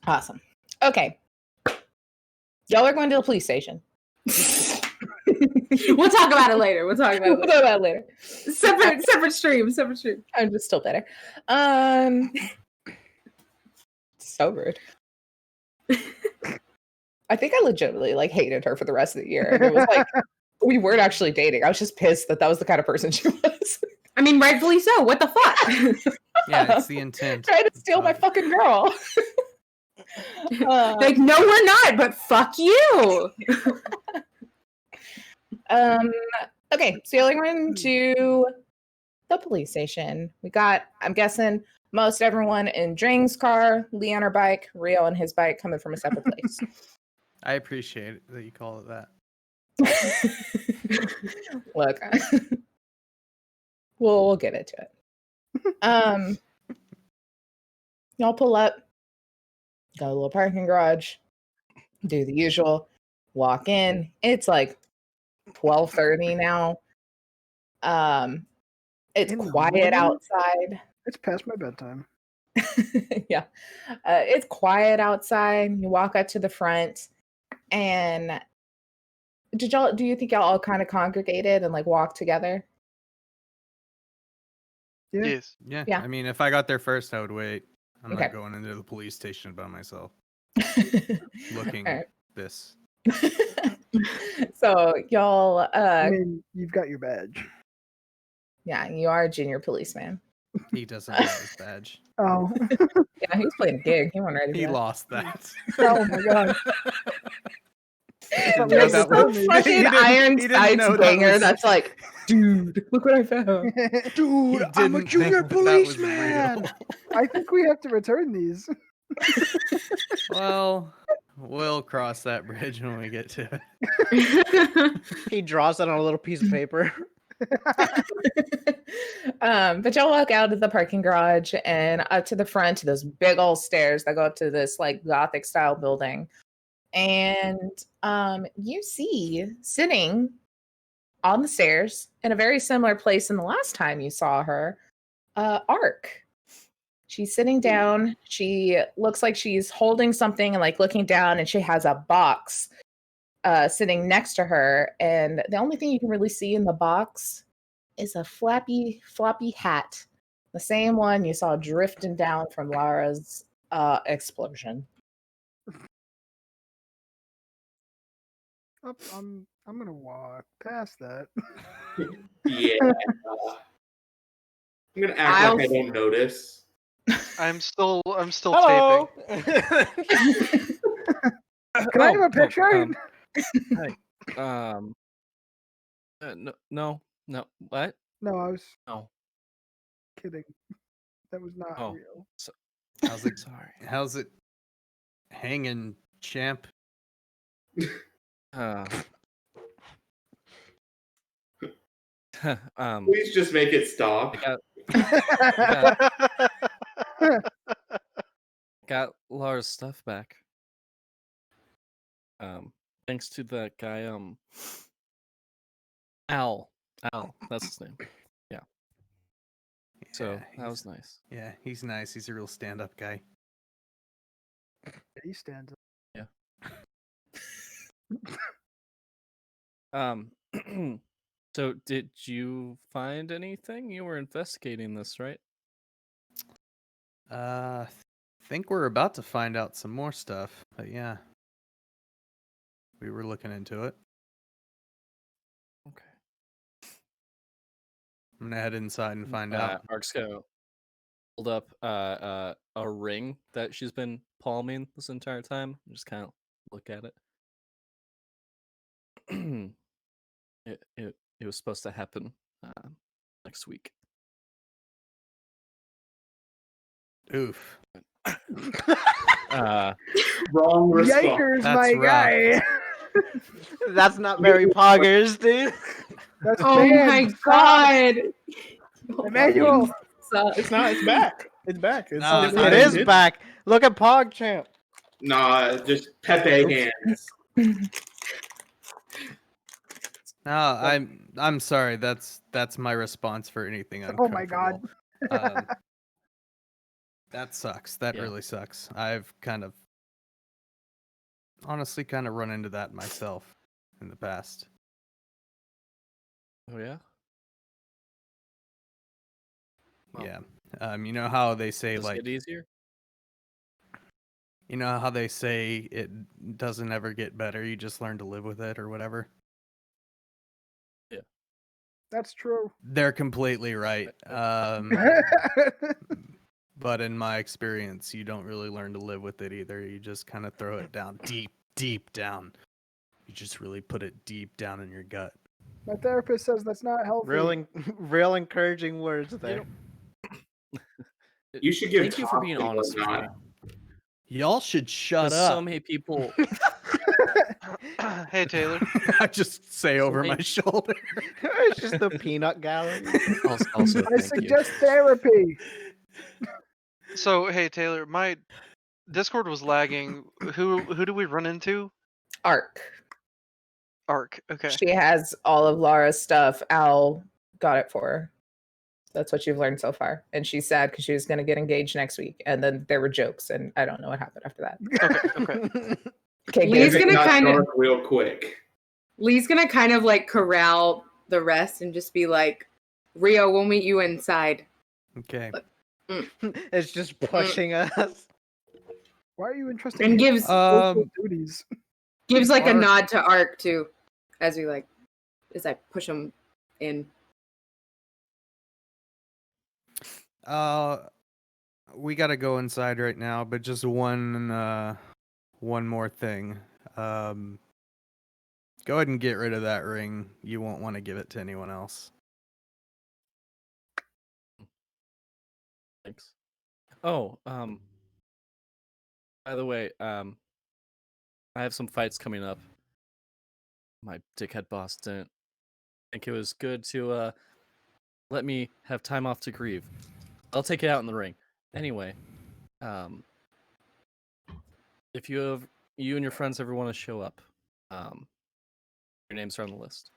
Awesome. Okay. Y'all are going to the police station. We'll talk about it later. We'll talk about We'll talk about it later. Separate stream. I'm just still better. So rude. I think I legitimately like hated her for the rest of the year. And it was like we weren't actually dating. I was just pissed that was the kind of person she was. I mean, rightfully so. What the fuck? Yeah, it's the intent. Trying to steal my fucking girl. Like, no, we're not, but fuck you. Okay, so you're going to the police station. We got, I'm guessing, most everyone in Dring's car, Lee on her bike, Rio on his bike, coming from a separate place. I appreciate it that you call it that. Look, we'll get into it. Y'all pull up, go to a little parking garage, do the usual, walk in. It's like 12:30 now. It's In the quiet morning? outside. It's past my bedtime. Yeah. It's quiet outside. You walk up to the front and do you think y'all all kind of congregated and like walk together? Yeah. Yes. Yeah. Yeah. I mean, if I got there first, I would wait. I'm Okay. not going into the police station by myself. Looking All right. this. So y'all I mean, you've got your badge. Yeah, you are a junior policeman. He doesn't have his badge. Oh, Yeah, he was playing a gig. He wasn't ready. He for that. lost that. oh my god. Didn't we know had that to was- tell me. Fucking He didn't- Iron he didn't Sights know that banger. was- That's like, dude, look what I found. Dude, He I'm a didn't junior think that was policeman. real. I think we have to return these. Well, we'll cross that bridge when we get to it. He draws it on a little piece of paper. But y'all walk out of the parking garage and up to the front to those big old stairs that go up to this like Gothic style building. And you see sitting on the stairs in a very similar place in the last time you saw her, Ark. She's sitting down. She looks like she's holding something and like looking down, and she has a box sitting next to her. And the only thing you can really see in the box is a floppy hat. The same one you saw drifting down from Lara's explosion. I'm gonna walk past that. Yeah. I'm gonna act like I don't notice. I'm still Hello. taping. Can I have a picture? No. What? No, I was No. kidding. That was not Oh. real. How's it? Sorry. How's it hanging, champ? Please just make it stop. Got Lara's stuff back. Thanks to that guy, Al, that's his name. Yeah. So that he's- was nice. Yeah, he's nice. He's a real stand-up guy. He stands up. So did you find anything? You were investigating this, right? Think we're about to find out some more stuff, but yeah. We were looking into it. Okay. I'm gonna head inside and find out. Ark's gonna hold up a ring that she's been palming this entire time. Just kind of look at it. It was supposed to happen next week. Oof. Wrong response. Yikers, That's my rough. guy. That's not very poggers, dude. That's Oh banned. my god. Emmanuel. It's not. It's back. It's back. It's, No, it's it's not It I is ended. back. Look at PogChamp. Nah, just Pepe hands. No, I'm sorry. That's my response for anything Oh my uncomfortable. god. That sucks. That Yeah. really sucks. I've honestly run into that myself in the past. Oh yeah. Well, Yeah. You know how they say Does it like get easier? you know how they say it doesn't ever get better, you just learn to live with it or whatever? That's true. They're completely right. But in my experience, you don't really learn to live with it either. You just kind of throw it down deep down. You just really put it deep down in your gut. My therapist says that's not healthy. Real encouraging words there. You should give Thank you for Tom being a honest with nod. me. Y'all should shut 'Cause up. so many people. Hey Taylor. I just say over my shoulder. It's just the peanut gallery. Also, I thank you. suggest therapy. So hey Taylor, my Discord was lagging. Who do we run into? Ark. Ark. Okay. She has all of Lara's stuff. Al got it for her. That's what you've learned so far. And she's sad because she was going to get engaged next week. And then there were jokes, and I don't know what happened after that. Okay. Okay, Lee's good. gonna Not kind of dark real quick. Lee's gonna kind of like corral the rest and just be like, Rio, we'll meet you inside. Okay. It's just pushing us. Why are you interested And in gives social duties? like a Ark. nod to Ark too, as I push him in. We gotta go inside right now, but just one more thing. Go ahead and get rid of that ring. You won't want to give it to anyone else. Thanks. Oh, by the way, I have some fights coming up. My dickhead boss didn't think it was good to let me have time off to grieve. I'll take it out in the ring. Anyway, if you and your friends ever want to show up, your names are on the list.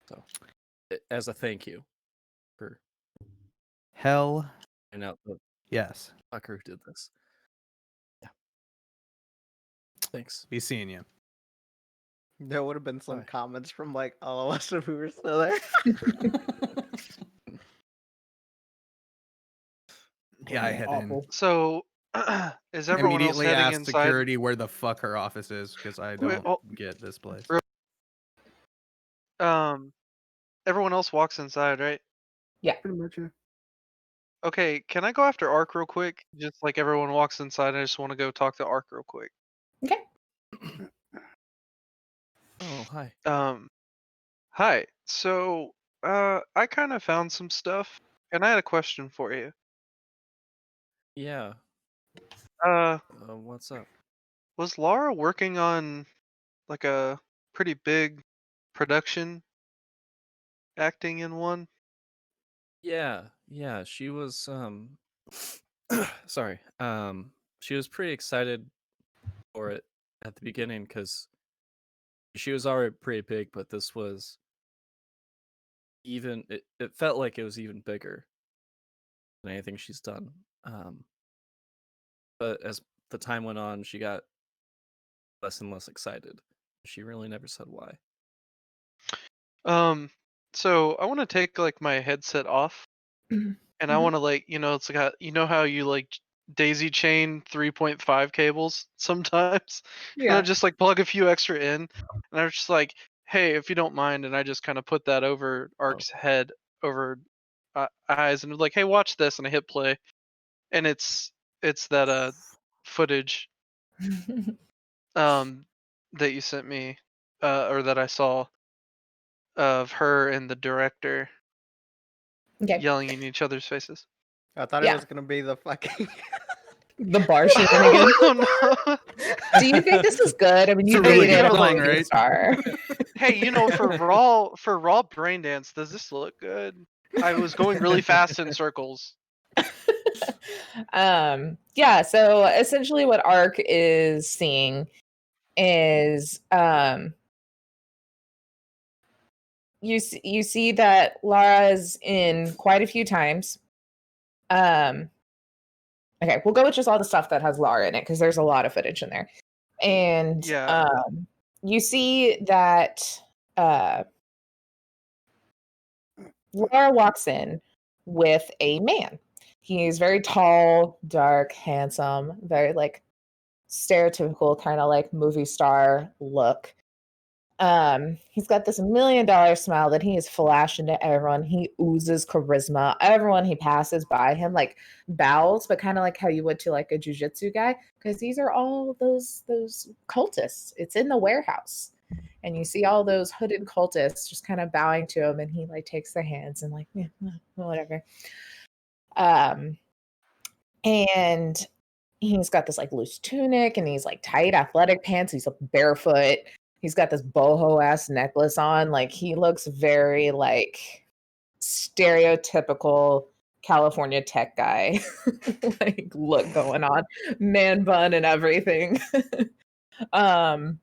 So, as a thank you for Hell finding out the yes. fucker who did this. Yeah. Thanks. Be seeing you. There would have been some Bye. comments from like all of us if we were still there. Yeah, I head in. Awful. So, is everyone else Immediately heading ask inside? security where the fuck her office is because I Wait, don't get this place. Everyone else walks inside, right? Pretty much. Yeah. Okay, can I go after Ark real quick? Just like everyone walks inside, I just want to go talk to Ark real quick. Okay. Oh, hi. Hi. So, I kind of found some stuff, and I had a question for you. Yeah. Uh, What's up? was Laura working on like a pretty big production acting in one? Yeah, she was sorry. She was pretty excited for it at the beginning because she was already pretty big, but this was even it felt like it was even bigger than anything she's done. But as the time went on, she got less and less excited. She really never said why. So I want to take like my headset off, and I want to like, it's like how you like daisy chain 3.5 cables sometimes. And I just like plug a few extra in, and I was just like, hey, if you don't mind, and I just kind of put that over Ark's head, over eyes, and was like, hey, watch this, and I hit play, and it's that footage that you sent me, or that I saw, of her and the director Okay. yelling in each other's faces. I thought it was gonna be the fucking The bar shenanigans. Oh no! Do you think this is good? I mean, you It's a really rated good a song, movie right? star. Hey, for raw brain dance, does this look good? I was going really fast in circles. Yeah, so essentially what Ark is seeing is you see that Lara's in quite a few times. Okay, we'll go with just all the stuff that has Lara in it because there's a lot of footage in there. And Yeah. you see that Laura walks in with a man. He's very tall, dark, handsome, very like stereotypical kind of like movie star look. He's got this $1 million smile that he is flashing to everyone. He oozes charisma. Everyone he passes by him like bows, but kind of like how you would to like a jujitsu guy, because these are all those cultists. It's in the warehouse. And you see all those hooded cultists just kind of bowing to him, and he like takes their hands and like, yeah, whatever. And he's got this like loose tunic and these like tight athletic pants. He's barefoot. He's got this boho ass necklace on. Like he looks very like stereotypical California tech guy, like look going on, man bun and everything. And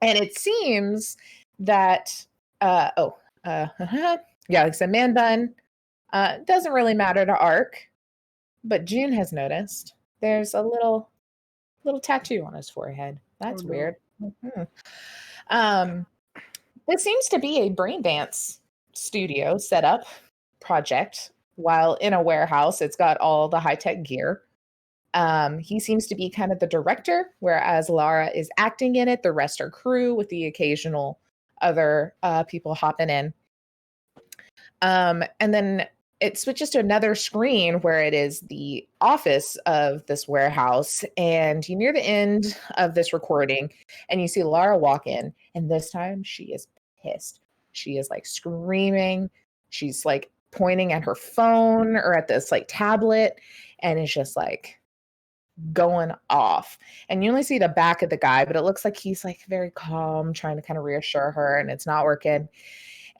it seems that yeah, like I said, man bun doesn't really matter to Ark, but June has noticed there's a little tattoo on his forehead. That's weird. This seems to be a brain dance studio setup project. While in a warehouse, it's got all the high-tech gear. He seems to be kind of the director, whereas Lara is acting in it. The rest are crew with the occasional other people hopping in. And then it switches to another screen where it is the office of this warehouse. And you're near the end of this recording and you see Lara walk in. And this time she is pissed. She is like screaming. She's like pointing at her phone or at this like tablet. And it's just like going off. And you only see the back of the guy, but it looks like he's like very calm, trying to kind of reassure her, and it's not working.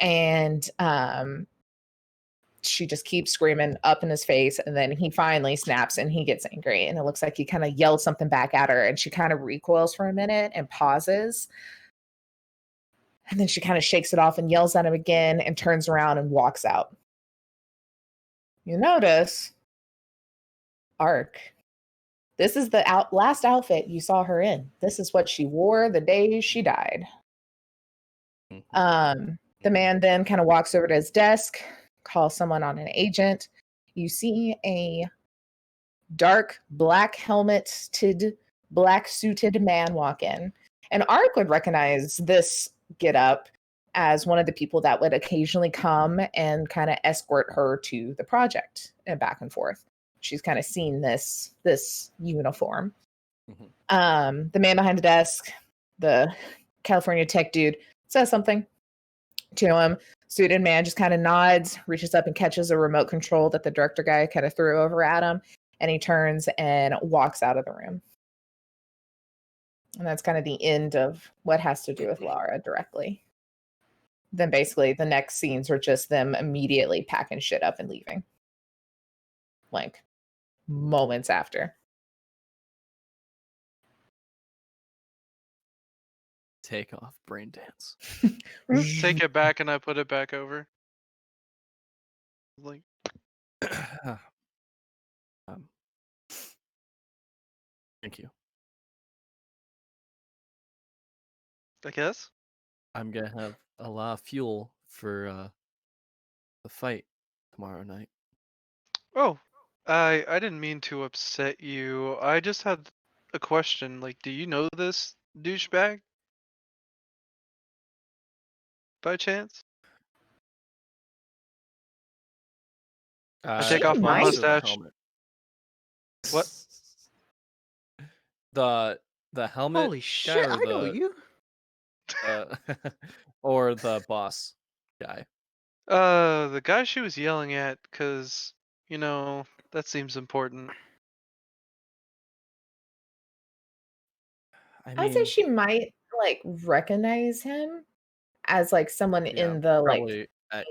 And she just keeps screaming up in his face, and then he finally snaps and he gets angry, and it looks like he kind of yells something back at her, and she kind of recoils for a minute and pauses, and then she kind of shakes it off and yells at him again and turns around and walks out. You notice Ark, this is the last outfit you saw her in. This is what she wore the day she died. The man then kind of walks over to his desk, calls someone on an agent. You see a dark black helmeted, black suited man walk in. And Ark would recognize this get up as one of the people that would occasionally come and kind of escort her to the project and back and forth. She's kind of seen this uniform. The man behind the desk, the California tech dude, says something to him. Suited man just kind of nods, reaches up and catches a remote control that the director guy kind of threw over at him, and he turns and walks out of the room. And that's kind of the end of what has to do with Lara directly. Then basically the next scenes are just them immediately packing shit up and leaving. Like moments after. Take off brain dance. Take it back and I put it back over. Like, Thank you. I guess. I'm gonna have a lot of fuel for the fight tomorrow night. Oh, I didn't mean to upset you. I just had a question. Like, do you know this douchebag? By chance? I take off my mustache. What? The helmet. Holy guy shit! or I know the- you. or the boss guy. The guy she was yelling at, cause you know that seems important. I I'd say she might like recognize him as like someone in the like probably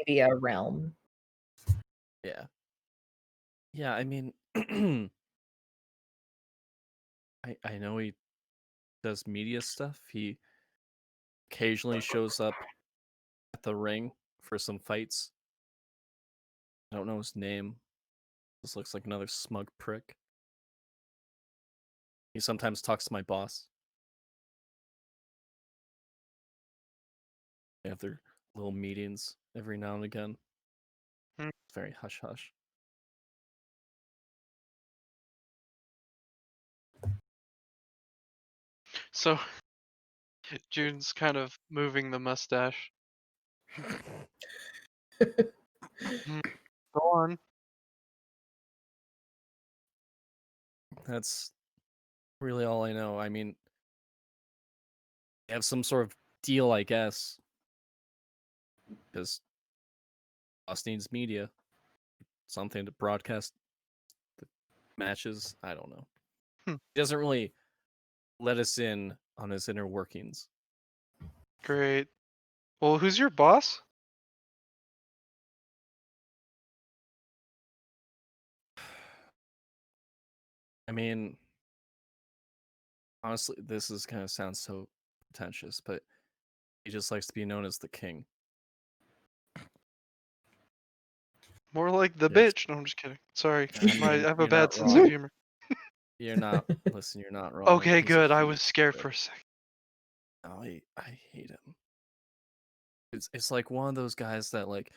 media realm. Yeah. Yeah, I mean, I know he does media stuff. He occasionally shows up at the ring for some fights. I don't know his name. This looks like another smug prick. He sometimes talks to my boss. They have their little meetings every now and again. It's very hush hush. So, June's kind of moving the mustache. Go on. That's really all I know. I mean, they have some sort of deal, I guess. Because boss needs media. Something to broadcast the matches. I don't know. He doesn't really let us in on his inner workings. Great. Well, who's your boss? I mean, honestly, this is kind of sounds so pretentious, but he just likes to be known as the king. More like the Yes. bitch. No, I'm just kidding. Sorry, I I have a you're bad not sense wrong. of humor. You're not. Listen, you're not wrong. Okay, He's a good. I was huge scared prick. for a second. No, I hate him. It's like one of those guys that like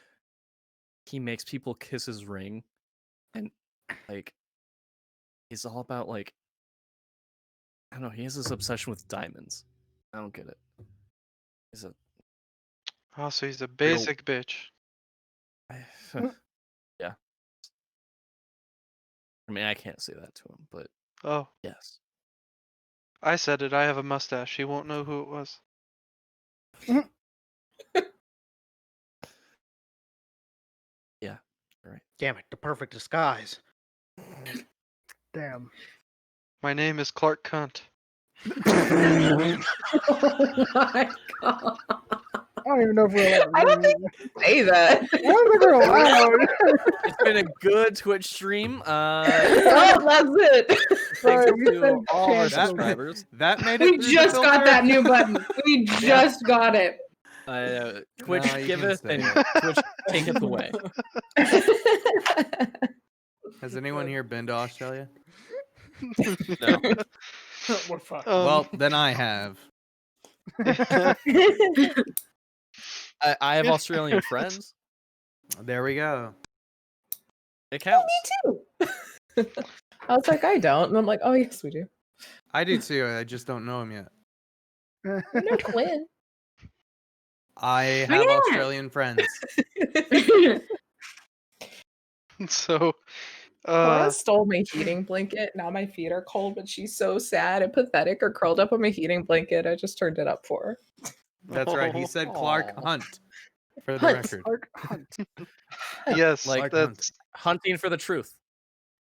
he makes people kiss his ring, and like he's all about like I don't know. He has this obsession with diamonds. I don't get it. He's a Oh, so he's a basic bitch. yeah. I mean, I can't say that to him, but Oh, yes. I said it. I have a mustache. He won't know who it was. Yeah. All right. Damn it, the perfect disguise. Damn. My name is Clark Cunt. Oh my god. I don't even know if we're allowed. I don't think say that. I don't think we're allowed. It's been a good Twitch stream. Oh, that's it. Sorry, Thanks we to said all of our cancel. subscribers. That made it. We through just the got filter? that new button. We just got it. Twitch No, you can giveth say and it. Twitch taketh away. Has anyone here been to Australia? No. We're fucked. Well, then I have. I have Australian friends. There we go. It counts. Me too. I was like, I don't. And I'm like, oh, yes, we do. I do too. I just don't know him yet. You're no twin. I have yeah. Australian friends. So, Cora stole my heating blanket. Now my feet are cold, but she's so sad and pathetic or curled up on my heating blanket. I just turned it up for her. That's right. He said Clark Aw. Hunt. For the Hunt. record. Clark Hunt. yes, Like that's hunting for the truth.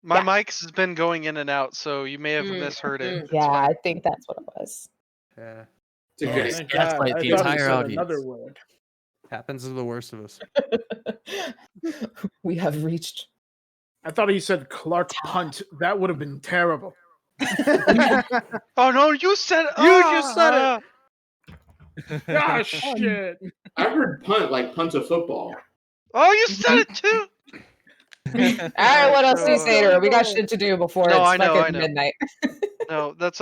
my Yeah. mic's has been going in and out, so you may have Mm, misheard it. mm. It's Yeah, fine. I think that's what it was. Yeah. It's a Oh, good it's Thank gaslight God. I the thought he entire said audience. another word. Happens to the worst of us. We have reached. I thought he said Clark Punt. That would have been terrible. Oh no, you said it. You just said it. it. Ah, shit. I heard punt like punt a football. Oh, you said it too. All right, what else do you so, say to her? We got shit to do before No, it's I know, fucking I know. midnight. No, that's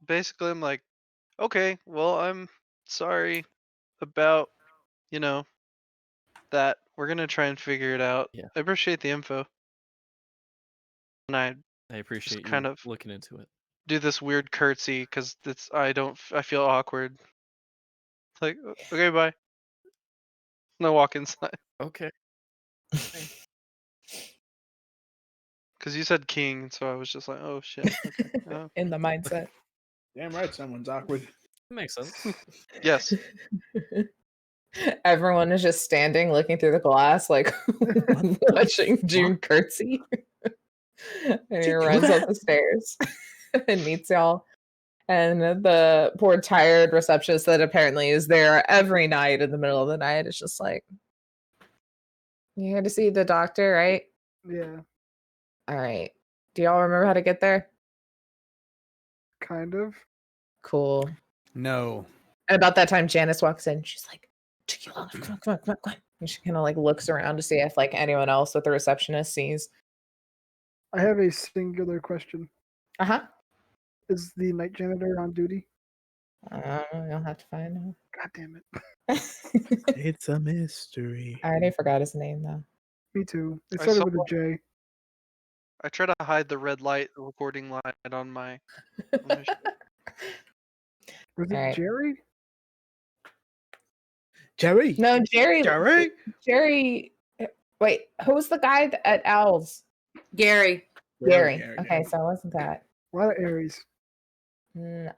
basically I'm like, okay, well, I'm sorry about, you know, that. We're gonna try and figure it out. Yeah. I appreciate the info. And I I appreciate you kind of looking into it. do this weird curtsy because I feel awkward. Like, okay, bye. No walk inside. Okay. Because you said king, so I was just like, oh shit. Okay. In the mindset. Damn right, someone's awkward. That makes sense. Yes. Everyone is just standing, looking through the glass, like watching June curtsy. And he runs up the stairs and meets y'all. And the poor, tired receptionist that apparently is there every night in the middle of the night is just like, "You here to see the doctor, right? Yeah, All right. Do y'all remember how to get there? kind of. Cool." No. And about that time, Janice walks in. She's like, "Took you long. Come on, come on, come on, come on." And she kind of like looks around to see if like anyone else with the receptionist sees. I have a singular question. Uh-huh. Is the night janitor on duty? You'll have to find out. God damn it. It's a mystery. I already forgot his name though. Me too. It I started saw with a J. I try to hide the red light, the recording light on my. Was it Alright. Jerry? Jerry. No, Jerry. Jerry. Jerry. Wait, who's the guy at Owls? Gary. Gary. Gary, Okay, Gary. so it wasn't that. A lot of Aries.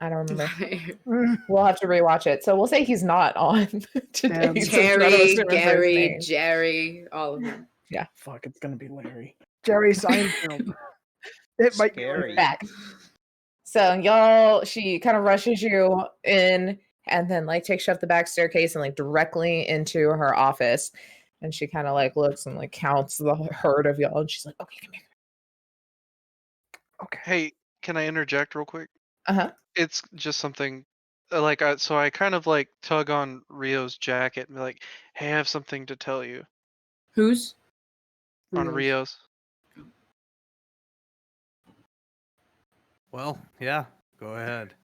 I don't remember. We'll have to rewatch it. So we'll say he's not on today. Damn. since none of us Terry, remember his Gary, name. Jerry, all of them. Fuck, it's gonna be Larry. Jerry Seinfeld. It might be Scary. Back. So y'all, she kind of rushes you in and then like takes you up the back staircase and like directly into her office. And she kind of like looks and like counts the herd of y'all. And she's like, "Okay, come here." Okay. Hey, can I interject real quick? Uh-huh. It's just something like so I kind of like tug on Rio's jacket and be like, "Hey, I have something to tell you." Who's? On Rios. Rio's. Well, yeah. Go ahead.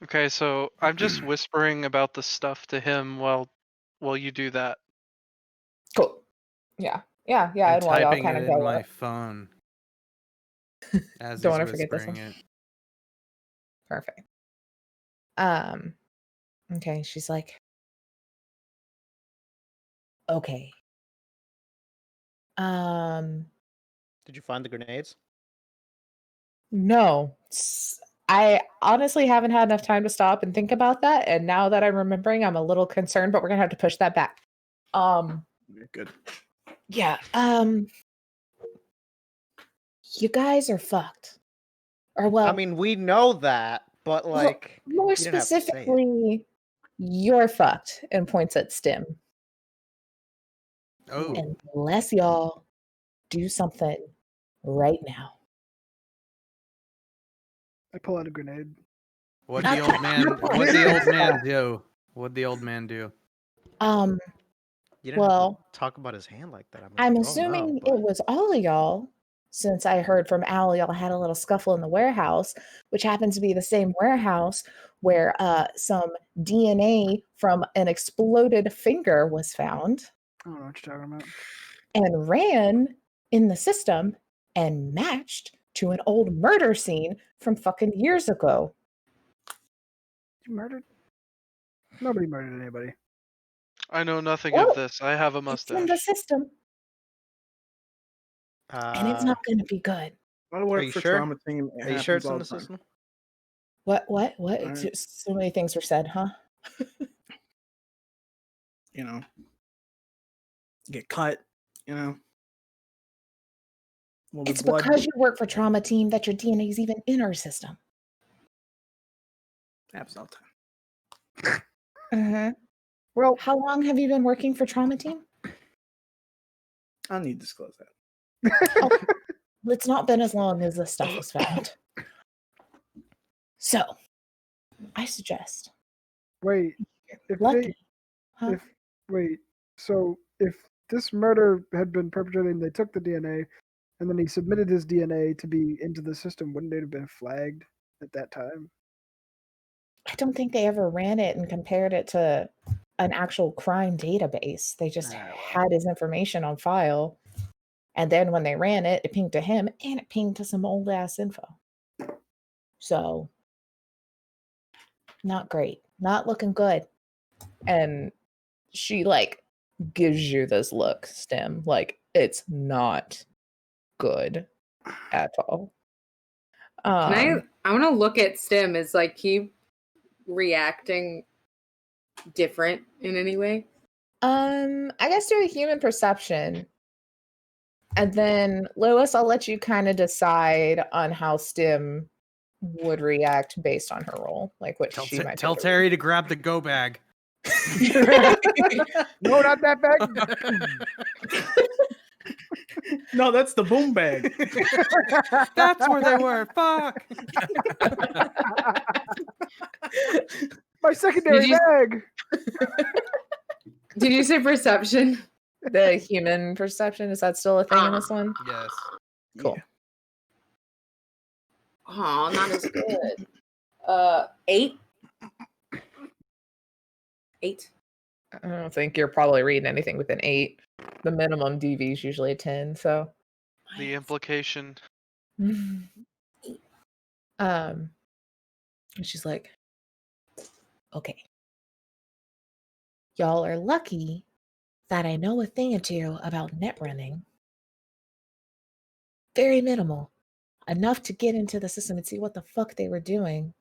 Okay, so I'm just whispering about the stuff to him while you do that. Cool. Yeah. I'm And while y'all typing kind it of in go my up. phone. As Don't he's wanna forget this whispering one. it. Perfect. Okay, she's like, "Okay. Did you find the grenades? No. I honestly haven't had enough time to stop and think about that. And now that I'm remembering, I'm a little concerned, but we're gonna have to push that back. Good. Yeah. You guys are fucked. Or well, I mean, we know that, but well, like, more you didn't have to say it. specifically, you're fucked and points at Stim. Oh, Unless y'all do something right now. I pull out a grenade. what'd the old man? What'd the old man do? What'd the old man do? You didn't have Well, to talk about his hand like that. I'm like, assuming oh, no, it was all of y'all, since I heard from Al, y'all had a little scuffle in the warehouse, which happens to be the same warehouse where some DNA from an exploded finger was found I don't know what you're talking about. and ran in the system and matched to an old murder scene from fucking years ago. You murdered? Nobody murdered anybody. I know nothing Well, of this. I have a It's in the mustache. system, and it's not going to be good. A lot of work you for sure? trauma team. Are you sure happens it's all in the the time. system? What? Alright. So many things were said, huh? You know, get cut. You know, a little It's bit blood. because you work for trauma team that your DNA is even in our system. Happens all the time. Uh-huh. Well, How long have you been working for trauma team? I don't need to disclose that. Okay. It's not been as long as this stuff was found. So, I suggest wait. If lucky. Huh? So if this murder had been perpetrated and they took the DNA and then he submitted his DNA to be into the system, wouldn't it have been flagged at that time? I don't think they ever ran it and compared it to an actual crime database. They just had his information on file. And then when they ran it, it pinged to him and it pinged to some old ass info. So, not great. Not looking good. And she like gives you this look, Stim. Like it's not good at all. I want to look at Stim. Is like he reacting different in any way? I guess do a human perception. And then Lois, I'll let you kind of decide on how Stim would react based on her role. Like what she might Tell do. Terry to grab the go bag. No, not that bag. No, that's the boom bag. That's where they were. Fuck. My secondary bag. Did you say perception? The human perception, is that still a thing in this one? Yes. Cool. Oh, not as good. 8. 8. I don't think you're probably reading anything with an 8. The minimum DV is usually a 10, so The implication. and she's like, okay. Y'all are lucky that I know a thing or two about net running. Very minimal. Enough to get into the system and see what the fuck they were doing.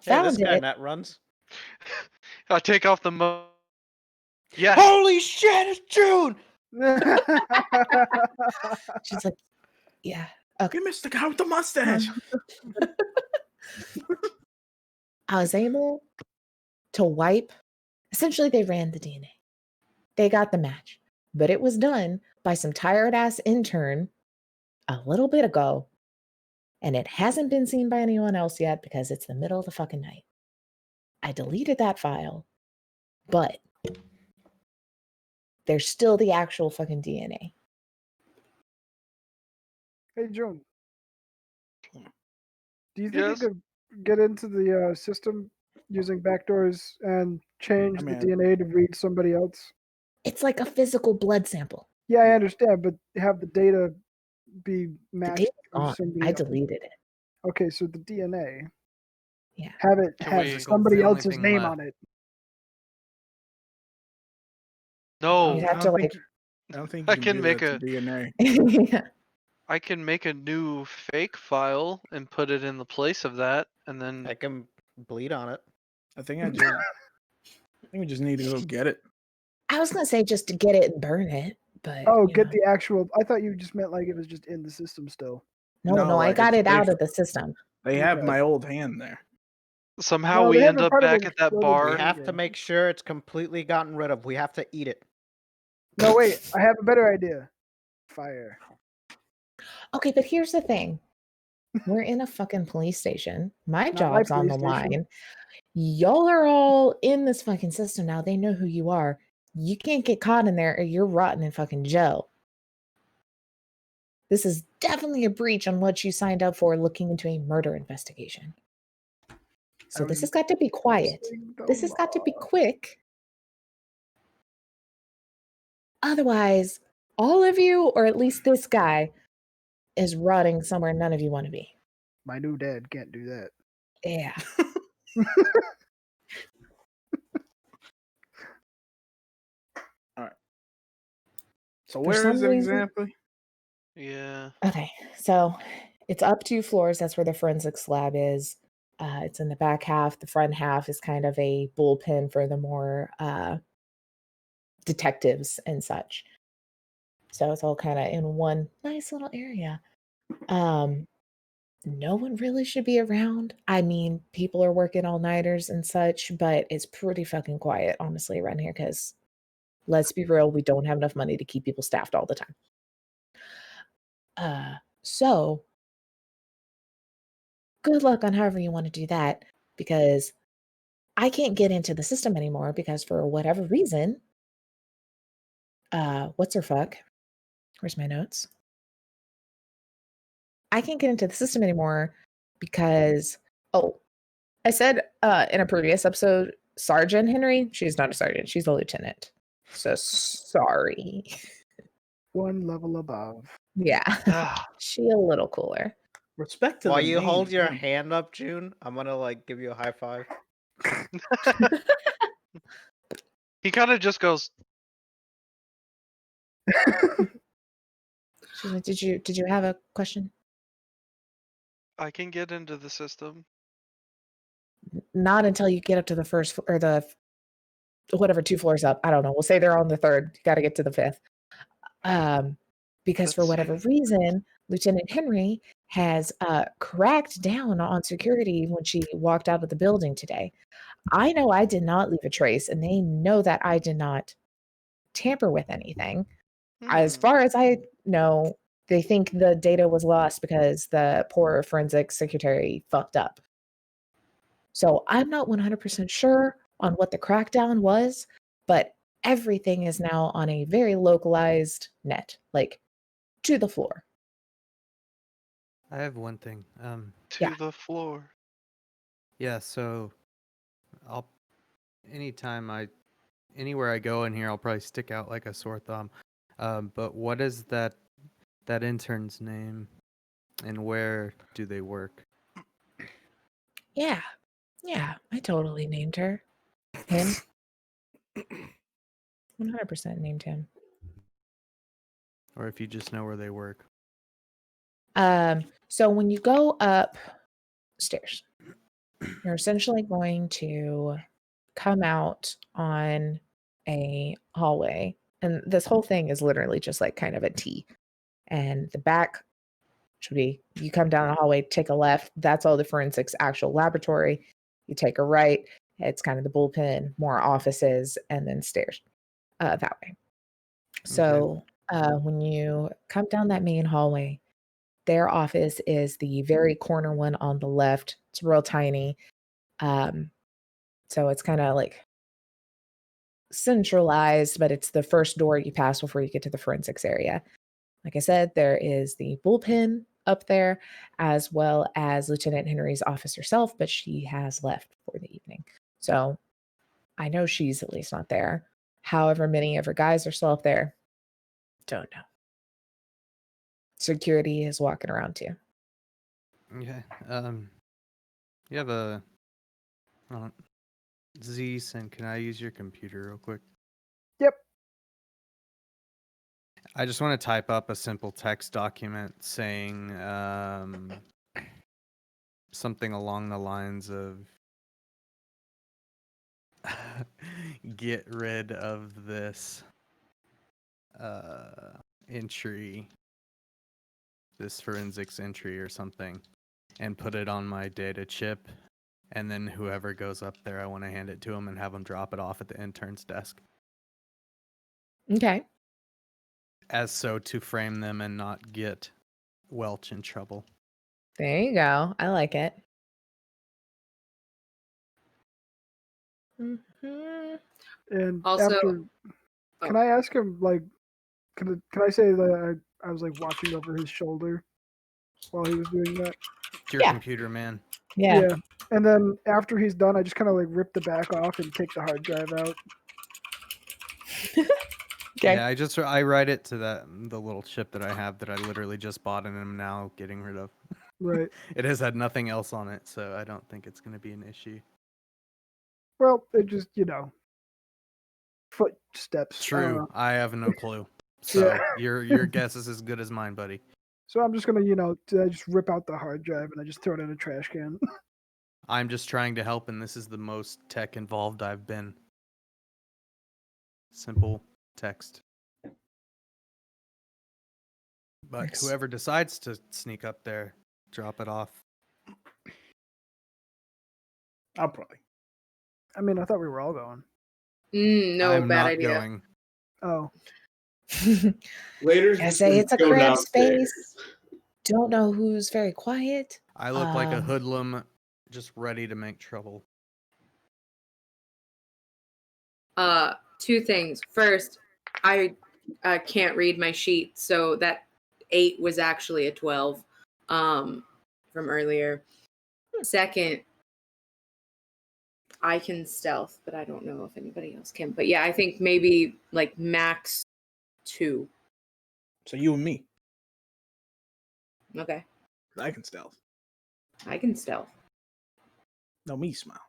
Hey, this Found guy it. net runs. I take off the Yes. Holy shit! It's June. She's like, yeah. Okay. You missed the guy with the mustache. I was able to wipe. Essentially, they ran the DNA. They got the match, but it was done by some tired ass intern a little bit ago, and it hasn't been seen by anyone else yet because it's the middle of the fucking night. I deleted that file, but there's still the actual fucking DNA. Hey, June. Do you think Yes? you could get into the system using backdoors and change the mean, DNA to read somebody else? It's like a physical blood sample. Yeah, I understand, but have the data be The matched data's to gone. somebody I else. deleted it. Okay, so the DNA. Yeah. Have it Can have we- somebody the only else's thing name left. on it. No. You'd I have to don't like think I don't think I you can can do make that a to DNA. Yeah. I think I you can can do make that to DNA. I can make a new fake file and put it in the place of that, and then I can bleed on it. I think we just need to go get it. I was gonna say just to get it and burn it, but Oh, you get know. the actual. I thought you just meant like it was just in the system still. No, No, I like, got it's it out safe. of the system. They have Okay. my old hand there. somehow No, we they have end a up part of back it at that exploded bar. We have to again. make sure it's completely gotten rid of. We have to eat it. No, wait. I have a better idea. Fire. Okay, but here's the thing. We're in a fucking police station. My Not my job's on the police station. line. Y'all are all in this fucking system now. They know who you are. You can't get caught in there or you're rotting in fucking jail. This is definitely a breach on what you signed up for looking into a murder investigation. So this has got to be quiet. This has got to be quick. Otherwise, all of you, or at least this guy, is rotting somewhere none of you want to be. My new dad can't do that. Yeah. So For where some is it reason- exactly? Yeah. Okay, so it's up 2 floors. That's where the forensics lab is. It's in the back half. The front half is kind of a bullpen for the more detectives and such. So it's all kind of in one nice little area. No one really should be around. I mean, people are working all-nighters and such, but it's pretty fucking quiet, honestly, around here because let's be real, we don't have enough money to keep people staffed all the time. So good luck on however you want to do that, because I can't get into the system anymore because for whatever reason, what's her fuck? Where's my notes? I can't get into the system anymore because, I said in a previous episode, Sergeant Henry. She's not a sergeant. She's a lieutenant. So sorry. One level above. Yeah. Ah, She a little cooler. Respect to While the you hold name, your man. hand up, June, I'm gonna like give you a high five. he kind of just goes, She's like, did you have a question? I can get into the system. Not until you get up to the first or the whatever 2 floors up. I don't know. We'll say they're on the 3rd. You got to get to the 5th. Because for That's- whatever reason, Lieutenant Henry has cracked down on security when she walked out of the building today. I know I did not leave a trace, and they know that I did not tamper with anything. As Hmm. far as I know, they think the data was lost because the poor forensic secretary fucked up. So I'm not 100% sure on what the crackdown was, but everything is now on a very localized net, like to the floor. I have one thing. To Yeah. the floor. Yeah, so I'll anywhere I go in here, I'll probably stick out like a sore thumb. But what is that intern's name, and where do they work? Yeah. Yeah, I totally named her. Him. 100% named him. Or if you just know where they work. So when you go upstairs, you're essentially going to come out on a hallway. And this whole thing is literally just like kind of a T. And the back should be you come down the hallway, take a left. That's all the forensics actual laboratory. You take a right. It's kind of the bullpen, more offices, and then stairs that way. So when you come down that main hallway, their office is the very corner one on the left. It's real tiny. So it's kind of like centralized, but it's the first door you pass before you get to the forensics area. Like I said, there is the bullpen up there, as well as Lieutenant Henry's office herself, but she has left for the evening. So I know she's at least not there. However, many of her guys are still up there. Don't know. Security is walking around too. Okay. You have Zeus, and can I use your computer real quick? Yep. I just want to type up a simple text document saying something along the lines of get rid of this entry, this forensics entry or something, and put it on my data chip. And then whoever goes up there, I want to hand it to them and have them drop it off at the intern's desk. Okay. As so to frame them and not get Welch in trouble. There you go. I like it. Mhm. And Also- after, can I ask him like, can I say that I was like watching over his shoulder while he was doing that? Your Yeah. computer man. Yeah. And then after he's done, I just kind of like rip the back off and take the hard drive out. Okay. Yeah, I write it to the little chip that I have that I literally just bought and am now getting rid of. Right. It has had nothing else on it, so I don't think it's going to be an issue. Well, it just, footsteps. I don't True. know. I have no clue. So Yeah. your guess is as good as mine, buddy. So I'm just gonna, I just rip out the hard drive and I just throw it in a trash can. I'm just trying to help, and this is the most tech involved I've been. Simple text. But Nice. whoever decides to sneak up there, drop it off. I'll probably. I mean, I thought we were all going. No, I'm bad not idea. going. Oh, Later. I say it's a cramped space. Don't know who's very quiet. I look like a hoodlum, just ready to make trouble. Two things. First, I can't read my sheet, so that 8 was actually a 12 from earlier. Second, I can stealth, but I don't know if anybody else can. But yeah, I think maybe like max 2. So you and me. Okay, I can stealth. I can stealth. No, me smile.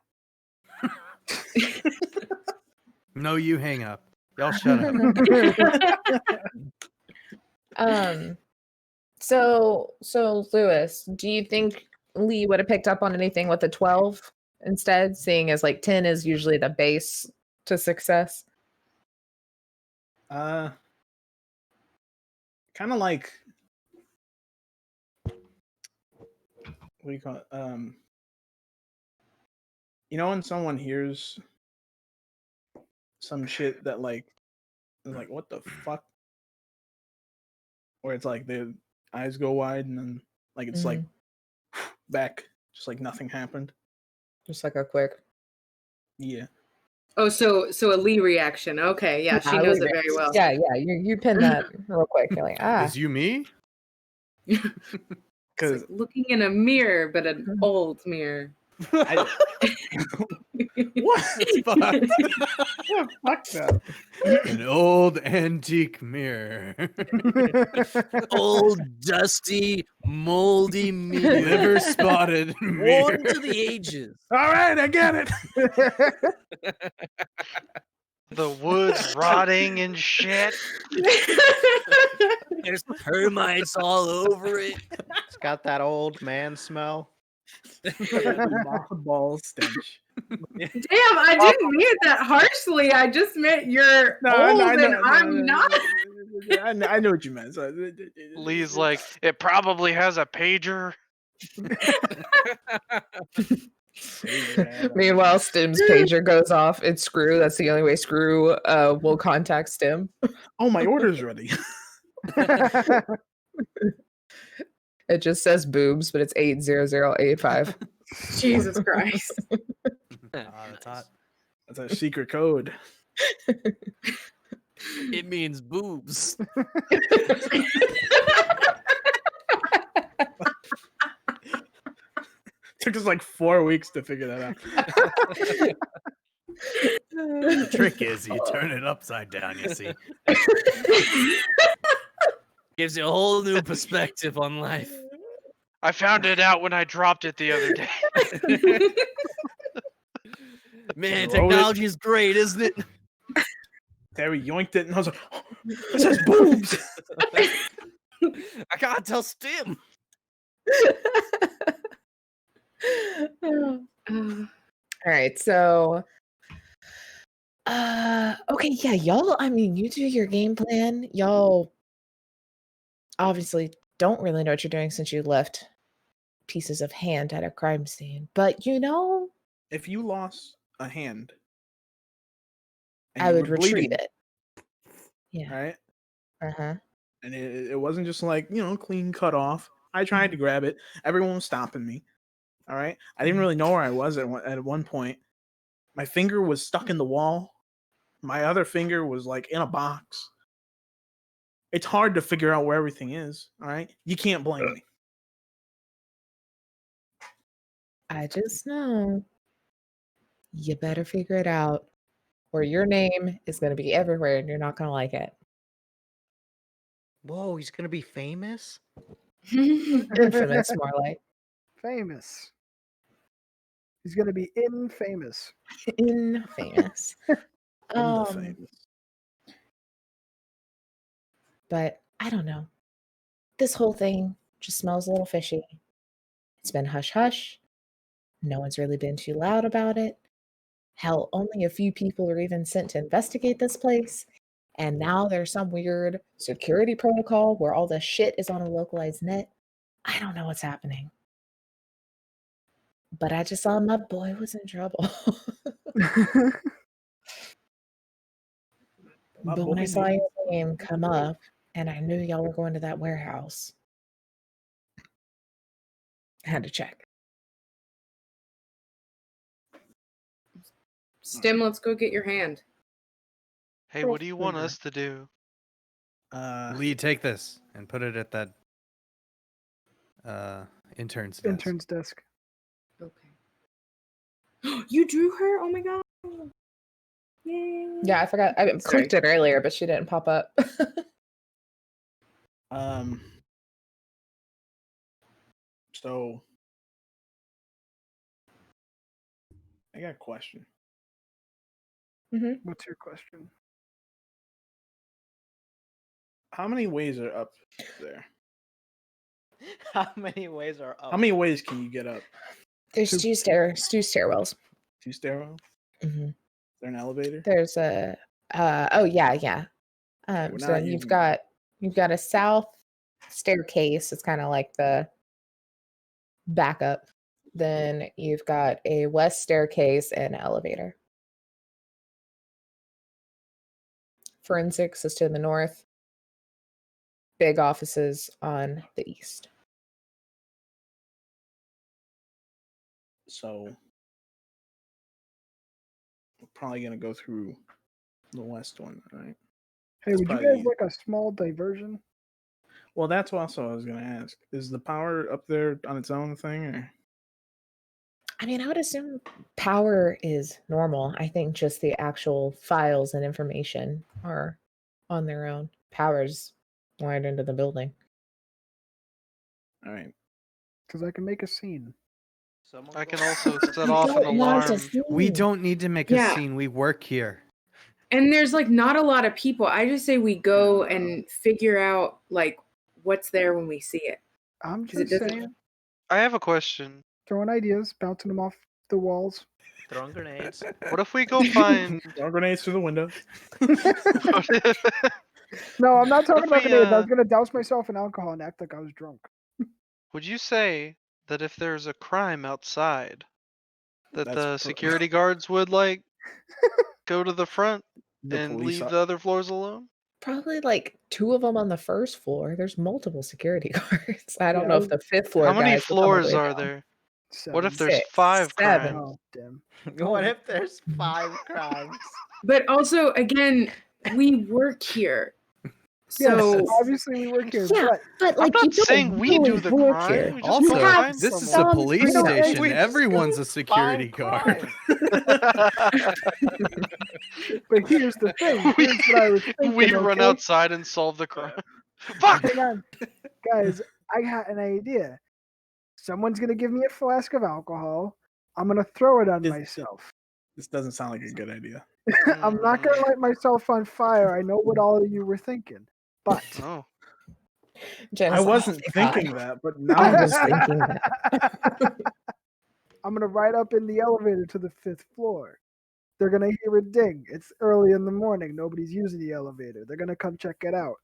No, you hang up. Y'all shut up. So Lewis, do you think Lee would have picked up on anything with a 12 instead, seeing as like 10 is usually the base to success? Kind of like, what do you call it? When someone hears some shit that like, is like, what the fuck? Where it's like their eyes go wide and then like it's like back, just like nothing happened. Just like a quick. Yeah. Oh, so a Lee reaction. Okay, yeah, she knows it very well. Yeah, you pin that real quick. You're like, Is you me? It's like looking in a mirror, but an old mirror. What? Fuck. Yeah, fuck that. An old antique mirror. Old, dusty, moldy mirror. Never spotted mirror. Worn to the ages. All right, I get it. The wood's rotting and shit. There's termites all over it. It's got that old man smell. Ball stench. Damn, I didn't mean it that harshly. I just meant you're old and I'm not. I know what you meant. So, Lee's like, it probably has a pager. Meanwhile, Stim's pager goes off. It's Screw. That's the only way Screw will contact Stim. Oh, my order's ready. It just says boobs, but it's 80085. Jesus Christ. That's hot. That's a secret code. It means boobs. Took us like 4 weeks to figure that out. The trick is you turn it upside down, you see. Gives you a whole new perspective on life. I found it out when I dropped it the other day. Man, technology is great, isn't it? Terry yoinked it, and I was like, It says boobs. I can't tell Stim. All right, so okay, yeah, y'all, I mean, you do your game plan. Y'all obviously don't really know what you're doing since you left pieces of hand at a crime scene. But If you lost a hand, and I you would were retrieve bleeding, it. Yeah. right? Uh-huh. And it wasn't just like, clean cut off. I tried to grab it. Everyone was stopping me. All right. I didn't really know where I was at one point. My finger was stuck in the wall. My other finger was like in a box. It's hard to figure out where everything is. All right. You can't blame me. I just know you better figure it out, or your name is going to be everywhere and you're not going to like it. Whoa, he's gonna be famous. Infamous, more like. Famous. He's gonna be infamous. Infamous. Famous. But I don't know. This whole thing just smells a little fishy. It's been hush hush. No one's really been too loud about it. Hell, only a few people are even sent to investigate this place. And now there's some weird security protocol where all the shit is on a localized net. I don't know what's happening. But I just saw my boy was in trouble. But when I saw your name come up and I knew y'all were going to that warehouse, I had to check. Stim, let's go get your hand. Hey, what do you want us to do? Lee, take this and put it at that intern's desk. Intern's desk. Okay. You drew her? Oh my god. Yay. Yeah, I forgot. I clicked it earlier, but she didn't pop up. So I got a question. What's your question? How many ways are up there? How many ways are up? How many ways can you get up? There's two stairwells. 2 stairwells? Mm-hmm. Is there an elevator? There's a yeah. So you've got a south staircase. It's kind of like the backup. Then you've got a west staircase and an elevator. Forensics is to the north. Big offices on the east. So we're probably gonna go through the west one, right? Hey, That's would you probably guys like a small diversion? Well, that's also what I was gonna ask. Is the power up there on its own thing, or? I mean, I would assume power is normal. I think just the actual files and information are on their own. Power's wired into the building. All right. Because I can make a scene. I can also set off an alarm. We don't need to make a scene. We work here. And there's like not a lot of people. I just say we go and figure out like what's there when we see it. I'm 'Cause it just doesn't- saying. I have a question. Throwing ideas, bouncing them off the walls. Throwing grenades. What if we go find? Throw grenades through the window. No, I'm not talking If about we, grenades. I was gonna douse myself in alcohol and act like I was drunk. Would you say that if there's a crime outside, that That's the security guards would like go to the front and leave the other floors alone? Probably like 2 of them on the first floor. There's multiple security guards. I don't Yeah, know if the 5th floor. How many guys will come all the floors way are down. there? 7. What if there's 6, 5 7. crimes? Oh, damn. What if there's 5 crimes? But also, again, we work here. Yes, So obviously we work here, Yeah, but like I'm you not don't saying we do really the work crime. here. We just Also, go have find this is a some police freedom. station. Wait, Everyone's a security guard. But here's the thing. Here's what I was thinking. We run okay? outside and solve the crime. Fuck! Hang on. Guys, I got an idea. Someone's gonna give me a flask of alcohol. I'm gonna throw it on myself. This doesn't sound like a good idea. I'm not gonna light myself on fire. I know what all of you were thinking, but Oh. Jen's I like, wasn't "Oh, thank thinking God." that, but now I I'm was thinking that. I'm gonna ride up in the elevator to the 5th floor. They're gonna hear a ding. It's early in the morning. Nobody's using the elevator. They're gonna come check it out.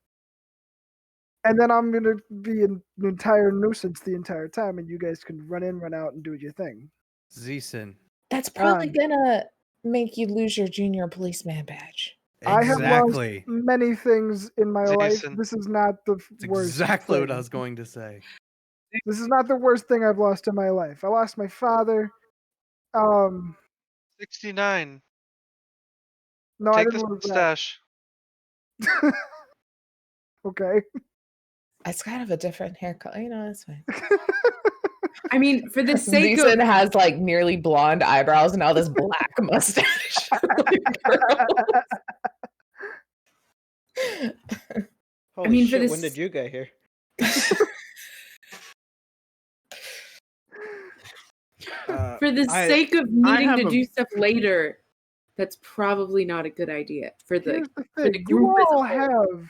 And then I'm gonna be an entire nuisance the entire time, and you guys can run in, run out, and do your thing. Zeeson. That's probably Um, gonna make you lose your junior policeman badge. I have lost Exactly. many things in my life. Jason. This is not the It's worst. exactly what I thing. was going to say. This is not the worst thing I've lost in my life. I lost my father. 69. No, I Take didn't the lose that. stash. Okay. It's kind of a different hair color. You know, that's fine. I mean, for the sake Leeson of has like nearly blonde eyebrows and now this black mustache. Holy mean, for shit! this- When did you get here? for the I- sake of I needing have to a- do stuff later, that's probably not a good idea for the Here's the for the thing. group as a whole.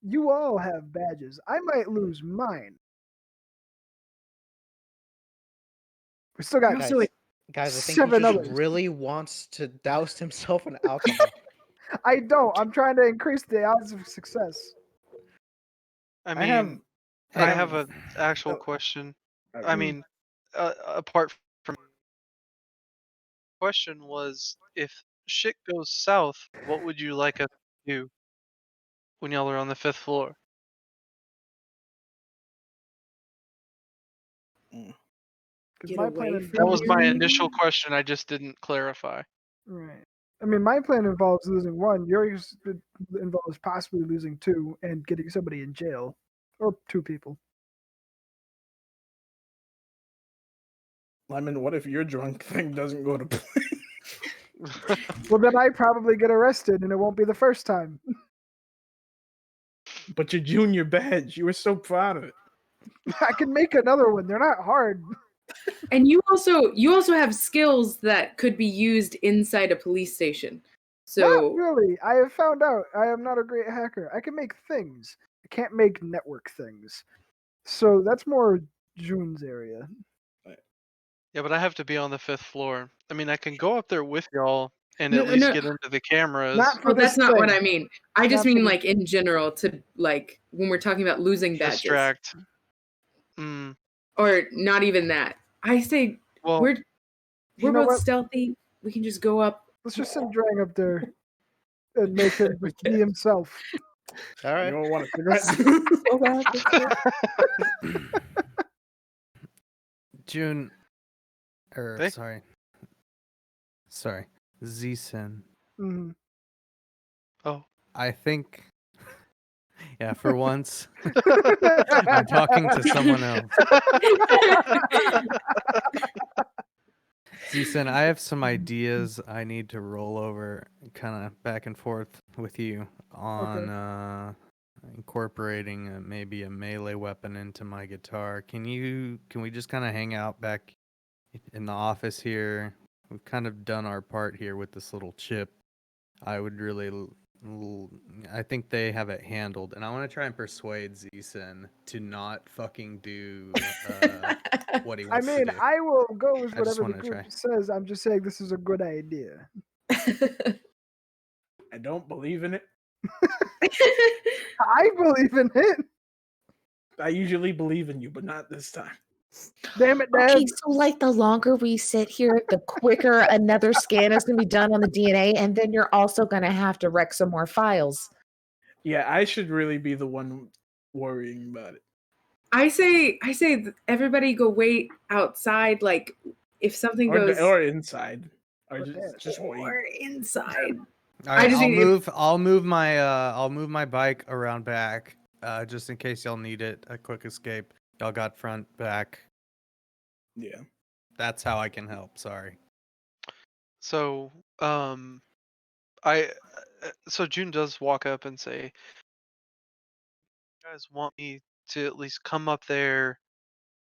You all have badges. I might lose mine. We still got Also, Guys, I think 7 he just others. really wants to douse himself in alcohol. I don't. I'm trying to increase the odds of success. I I have- mean, I have an actual Oh. question. Okay. I mean, apart from question was, if shit goes south, what would you like us to do when y'all are on the 5th floor? Because Get my away plan from That was my you. initial question. I just didn't clarify. Right. I mean, my plan involves losing 1. Yours involves possibly losing 2 and getting somebody in jail, or 2 people. Lemon, what if your drunk thing doesn't go to plan? Well, then I probably get arrested, and it won't be the first time. But your junior badge, you were so proud of it. I can make another one. They're not hard. And you also have skills that could be used inside a police station. So Not really. I have found out I am not a great hacker. I can make things. I can't make network things. So that's more June's area. Yeah, but I have to be on the 5th floor. I mean, I can go up there with y'all and No, at least no. get into the cameras. Not for well, this that's not what thing. I mean. I just Not for mean this- like in general to like when we're talking about losing badges. Distract. Or not even that. I say Well, we're You know both what? stealthy. We can just go up. Let's just send Drang up there and make him just be himself. All You right. don't want a cigarette? June. Hey. Sorry. Zeeson. Hmm. oh. I think. Yeah, for once, I'm talking to someone else. Zeeson, I have some ideas I need to roll over kind of back and forth with you on incorporating maybe a melee weapon into my guitar. Can we just kind of hang out back in the office here? We've kind of done our part here with this little chip. I would really I think they have it handled, and I want to try and persuade Zeeson to not fucking do what he I wants mean, to do. I will go with I just whatever the wanna group try. says. I'm just saying this is a good idea. I don't believe in it. I believe in it. I usually believe in you, but not this time. Damn it, Dad. Okay, so like the longer we sit here, the quicker another scan is going to be done on the DNA, and then you're also going to have to wreck some more files. Yeah, I should really be the one worrying about it. I say everybody go wait outside. Like if something goes Or inside. Or But just wait. or inside. All right, just I'll think if- move my bike around back, just in case y'all need it. A quick escape. Y'all got front, back. Yeah. That's how I can help. Sorry. So, so June does walk up and say, "You guys want me to at least come up there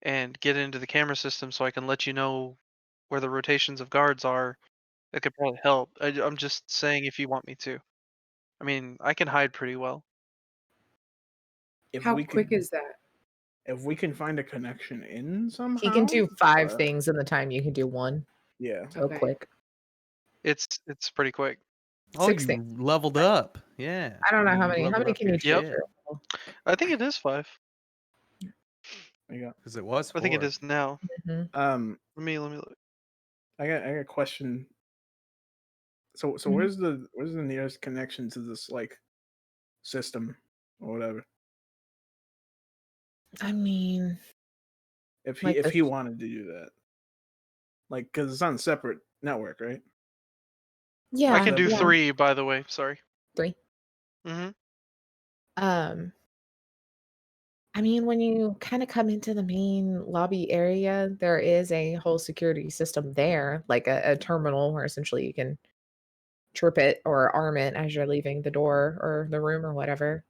and get into the camera system so I can let you know where the rotations of guards are That could probably help. I'm just saying if you want me to. I mean, I can hide pretty well. If How we quick could, is that? if we can find a connection in somehow, He can do 5 but- things in the time you can do 1. Yeah. So Okay. quick. It's pretty quick. Oh, 6 you things. leveled up. Yeah. I don't know how You many. How leveled many up can your you do? Yep. shit. I think it is 5. There you go. Because it was I think it 4. is now. Mhm. Let me look. I got a question. So Mhm. where's the nearest connection to this like system or whatever? I mean, If he like if the he wanted to do that, like, because it's on a separate network, right? yeah, I can do yeah, 3, by the way. Sorry. 3. Mm-hmm. I mean, when you kind of come into the main lobby area, there is a whole security system there, like a terminal where essentially you can trip it or arm it as you're leaving the door or the room or whatever.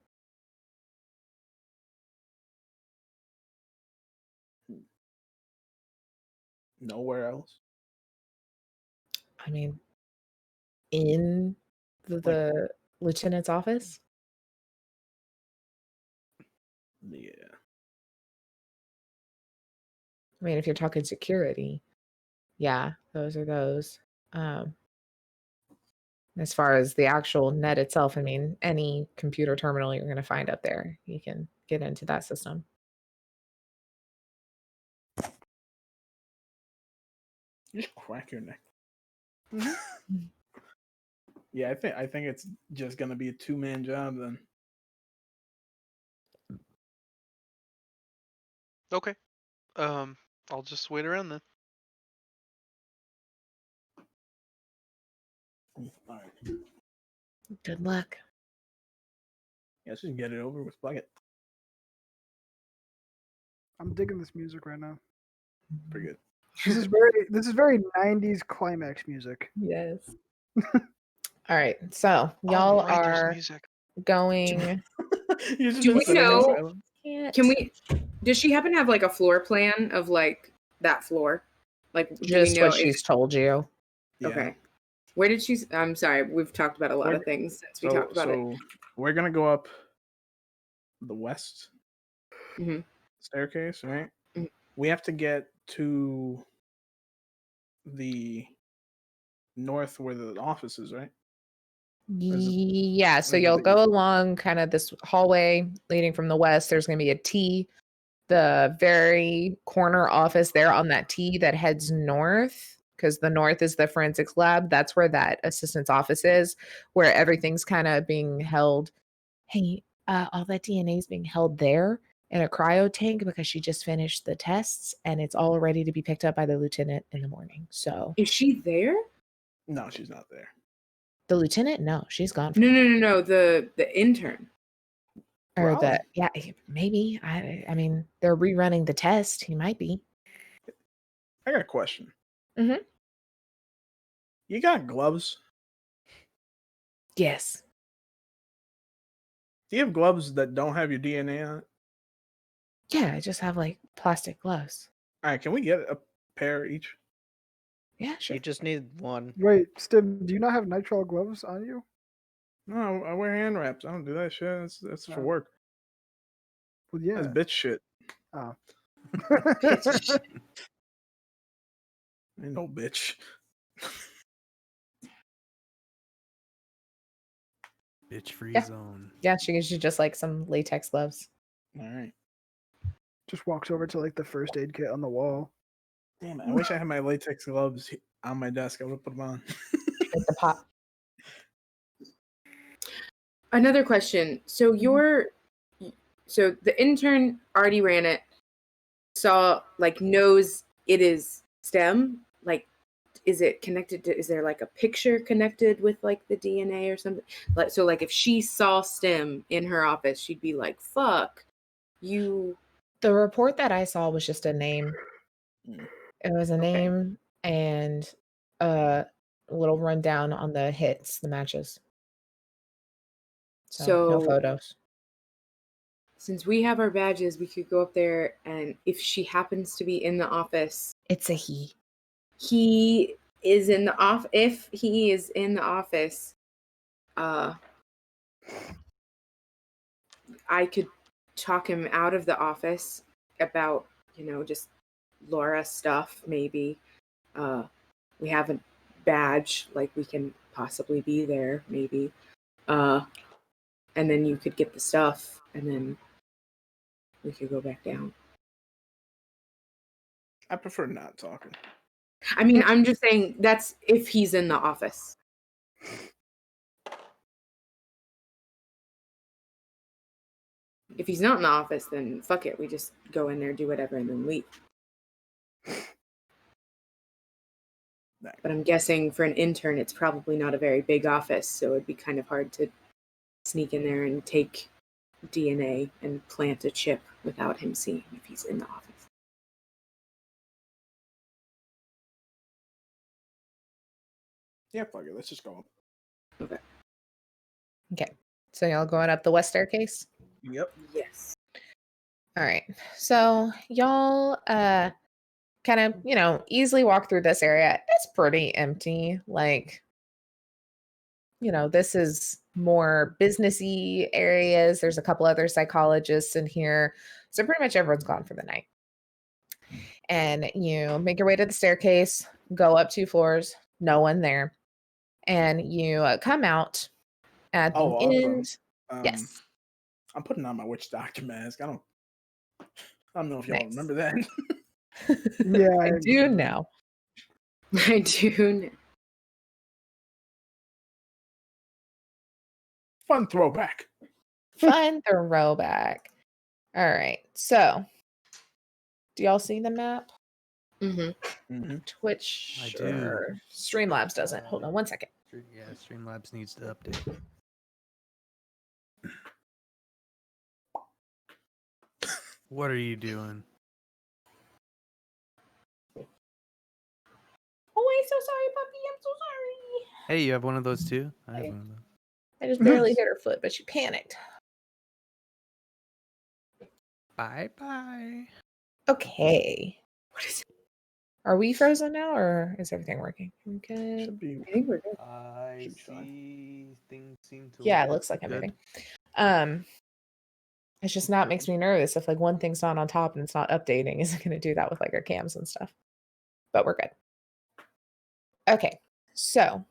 Nowhere else. I mean, in the lieutenant's office. Yeah. I mean, if you're talking security, yeah, those are those. As far as the actual net itself, I mean, any computer terminal you're going to find up there, you can get into that system. You just crack your neck. Mm-hmm. Yeah, I think it's just gonna be a 2-man job then. Okay. I'll just wait around then. All right. Good luck. Yeah, let's just get it over with. Plug it. I'm digging this music right now. Pretty good. This is very 90s climax music. Yes. All right. So Oh, y'all right, there's are music. going. You just Do been we sitting in know- silence. Can we? Does she happen to have like a floor plan of like that floor? Like, do we Just know? what she's told you? Yeah. Okay. Where did she? I'm sorry. We've talked about a lot of things since we talked about it. So we're gonna go up the west Mhm. staircase, right? Mhm. We have to get to the north where the office is, right? is it- Yeah. So is it you'll the go east? along kind of this hallway leading from the west. There's going to be a T, the very corner office there on that T that heads north, because the north is the forensics lab. That's where that assistant's office is, where everything's kind of being held. Hey, all that DNA is being held there in a cryo tank because she just finished the tests and it's all ready to be picked up by the lieutenant in the morning. So Is she there? No, she's not there. the lieutenant, no, she's gone. No. The intern. Or Probably. the yeah, maybe. I mean, they're rerunning the test. He might be. I got a question. Mhm. You got gloves? Yes. Do you have gloves that don't have your DNA on it? Yeah, I just have like plastic gloves. All right, can we get a pair each? Yeah, sure. You just need one. Wait, Stim, do you not have nitrile gloves on you? No, I wear hand wraps. I don't do that shit. That's for Oh. work. Well, yeah. That's bitch shit. Oh. Ain't no bitch. Bitch free Yeah. zone. Yeah, she gives you just like some latex gloves. All right. Just walks over to like the first aid kit on the wall. Damn it! I wish I had my latex gloves on my desk. I would put them on. With the pop. Another question. So so the intern already ran it. Saw knows it is STEM. Like, is it connected to? Is there like a picture connected with like the DNA or something? Like if she saw STEM in her office, she'd be like, "Fuck you." The report that I saw was just a name. It was a Okay. name and a little rundown on the hits, the matches. So no So photos. since we have our badges, we could go up there, and if she happens to be in the office, It's a he. he is in the off, if he is in the office, I could talk him out of the office about, just Laura stuff, maybe. We have a badge, like we can possibly be there, maybe. And then you could get the stuff, and then we could go back down. I prefer not talking. I mean, I'm just saying that's if he's in the office. If he's not in the office, then fuck it. We just go in there, do whatever, and then leave. But I'm guessing for an intern, it's probably not a very big office, so it'd be kind of hard to sneak in there and take DNA and plant a chip without him seeing if he's in the office. Yeah, fuck it. Let's just go up. Okay. Okay. So y'all going up the west staircase? Yep. Yes. All right. So y'all kind of, easily walk through this area. It's pretty empty. Like, this is more businessy areas. There's a couple other psychologists in here. So pretty much everyone's gone for the night. And you make your way to the staircase, go up 2 floors, no one there. And you come out at the end. Yes. I'm putting on my witch doctor mask. I don't know if y'all Nice. remember that. Yeah, I do now. I do know. Fun throwback. Fun throwback. All right. So, do y'all see the map? Mm-hmm. Twitch I do. or Streamlabs doesn't. Hold on 1 second. Yeah, Streamlabs needs to update. What are you doing? Oh, I'm so sorry, puppy. I'm so sorry. Hey, you have one of those too? I have one of those. I just barely hit her foot, but she panicked. Bye-bye. Okay. What is it? Are we frozen now, or is everything working? Okay. Should be. I think we're good. I Should be fine. see things seem to Yeah, it look looks like I'm good. moving. It's just not makes me nervous if like one thing's not on top and it's not updating. Is it going to do that with like our cams and stuff? But we're good. Okay, so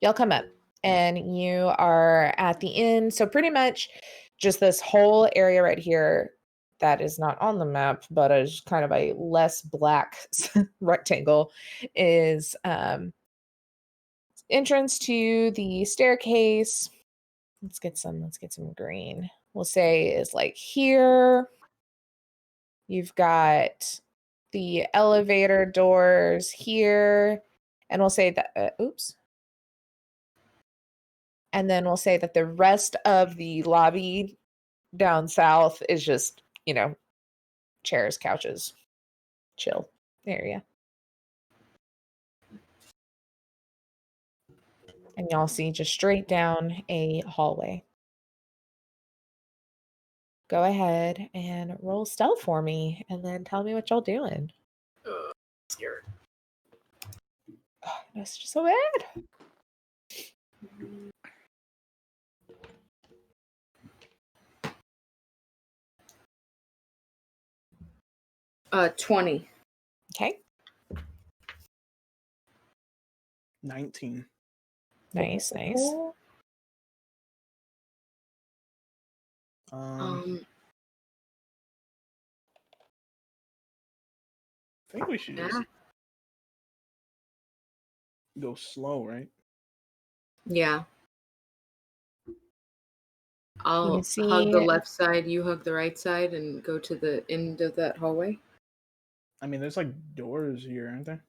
y'all come up and you are at the end. So pretty much just this whole area right here that is not on the map, but is kind of a less black rectangle is entrance to the staircase. Let's get some green. We'll say is like here. You've got the elevator doors here, and we'll say that oops. And then we'll say that the rest of the lobby down south is just, chairs, couches, chill area. And y'all see just straight down a hallway. Go ahead and roll stealth for me and then tell me what y'all doing. Scared. Oh, that's just so bad. 20. Okay. 19. Nice. I think we should just go slow, right? Yeah. I'll see- hug the left side, you hug the right side, and go to the end of that hallway. I mean, there's like doors here, aren't there?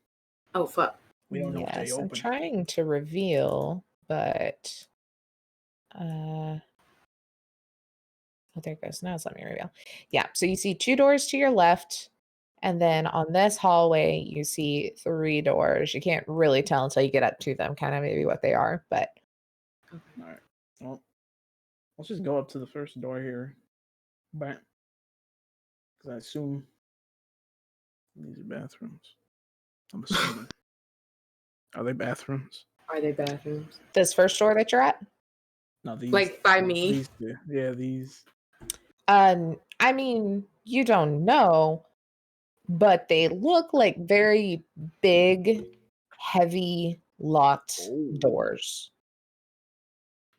Oh, fuck. We don't know if they Yes, I'm open. trying to reveal, but oh, there it goes. Now it's letting me reveal. Yeah, so you see 2 doors to your left, and then on this hallway you see 3 doors. You can't really tell until you get up to them, kind of maybe what they are, but All right. Well, let's just go up to the first door here. But because I assume these are bathrooms. I'm assuming. Are they bathrooms? Are they bathrooms? This first door that you're at? No, these. Like by me? These two. Yeah, these. I mean, you don't know, but they look like very big, heavy, locked doors.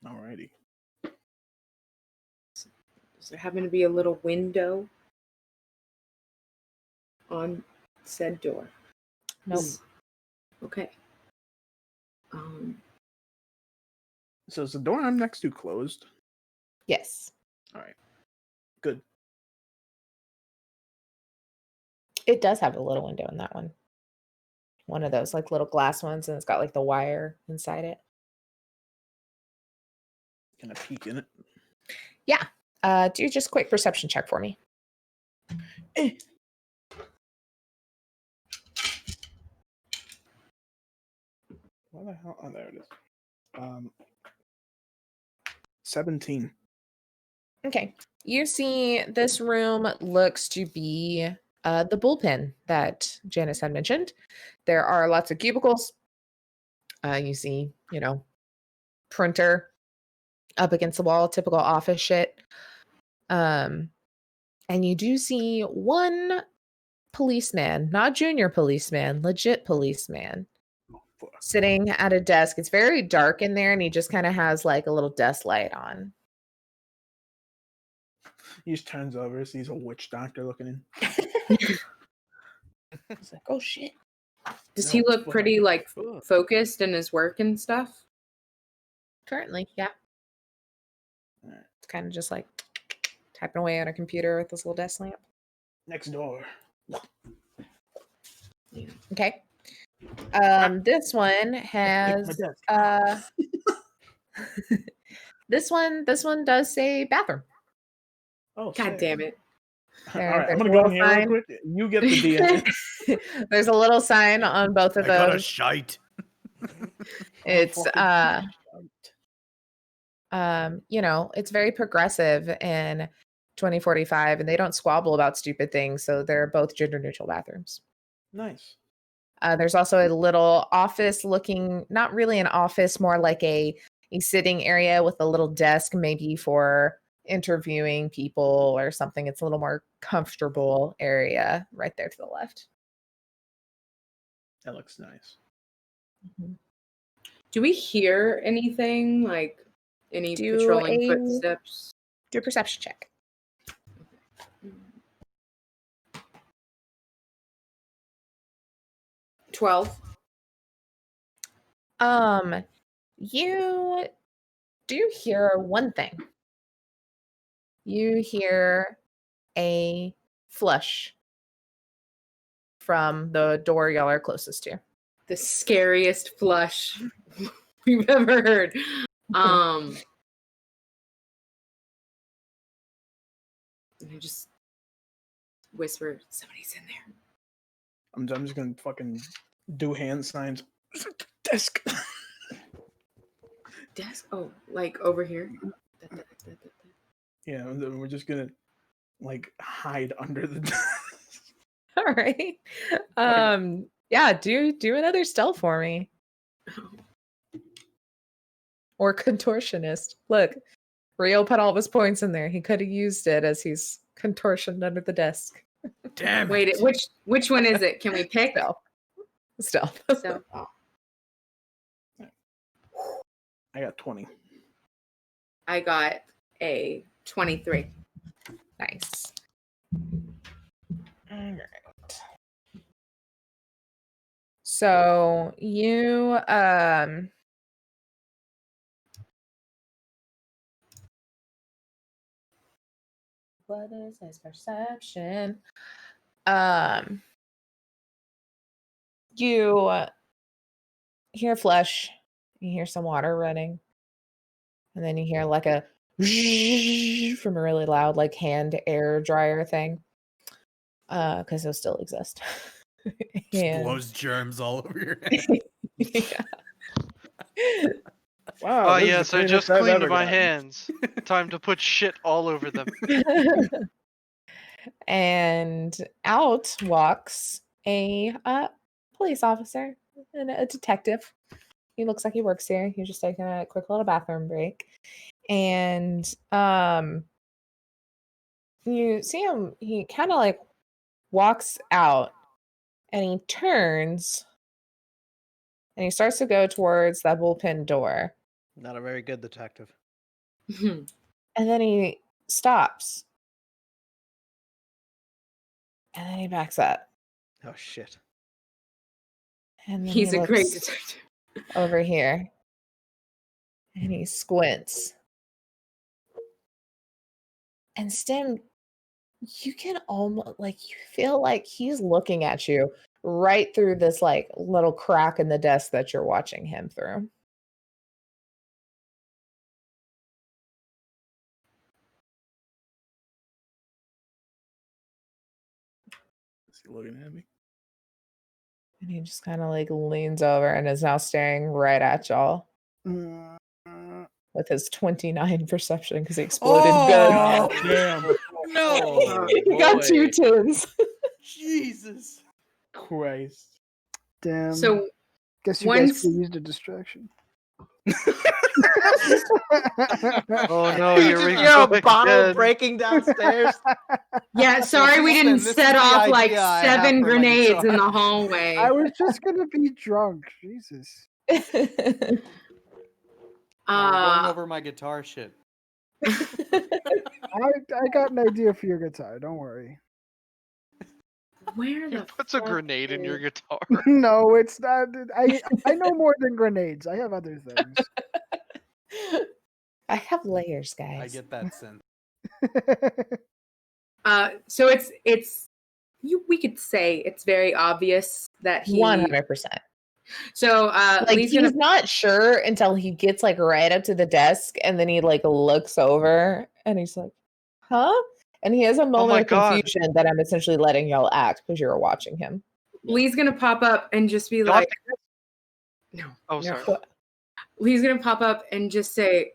Alrighty. Does there happen to be a little window on said door? Nope. Okay. So is the door I'm next to closed? Yes. All right. Good. It does have a little window in that one. One of those like little glass ones, and it's got like the wire inside it. Can I peek in it? Yeah. Do just a quick perception check for me. What the hell? Oh, there it is. 17. Okay. You see this room looks to be the bullpen that Janice had mentioned. There are lots of cubicles. You see, printer up against the wall, typical office shit. And you do see one policeman, not junior policeman, legit policeman, sitting at a desk. It's very dark in there, and he just kind of has like a little desk light on. He just turns over, sees a witch doctor looking in. It's like, oh shit. Does he look pretty like focused in his work and stuff? Currently, yeah. It's kind of just like typing away on a computer with this little desk lamp. Next door. Okay. This one has this one does say bathroom. Oh, God damn it. All right, I'm gonna go in here real quick. You get the DM. There's a little sign on both of I got a those. shite. It's it's very progressive in 2045, and they don't squabble about stupid things, so they're both gender neutral bathrooms. Nice. There's also a little office looking, not really an office, more like a sitting area with a little desk, maybe for interviewing people or something. It's a little more comfortable area right there to the left. That looks nice. Mm-hmm. Do we hear anything, like any patrolling footsteps? Do a perception check. $12. You do hear one thing. You hear a flush from the door y'all are closest to. The scariest flush we've ever heard. And I just whisper, somebody's in there. I'm just gonna fucking do hand signs. Desk. Desk? Oh, like over here? Yeah, and then we're just gonna like hide under the desk. All right. Yeah, do another stealth for me. Or contortionist. Look, Rio put all of his points in there. He could have used it as he's contortioned under the desk. Damn. Wait, which one is it? Can we pick? Stealth. So, oh. I got 20. I got a 23. Nice. All right. So you what is his perception? You hear flush, you hear some water running, and then you hear like a from a really loud like hand air dryer thing. Because they'll still exist. Just blows germs all over your head. Yeah. Oh Wow. this is the yes, I just cleanest I've cleaned ever my gotten. hands. Time to put shit all over them. And out walks a police officer and a detective. He looks like he works here. He's just taking a quick little bathroom break. And you see him, he kind of like walks out and he turns and he starts to go towards that bullpen door. Not a very good detective. And then he stops. And then he backs up. Oh shit. And then He's he a great looks detective. over here. And he squints. And Stim, you can almost like you feel like he's looking at you right through this like little crack in the desk that you're watching him through. Is he looking at me? And he just kind of like leans over and is now staring right at y'all Mm, with his 29 perception because he exploded good. Oh, Damn. no. He got 2 boy. tens. Jesus. Christ. damn. So Guess you guys once- could have used a distraction. Oh no, here we You're go a bottle again. breaking downstairs. yeah, sorry we didn't Listen, this set is the off like idea I have 7 for my grenades in guitar. the hallway. I was just gonna be drunk. Jesus. No, we're going Uh, over my guitar shit. I got an idea for your guitar. Don't worry. where Who the puts a fuck grenade in your is- guitar? No, it's not. I know more than grenades. I have other things. I have layers, guys. I get that sense. So it's we could say it's very obvious that he 100%. So Like Lee's he's gonna not sure until he gets like right up to the desk and then he like looks over and he's like, huh? And he has a moment my of God. confusion that I'm essentially letting y'all act because you were watching him. Lee's gonna pop up and just be Y'all like, no. Oh, no. sorry. Lee's gonna pop up and just say,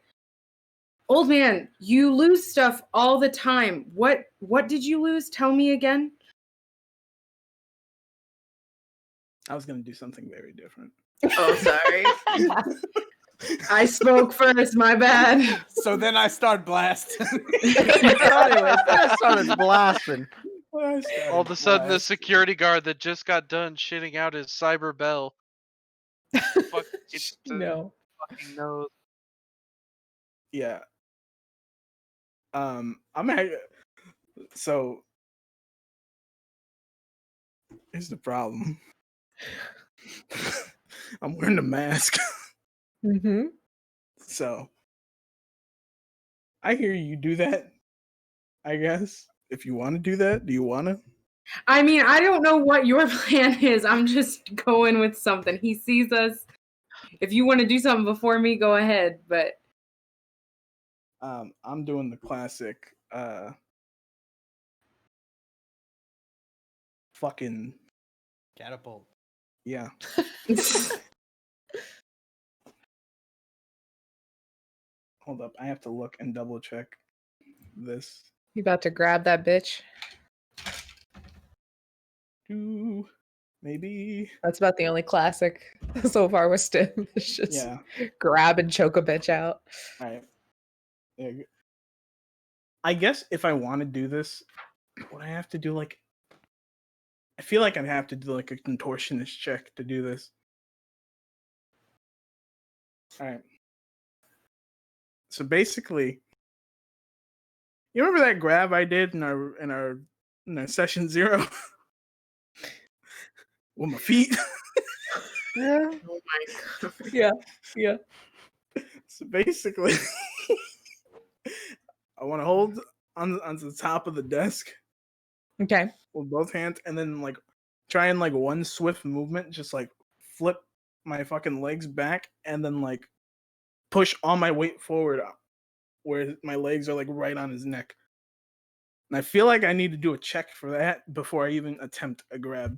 "Old man, you lose stuff all the time. What did you lose? Tell me again." I was gonna do something very different. Oh, sorry. I spoke first. My bad. So then I start blasting. Anyways, then I started blasting. All of a sudden, the security guard that just got done shitting out his cyber bell. No. Fucking knows. Yeah. So here's the problem. I'm wearing a mask. Mm-hmm. So I hear you do that. I guess if you want to do that, do you want to? I mean, I don't know what your plan is. I'm just going with something. He sees us. If you want to do something before me, go ahead. But I'm doing the classic fucking Catapult. yeah. Hold up, I have to look and double check this. You about to grab that bitch? Maybe. That's about the only classic so far with Stim. It's just Yeah. grab and choke a bitch out. All right. I guess if I want to do this, would I have to do like? I feel like I'd have to do like a contortionist check to do this. All right. So basically, you remember that grab I did in our session 0 with my feet? Yeah. oh my god. Yeah. So basically, I want to hold on the top of the desk Okay. with both hands, and then like try and like one swift movement, just like flip my fucking legs back, and then like push all my weight forward, where my legs are like right on his neck. And I feel like I need to do a check for that before I even attempt a grab.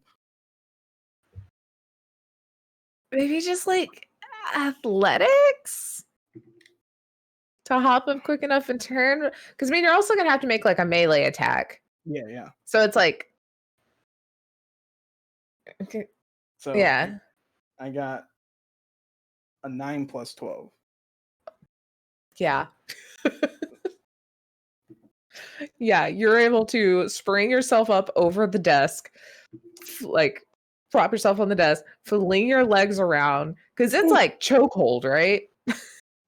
Maybe just like athletics to hop up quick enough and turn. Because I mean, you're also gonna have to make like a melee attack. Yeah. So it's like, okay. So Yeah. I got a 9 plus 12. Yeah. Yeah, you're able to spring yourself up over the desk, like prop yourself on the desk, fling your legs around because it's like chokehold, right?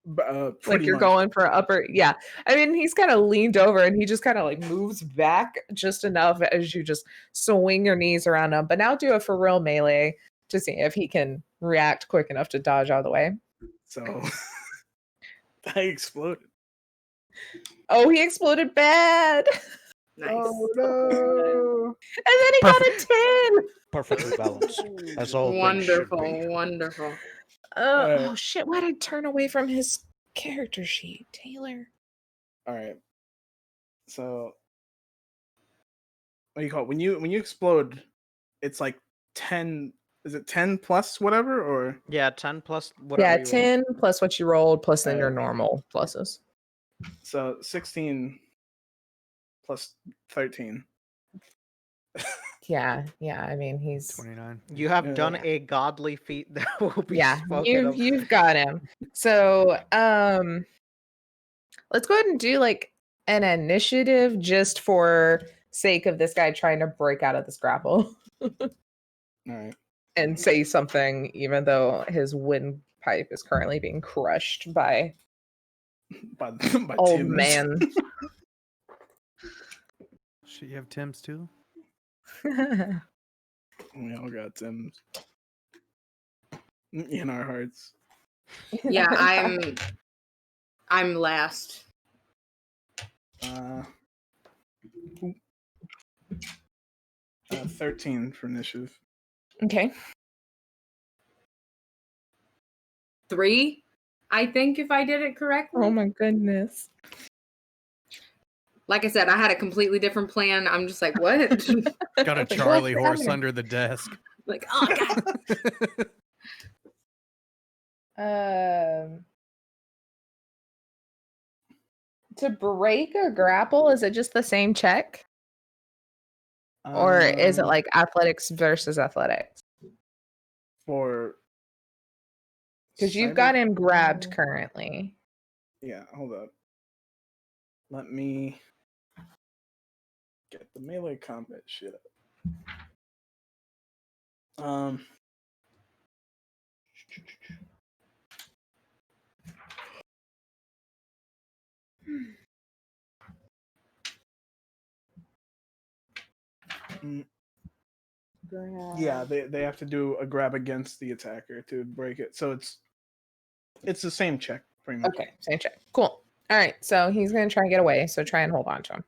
Like Pretty you're much. going for upper. Yeah, I mean he's kind of leaned over and he just kind of like moves back just enough as you just swing your knees around him. But now do a for real melee to see if he can react quick enough to dodge out of the way. So I exploded. Oh, he exploded bad. Nice. Oh no! And then he got a 10. Perfectly balanced, as all things should be. Wonderful, wonderful. Oh shit! Why'd I turn away from his character sheet, Taylor? All right. So what do you call it? When you explode, it's like 10. Is it 10 plus whatever or? Yeah, 10 plus whatever. Yeah, you 10 plus what you rolled, plus then your Alright. normal pluses. So 16 plus 13. Yeah. I mean, he's 29. You have Yeah. done a godly feat that will be yeah. spoken of. You've got him. So let's go ahead and do like an initiative just for sake of this guy trying to break out of this grapple All right. and say something, even though his windpipe is currently being crushed by By old Tim's. man. Should you have Tim's too? We all got Tim's in our hearts. Yeah, I'm last. 13 for initiative. Okay. 3, I think, if I did it correctly. Oh my goodness. Like I said, I had a completely different plan. I'm just like, what? Got a Like, Charlie what's horse happening? under the desk. Like, oh god. To break a grapple, is it just the same check? Or is it like athletics versus athletics? For Because you've cyber- got him grabbed currently. Yeah, hold up. Let me get the melee combat shit up. Yeah, they have to do a grab against the attacker to break it. So it's the same check, pretty much. Okay, same check. Cool. All right, so he's going to try and get away, so try and hold on to him.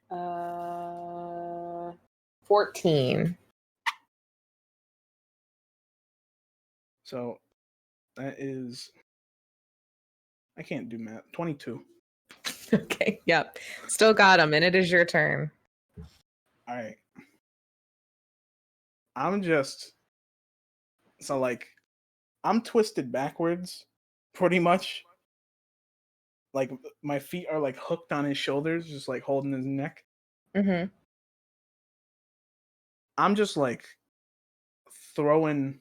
All right. 14. So that is, I can't do math. 22. Okay, yep. Still got him, and it is your turn. All right. I'm twisted backwards, pretty much. Like my feet are like hooked on his shoulders, just like holding his neck. Mm-hmm. I'm just like throwing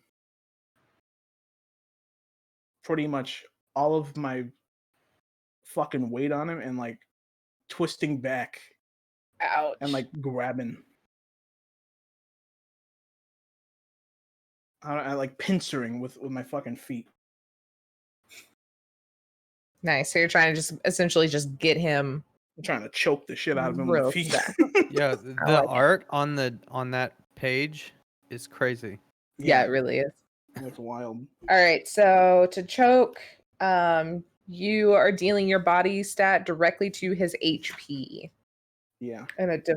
pretty much all of my fucking weight on him and like twisting back. Ouch. And like grabbing. I like pincering with my fucking feet. Nice. So you're trying to just essentially just get him. I'm trying to choke the shit out of him with real my feet. fast. Yeah, I the like it. art on that page is crazy. Yeah, it really is. It's wild. All right, so to choke, you are dealing your body stat directly to his HP. Yeah. And it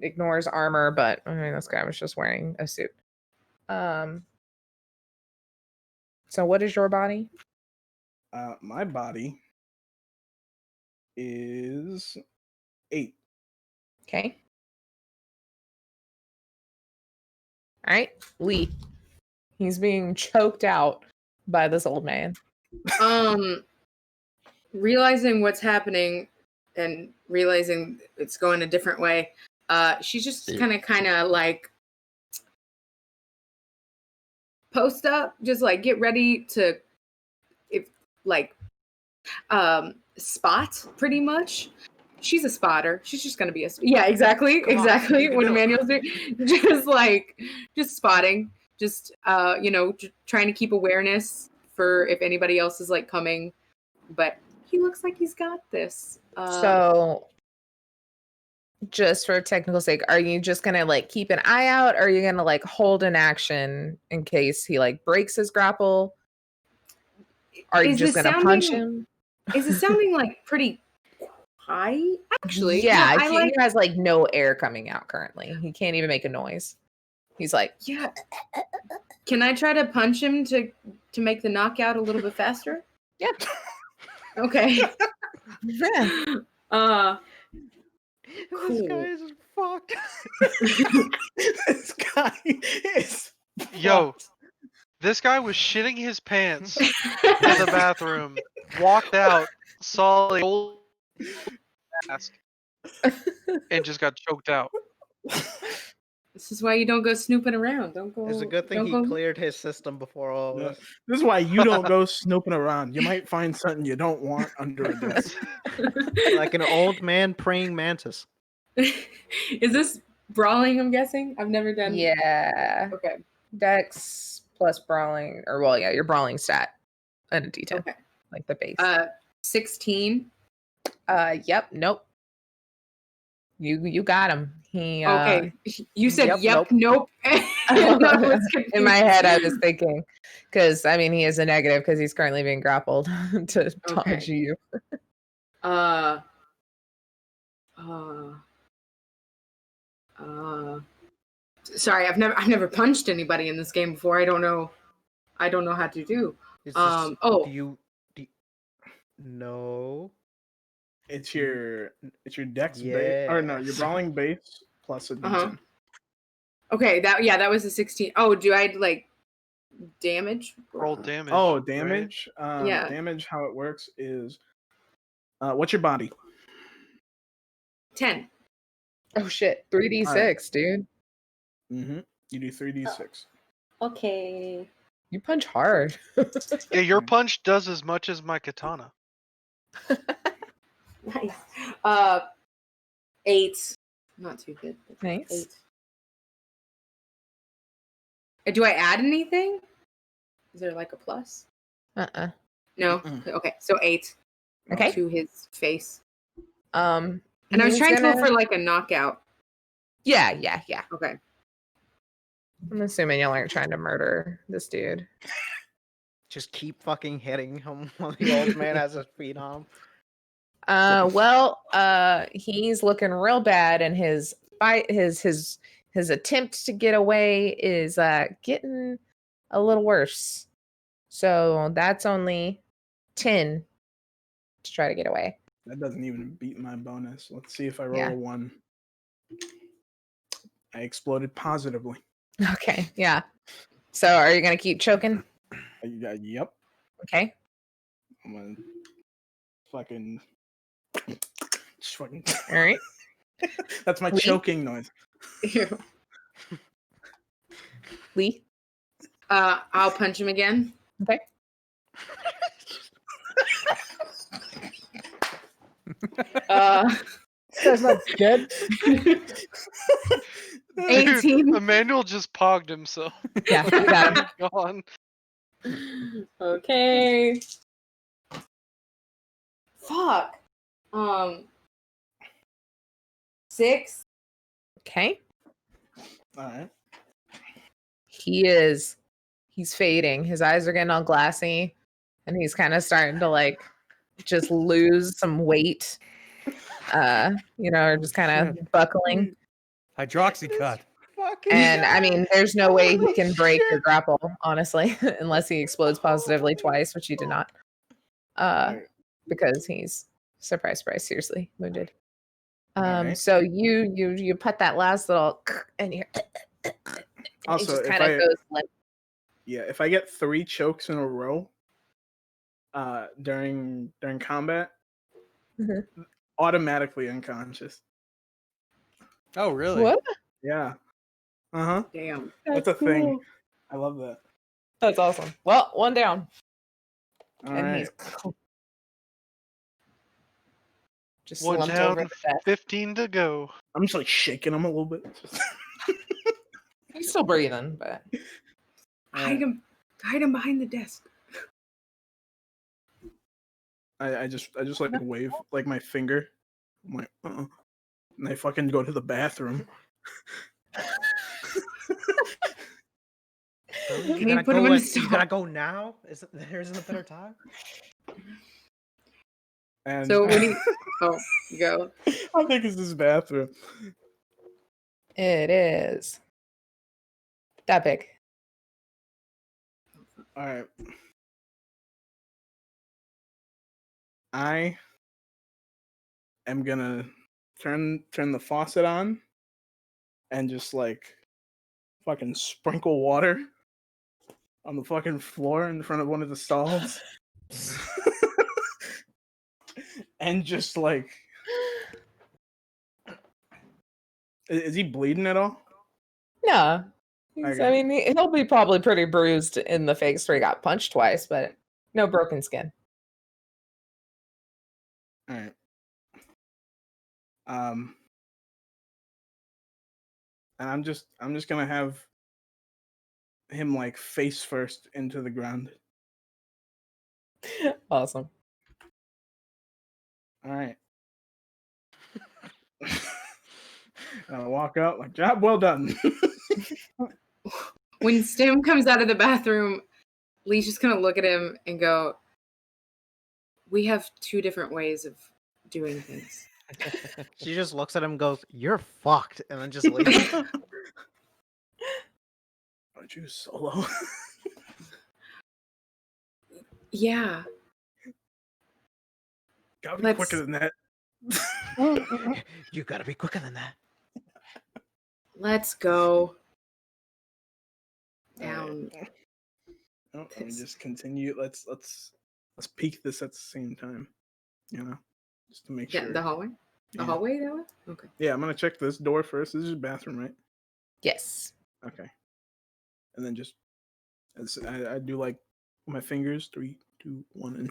ignores armor, but I mean this guy was just wearing a suit. So what is your body? My body is 8. Okay. All right, Lee. He's being choked out by this old man. Realizing what's happening, and realizing it's going a different way, she's just kind of like post up, just like get ready to, if like, spot pretty much. She's a spotter. She's just gonna be exactly. What Emmanuel's doing, just spotting, just trying to keep awareness for if anybody else is like coming. But he looks like he's got this. So, just for technical sake, are you just gonna like keep an eye out, or are you gonna like hold an action in case he like breaks his grapple? Are you just gonna punch him? Is it sounding like pretty high? Actually, yeah, no, he has like no air coming out currently. He can't even make a noise. He's like, yeah. Can I try to punch him to make the knockout a little bit faster? Yeah. Okay. Yeah. Cool. This guy is fucked. This guy is Yo, this guy was shitting his pants in the bathroom, walked out, saw a old mask, and just got choked out. This is why you don't go snooping around. Don't go. It's a good thing he cleared his system before all of this. This is why you don't go snooping around. You might find something you don't want under a desk. Like an old man praying mantis. Is this brawling, I'm guessing? I've never done. Yeah. Okay. Dex plus brawling, or well, yeah, your brawling stat and a D10. Okay. Like the base. 16. Yep. Nope. You got him. He okay. You said yep, nope. In my head, I was thinking, because I mean, he is a negative because he's currently being grappled to dodge you. Sorry, I've never punched anybody in this game before. I don't know how to do. No. It's your dex base, or no, your brawling base plus a D10. Okay, that was a 16. Oh, do I like damage? Roll damage. Oh, damage. Right? Yeah. Damage. How it works is, what's your body? 10. Oh shit, 3d6, dude. Mm-hmm. You do 3d6. Okay. You punch hard. Yeah, your punch does as much as my katana. Nice. 8. Not too good. Nice. 8. Do I add anything? Is there like a plus? No. Mm-mm. Okay, so 8. Okay. To his face. And I was trying to go for like a knockout. Yeah. Okay. I'm assuming y'all aren't trying to murder this dude. Just keep fucking hitting him while the old man has his feet on him. He's looking real bad, and his fight, his attempt to get away is getting a little worse. So that's only 10 to try to get away. That doesn't even beat my bonus. Let's see if I roll a 1. I exploded positively. Okay, yeah. So are you gonna keep choking? Yep. Okay. I'm gonna fucking. All right. That's my choking noise. Ew. Lee? I'll punch him again. Okay. This guy's not dead. 18. Dude, Emmanuel just pogged himself. Yeah, you got him. Gone. Okay. Fuck. 6. Okay. All right. He's fading. His eyes are getting all glassy, and he's kind of starting to like just lose some weight. Or just kind of buckling. Hydroxycut. And I mean, there's no way he can break or grapple, honestly, unless he explodes positively twice, which he did not. Because he's surprise, seriously wounded. Right. So you put that last little in here. Also, it just kind of goes limp. Yeah, if I get 3 chokes in a row, during combat, automatically unconscious. Oh, really? What? Yeah. Uh-huh. Damn. That's a thing. I love that. That's awesome. Well, one down. All and right. he's just One slumped down, over the desk. 15 to go. I'm just like shaking him a little bit. He's still breathing, but Hide him behind the desk. I just like wave like my finger. I'm like, and I fucking go to the bathroom. Really? Can you put him in a You stall? gotta go now? There isn't a better time? And So when he go. I think it's this bathroom. it is that big. All right. I am gonna turn the faucet on and just like fucking sprinkle water on the fucking floor in front of one of the stalls. And just like, is he bleeding at all? No. Okay. I mean, he'll be probably pretty bruised in the face where he got punched twice, but no broken skin. All right. And I'm just gonna have him like face first into the ground. Awesome. All right. I'll walk out like, job well done. When Stim comes out of the bathroom, Lee's just gonna look at him and go, "We have two different ways of doing things." She just looks at him and goes, "You're fucked," and then just leaves. Aren't you solo? Yeah. Gotta be quicker than that. You gotta be quicker than that. Let's go down. Oh, let me just continue. Let's peek this at the same time. You know, just to make Yeah, sure. the hallway. The hallway that way. Okay. Yeah, I'm gonna check this door first. This is your bathroom, right? Yes. Okay. And then just I do like my fingers, 3, 2, 1,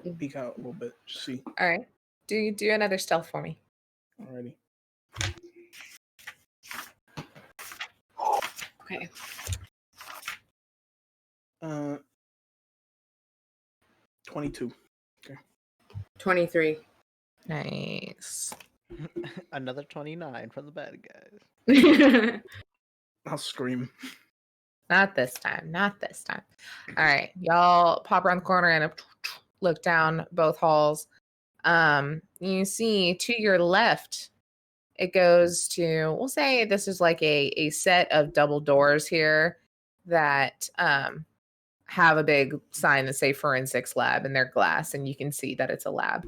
and peek out a little bit. Just see. All right. Do another stealth for me. Alrighty. Okay. 22. Okay. 23. Nice. Another 29 from the bad guys. I'll scream. Not this time. Not this time. All right. Y'all pop around the corner and look down both halls. You see to your left, it goes to, we'll say this is like a set of double doors here that have a big sign that say forensics lab, and they're glass, and you can see that it's a lab.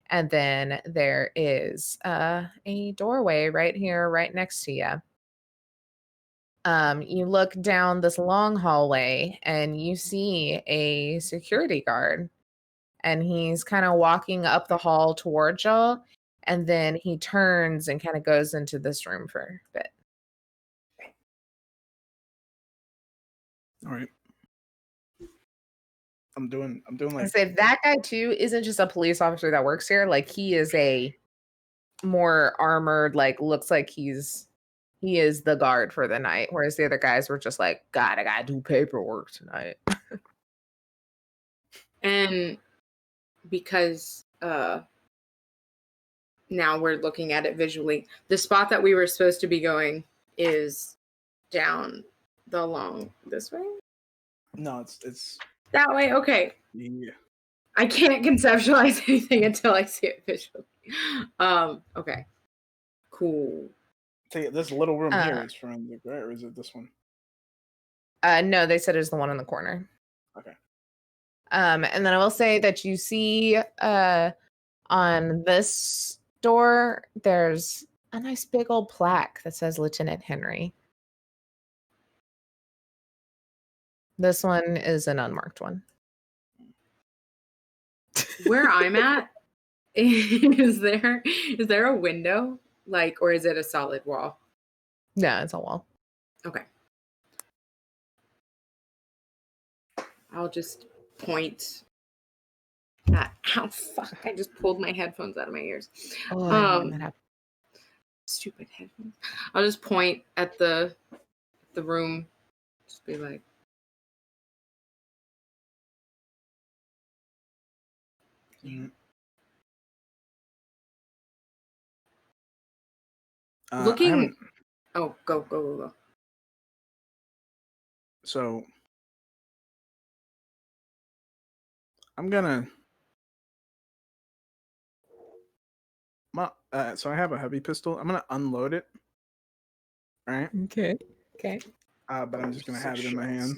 And then there is a doorway right here, right next to you. You look down this long hallway and you see a security guard, and he's kind of walking up the hall towards y'all, and then he turns and kind of goes into this room for a bit. All right. I'm doing I like, say that guy too isn't just a police officer that works here. Like, he is a more armored, like, looks like he is the guard for the night, whereas the other guys were just like, God, I gotta do paperwork tonight. And because now we're looking at it visually, the spot that we were supposed to be going is down the long this way. no, it's That way. Okay. yeah. I can't conceptualize anything until I see it visually. Okay. Cool. See, this little room here is forensic, right? Or is it this one? No, they said it was the one in the corner. Okay. And then I will say that you see on this door, there's a nice big old plaque that says Lieutenant Henry. This one is an unmarked one. Where I'm at, Is there a window, like, or is it a solid wall? No, it's a wall. Okay. I'll just point at. Ow, fuck! I just pulled my headphones out of my ears. Oh, I hate when that happens. Stupid headphones. I'll just point at the room. Just be like. Looking. Oh, go. So I'm gonna. So I have a heavy pistol. I'm gonna unload it. All right. Okay. But I'm just gonna have it in my hand.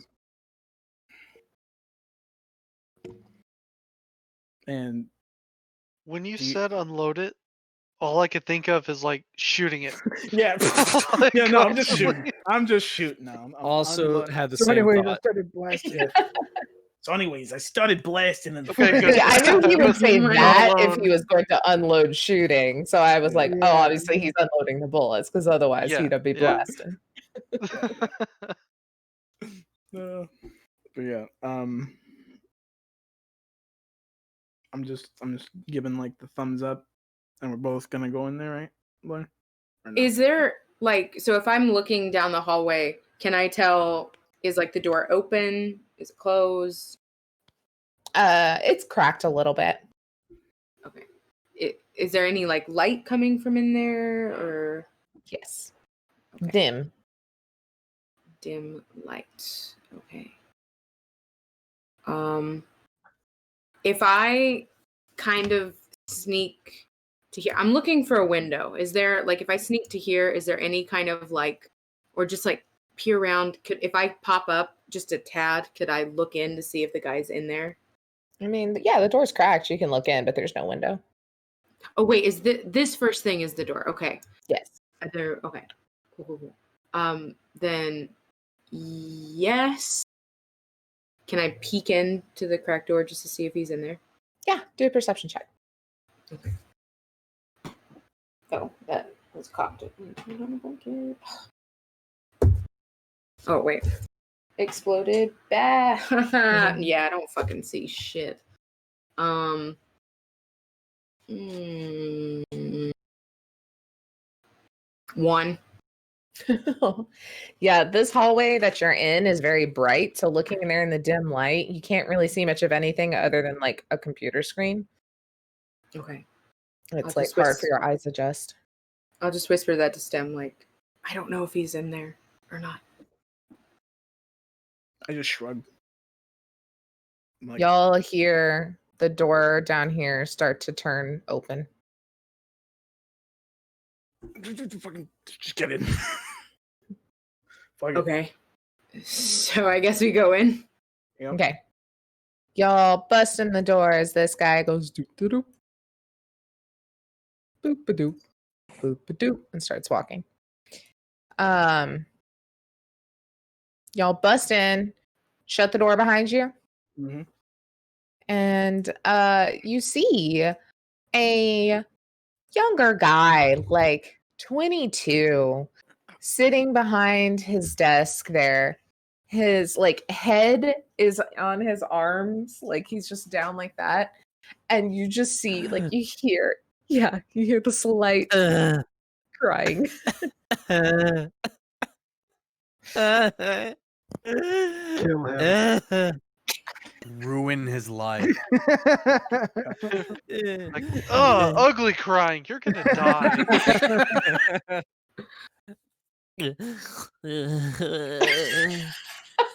And when you said unload it, all I could think of is like shooting it. Yeah. Like, Yeah, no, I'm just shooting. I'm just shooting now. I'm Also unloading. had the So same anyway, I thought. started blasting. So anyways, I started blasting and Okay, good. Yeah, I knew he would say Not that if alone. he was going to unload shooting. So I was like, Yeah. oh, obviously he's unloading the bullets because otherwise Yeah, he'd be yeah. blasting. but yeah, I'm just giving like the thumbs up, and we're both gonna go in there, right? Blair? Or no? Is there like, so if I'm looking down the hallway, can I tell, is like the door open? Is it closed? It's cracked a little bit. Okay. Is there any like light coming from in there, or Yes. Okay. Dim light? Okay. If I kind of sneak to here, I'm looking for a window. Is there, like, if I sneak to here, is there any kind of like, or just like peer around? If I pop up just a tad, could I look in to see if the guy's in there? I mean, yeah, the door's cracked. You can look in, but there's no window. Oh wait, is this first thing is the door? Okay. Yes. There. Okay. Cool. Then yes. Can I peek into the cracked door just to see if he's in there? Yeah, do a perception check. Okay. Oh, that was cocked. Oh wait. Exploded. Bad. Yeah, I don't fucking see shit. One. Yeah, this hallway that you're in is very bright. So looking in there in the dim light, you can't really see much of anything other than like a computer screen. Okay. It's I'll like just hard for your eyes to adjust. I'll just whisper that to Stem, like, I don't know if he's in there or not. I just shrugged. Like, Y'all hear the door down here start to turn open. fucking just get in. Fuck it. Okay. So I guess we go in. Yep. Okay. Y'all bust in the door as this guy goes doop doop doop. Boop a doop. Boop a doop and starts walking. Y'all bust in, shut the door behind you, Mm-hmm. and you see a younger guy, like 22, sitting behind his desk there. His like head is on his arms, like he's just down like that. And you just see, like you hear the slight crying. Kill him. Ruin his life. Like, oh, ugly crying. You're gonna die.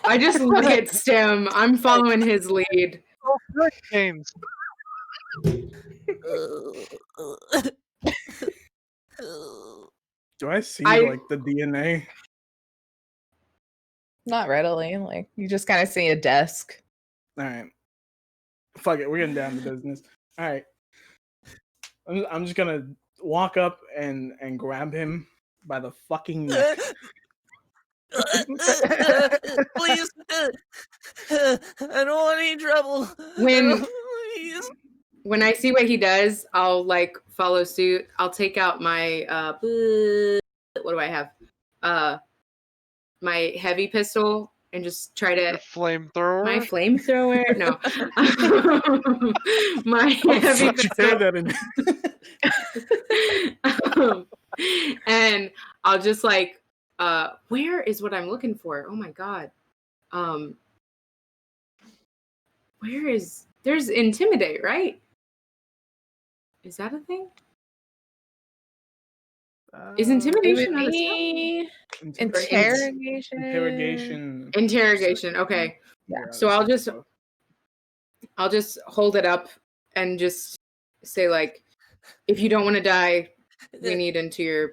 I just look at Stem. I'm following his lead. Oh, hurricanes. Do I see I- like the DNA? Not readily. Like you just kind of see a desk. All right. Fuck it. We're getting down to business. All right. I'm just gonna walk up and grab him by the fucking neck. Please, I don't want any trouble. When- Please. when I see what he does, I'll like follow suit. I'll take out my what do I have? My heavy pistol and just try Your to flamethrower. my flamethrower. No, my Oh, heavy fuck, you pistol. said that in- And I'll just like, where is what I'm looking for? Oh my god. Where is there's intimidate, right? Is that a thing? Is It intimidation would not a skill? be Interrogation. interrogation. Interrogation. Okay. Yeah, So I'll just hold it up and just say like, if you don't want to die, we need into your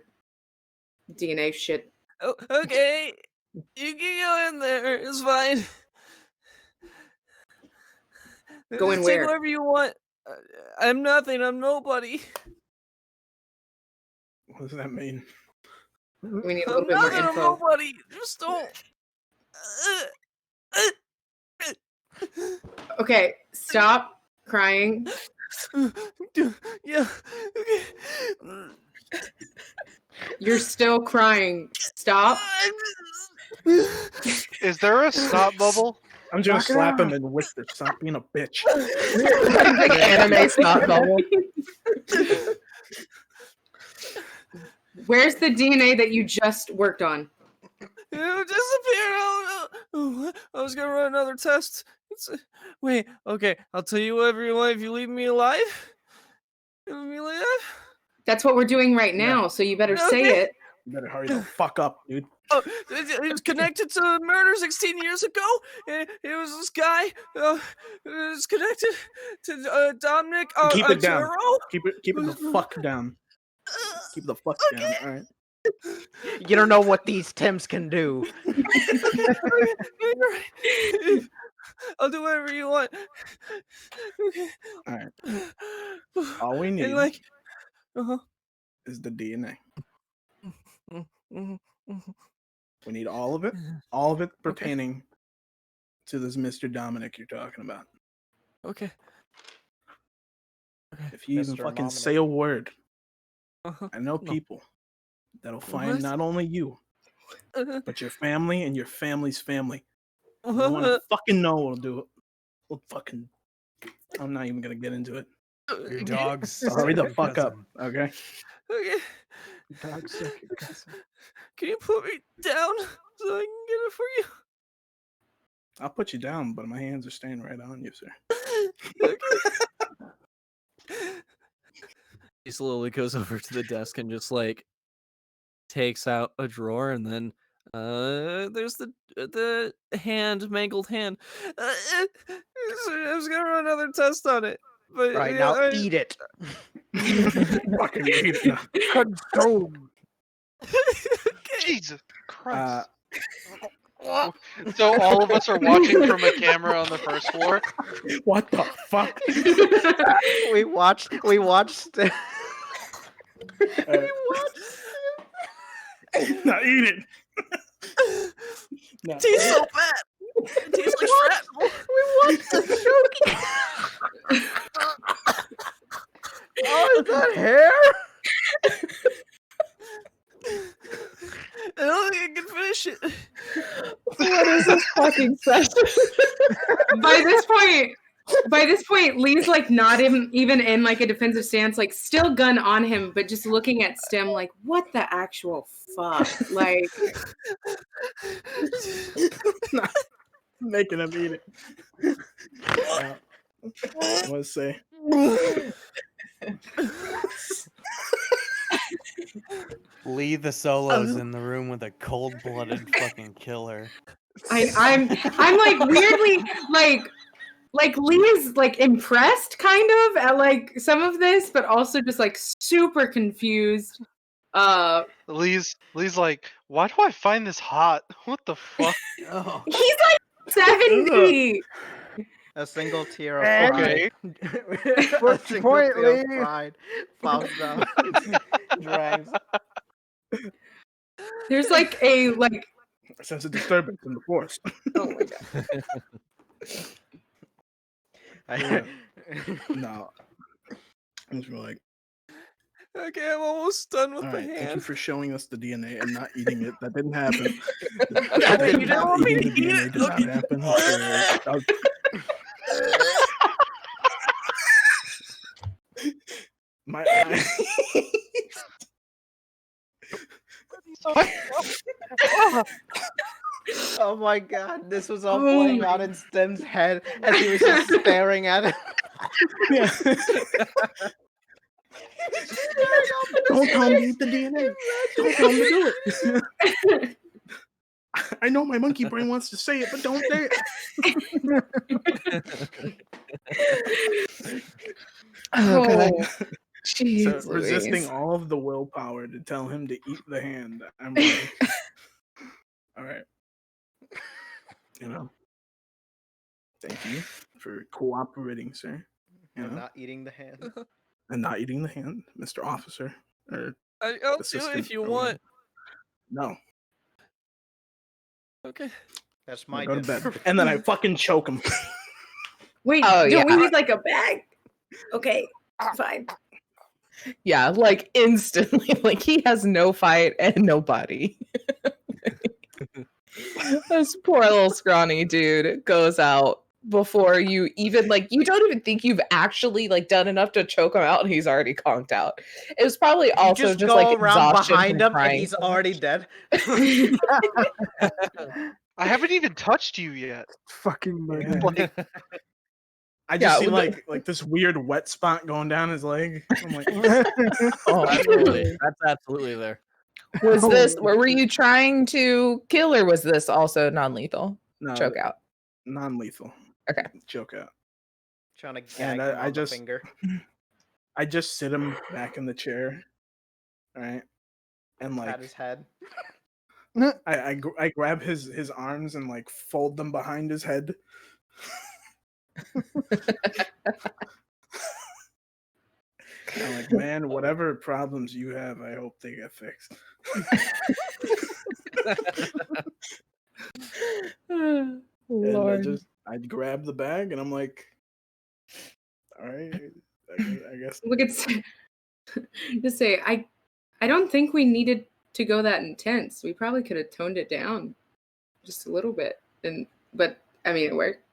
DNA shit. Oh, okay. You can go in there. It's fine. Go in Just take where? whatever you want. I'm nothing. I'm nobody. What does that mean? We need a I'm little bit more nothing. I'm info. nobody. Just don't. Okay, stop crying. Yeah. Okay. You're still crying. Stop. Is there a snot bubble? I'm just gonna Knock it slap him out. and whisper, "Stop being a bitch." Like anime snot bubble. Where's the DNA that you just worked on? It disappeared. Oh, I was gonna run another test. Wait. Okay. I'll tell you whatever you want if you leave me alive. Leave me alive. That's what we're doing right now, so you better say Okay. it. You better hurry the fuck up, dude. Oh, it was connected to a murder 16 years ago. It was this guy. It's connected to Dominic. Keep it down. Turo. Keep it the fuck down. Keep the fuck down. All right. You don't know what these Tims can do. I'll do whatever you want. Okay. All right. All we need And like, is the DNA. mhm. We need all of it pertaining to this Mr. Dominic you're talking about. Okay. If you even Mr. fucking Dominic. say a word, Uh-huh. I know people that'll find What? not only you, but your family and your family's family. You Uh-huh. don't want to fucking know what'll do it. We'll fucking. I'm not even gonna get into it. Your dog's So hurry the your fuck up, cousin. okay? Okay. Dog suck your cousin. Can you put me down so I can get it for you? I'll put you down, but my hands are staying right on you, sir. He slowly goes over to the desk and just like takes out a drawer, and then there's the mangled hand. I was gonna run another test on it, but Right now, eat it. Fucking eat it now. Consume. Jesus Christ. Uh, So all of us are watching from a camera on the first floor. what the fuck? We watched. Now eat it. No. It tastes so bad. It tastes like shrapnel. Oh, is that hair? I don't think I can finish it. What is this fucking session? By this point, Lee's like not even in like a defensive stance, like still gun on him, but just looking at Stem like, what the actual fuck? Like, Making him eat it. I want to say. Lee the Solo's in the room with a cold-blooded fucking killer. I'm like weirdly like Lee's like impressed kind of at like some of this, but also just like super confused. Lee's like, why do I find this hot? What the fuck? Oh. He's like 70. A single tear of And- pride. What's A the single point, tear Lee? of pride falls down. Drags. There's like a like A sense of disturbance in the force. oh my god. No. And we're like, Okay, I'm almost done with all the right, thank you hand. for showing us the DNA and not eating it. That didn't happen. That didn't Not happen. eating the DNA did not happen. My eye. Oh my god, this was all playing out in Stem's head as he was just staring at it. Yeah. Don't tell him to eat the DNA. Don't tell him to do it. I know my monkey brain wants to say it, but don't say it. Oh, So jeez, resisting Louise. all of the willpower to tell him to eat the hand, I'm like, all right. You know, thank you for cooperating, sir. You And know, not eating the hand. and not eating the hand, Mr. Officer. Or I'll do it assistant if you or want. whatever. No. Okay. That's my Go to dinner. bed. And then I fucking choke him. Wait, Oh, don't we yeah. need like a bag? Okay, fine. Yeah, like instantly. Like he has no fight and no body. This poor little scrawny dude goes out before you even you don't even think you've actually done enough to choke him out, and he's already conked out. It was probably You also just just go like around exhaustion behind from him and crying he's so already much. dead. I haven't even touched you yet. Fucking murder. Like, I just Yeah, see with like this weird wet spot going down his leg. I'm like, Oh, Absolutely. That's absolutely there. was this? Oh, Were you trying to kill, or was this also non-lethal? no, Choke out. non-lethal. Okay. Choke out. Trying to gag And him I on the just- finger. I just sit him back in the chair, right? And Pat his head. I grab his arms and fold them behind his head. I'm like, man, whatever problems you have, I hope they get fixed. And Lord. I'd grab the bag and I'm like, all right, I guess. Look at just say I don't think we needed to go that intense. We probably could have toned it down just a little bit. But I mean it worked.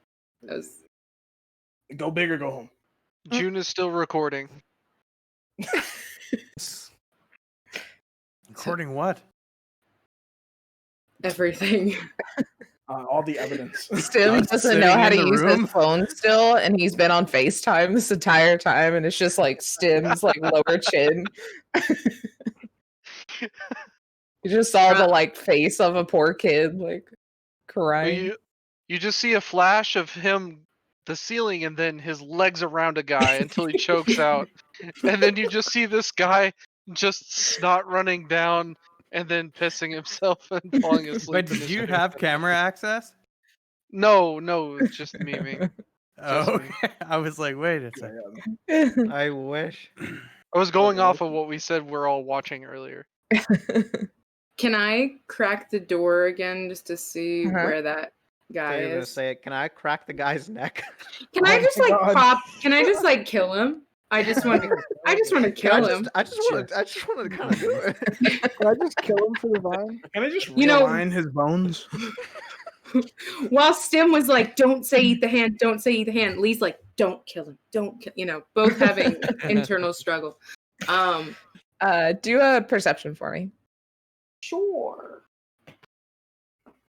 That was Go big or go home. June is still recording. Recording what? everything. All the evidence. Stim Us doesn't know sitting how in to the use room? his phone still, and he's been on FaceTime this entire time, and it's just Stim's lower chin. You just saw the face of a poor kid crying. You just see a flash of him, the ceiling, and then his legs around a guy until he chokes out. And then you just see this guy just snot running down and then pissing himself and falling asleep. Wait, in did his you chair. have camera access? No, it's just memeing. Oh, me. okay. I was like, wait a second. I wish. I was going off of what we said we're all watching earlier. Can I crack the door again just to see Uh-huh. where that guy You're gonna is? say it. Can I crack the guy's neck? Can I Oh just my God. can I just kill him? I just want to kill him. I just want to kind of do it. Can I just kill him for the vine? Can I just You know- realign his bones? While Stim was like, "Don't say eat the hand, don't say eat the hand." Lee's like, "Don't kill him, don't kill." Both having internal struggle. Do a perception for me. Sure.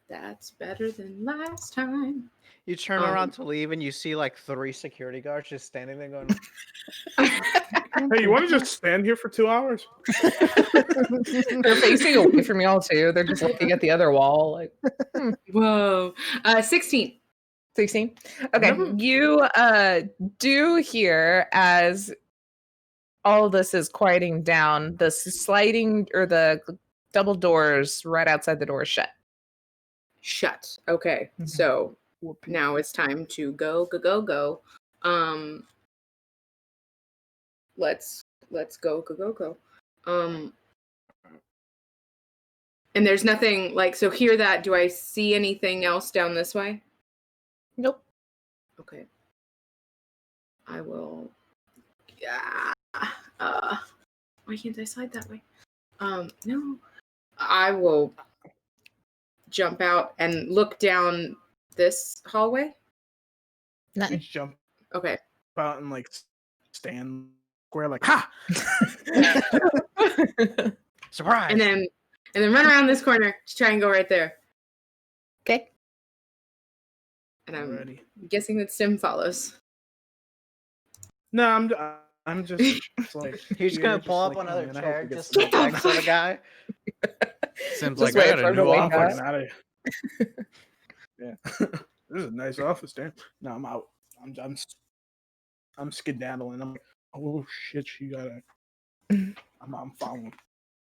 That's better than last time. You turn around to leave and you see 3 security guards just standing there going, Hey, you want to just stand here for 2 hours? They're facing away from y'all too. They're just looking at the other wall. Whoa. 16. 16. Okay, you do hear as all of this is quieting down, the sliding or the double doors right outside the door shut. Shut. Okay. So now it's time to go. Let's go. And there's nothing so hear that. Do I see anything else down this way? Nope. Okay. I will Why can't I slide that way? No. I will jump out and look down this hallway. You Nothing. jump Okay. out and like stand square, like ha! Surprise! And then run around this corner to try and go right there. Okay. And I'm Alrighty. guessing that Stim follows. No, I'm just like He's just here, gonna pull like, up another man, I hope chair he gets just some next to the guy. Sims Just like, I wait got for a him to new wake I'm up. office. fucking out of here. Yeah, this is a nice office, damn. No, I'm out. I'm skedaddling. I'm like, oh shit, she got a. I'm following.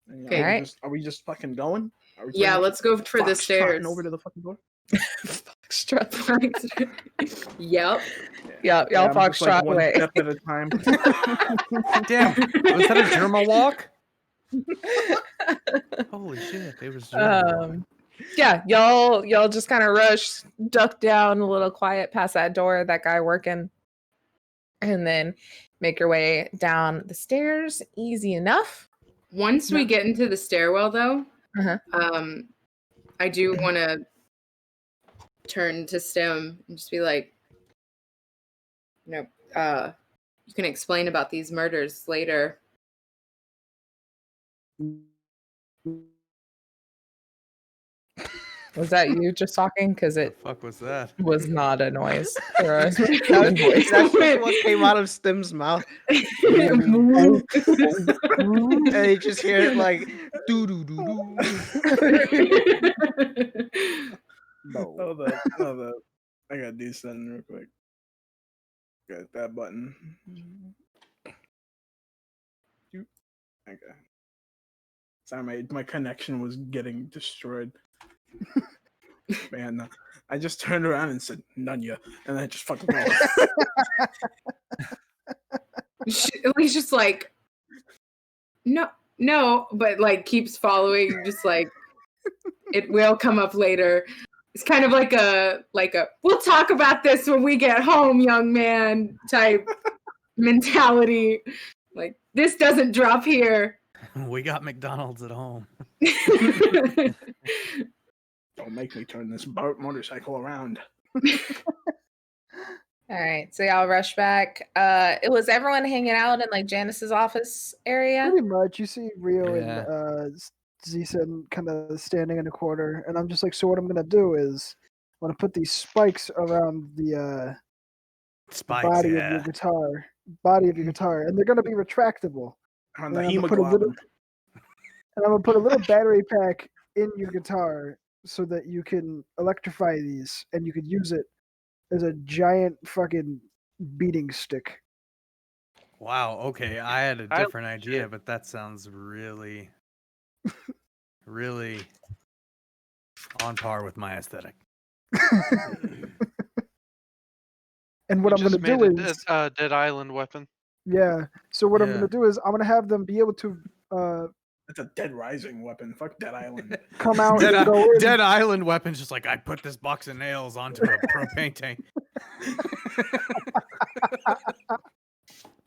And, Okay. Alright. Are we just fucking going? Are we Yeah, pretty much let's go for the foxtrotting stairs. over to the fucking door. Foxtrot. Yep. Yeah, y'all I'm just, like, foxtrot one away. step at a time. Damn, was that a Germa walk? Holy shit, it was Germa. Yeah, y'all just kind of rush, duck down a little quiet past that door, that guy working, and then make your way down the stairs. Easy enough. Once we get into the stairwell, though, Uh-huh. I do want to turn to Stim and just be like, you can explain about these murders later. Was that you just talking? Because The it fuck was that? was not a noise for us. That's just what came out of Stim's mouth. And you just hear it like doo doo doo doo. Hold up. I gotta do something real quick. Got that button. Okay. Sorry, my connection was getting destroyed. Man, I just turned around and said "Nunya," and I just fucking went. He's just like, no, but like keeps following, just like it will come up later. It's kind of like a we'll talk about this when we get home, young man type mentality. Like this doesn't drop here. We got McDonald's at home. Don't make me turn this motorcycle around. All right, so y'all rush back. It was everyone hanging out in like Janice's office area. Pretty much. You see Rio Yeah. and Zison kind of standing in a corner, and I'm just like, so what I'm gonna do is I'm gonna put these spikes around the Spikes, body yeah. of your guitar, and they're gonna be retractable. On the And I'm gonna put a hemoglobin. And I'm gonna put a little battery pack in your guitar so that you can electrify these, and you could use it as a giant fucking beating stick. Wow, okay. I had a I- different idea, but that sounds really, really on par with my aesthetic. And what You I'm gonna just made do a is, Dead Island weapon. yeah. So what I'm Yeah. gonna do is, I'm gonna have them be able to It's a Dead Rising weapon. Fuck Dead Island. come out Dead, and go in. Dead Island weapon's just like, I put this box of nails onto a propane tank.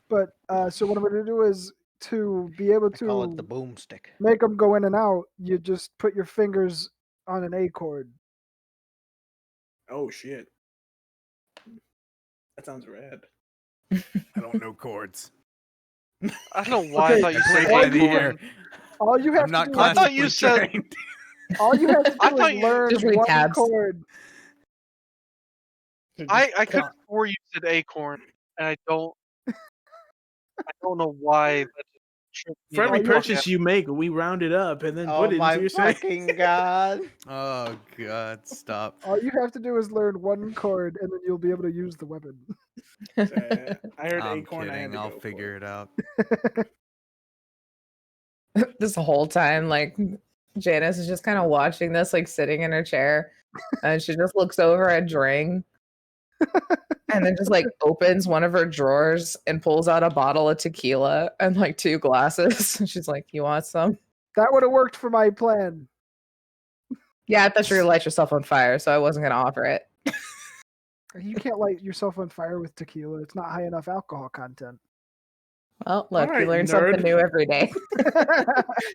But so what I'm gonna do is, to be able I call it the to boomstick. make them go in and out, you just put your fingers on an A chord. Oh shit. That sounds rad. I don't know chords. I don't know why Okay, I thought you Play said by the ear. acorn. All you have I'm not to do I is, thought you classically said- trained. all you have to I do thought is you learn just read one tabs. chord. I could have swore you said acorn, and I don't know why. That tripped me For every the fuck purchase out. you make, we round it up and then Oh put it my into your site. fucking god! Oh, God, stop. All you have to do is learn one chord, and then you'll be able to use the weapon. I heard I'm Acorn. I had kidding. to I'll go for figure it out. This whole time, like Janice is just kind of watching this, like sitting in her chair, and she just looks over at Dring, and then just like opens one of her drawers and pulls out a bottle of tequila and like 2 glasses. She's like, "You want some?" That would have worked for my plan. Yeah, I thought you were gonna light yourself on fire, so I wasn't gonna offer it. You can't light yourself on fire with tequila. It's not high enough alcohol content. Well, look, you Alright, learn nerd. something new every day.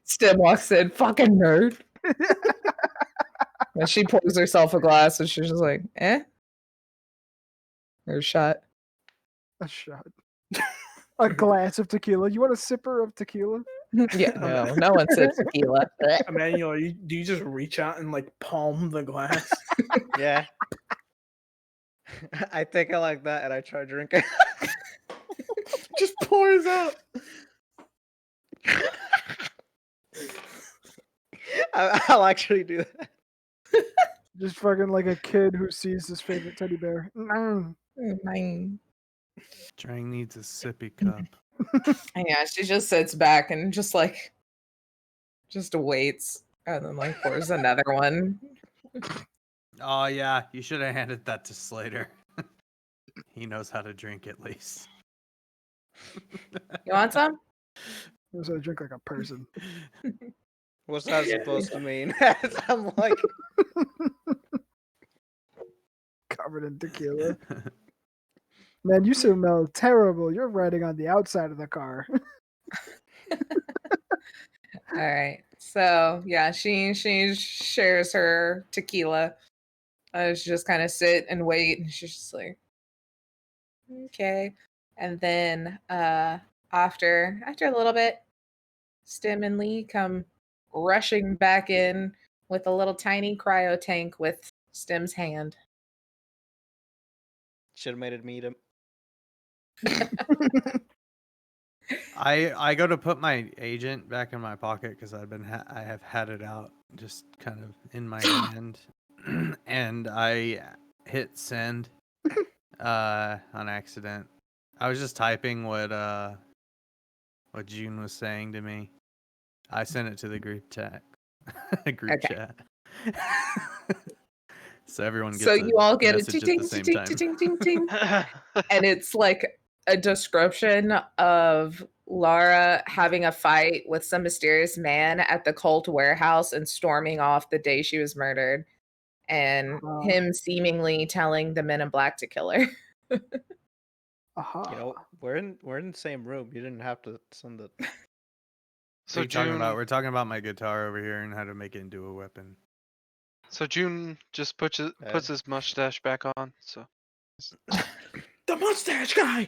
Stim walks in, fucking nerd. And she pours herself a glass and she's just like, eh? Or a shot. A shot. A glass of tequila. You want a sipper of tequila? Yeah, no one sips tequila. Emmanuel, do you just reach out and like palm the glass? Yeah. I take it like that and I try drinking. Just pours out. I'll actually do that. Just fucking like a kid who sees his favorite teddy bear. Mine. Drang needs a sippy cup. And yeah, she just sits back and just waits and then like pours another one. Oh yeah, you should have handed that to Slater. He knows how to drink at least. You want some? So I drink like a person. What's that supposed to mean? I'm like Covered in tequila. Man, you smell terrible. You're riding on the outside of the car. All right. So yeah, she shares her tequila. She just kind of sit and wait, and she's just like, okay. And then after a little bit, Stim and Lee come rushing back in with a little tiny cryo tank with Stim's hand. should have made it meet him. I go to put my agent back in my pocket because I have had it out just kind of in my hand, and I hit send on accident. I was just typing what June was saying to me. I sent it to the group chat. Chat. So everyone gets. So you all get a message ting at the ting same ting time. ting ting ting, and it's like a description of Laura having a fight with some mysterious man at the cult warehouse and storming off the day she was murdered, and him seemingly telling the Men in Black to kill her. Aha. You know, we're in the same room. You didn't have to send it. So we're talking about my guitar over here and how to make it into a weapon. So June just puts his mustache back on. So The mustache guy.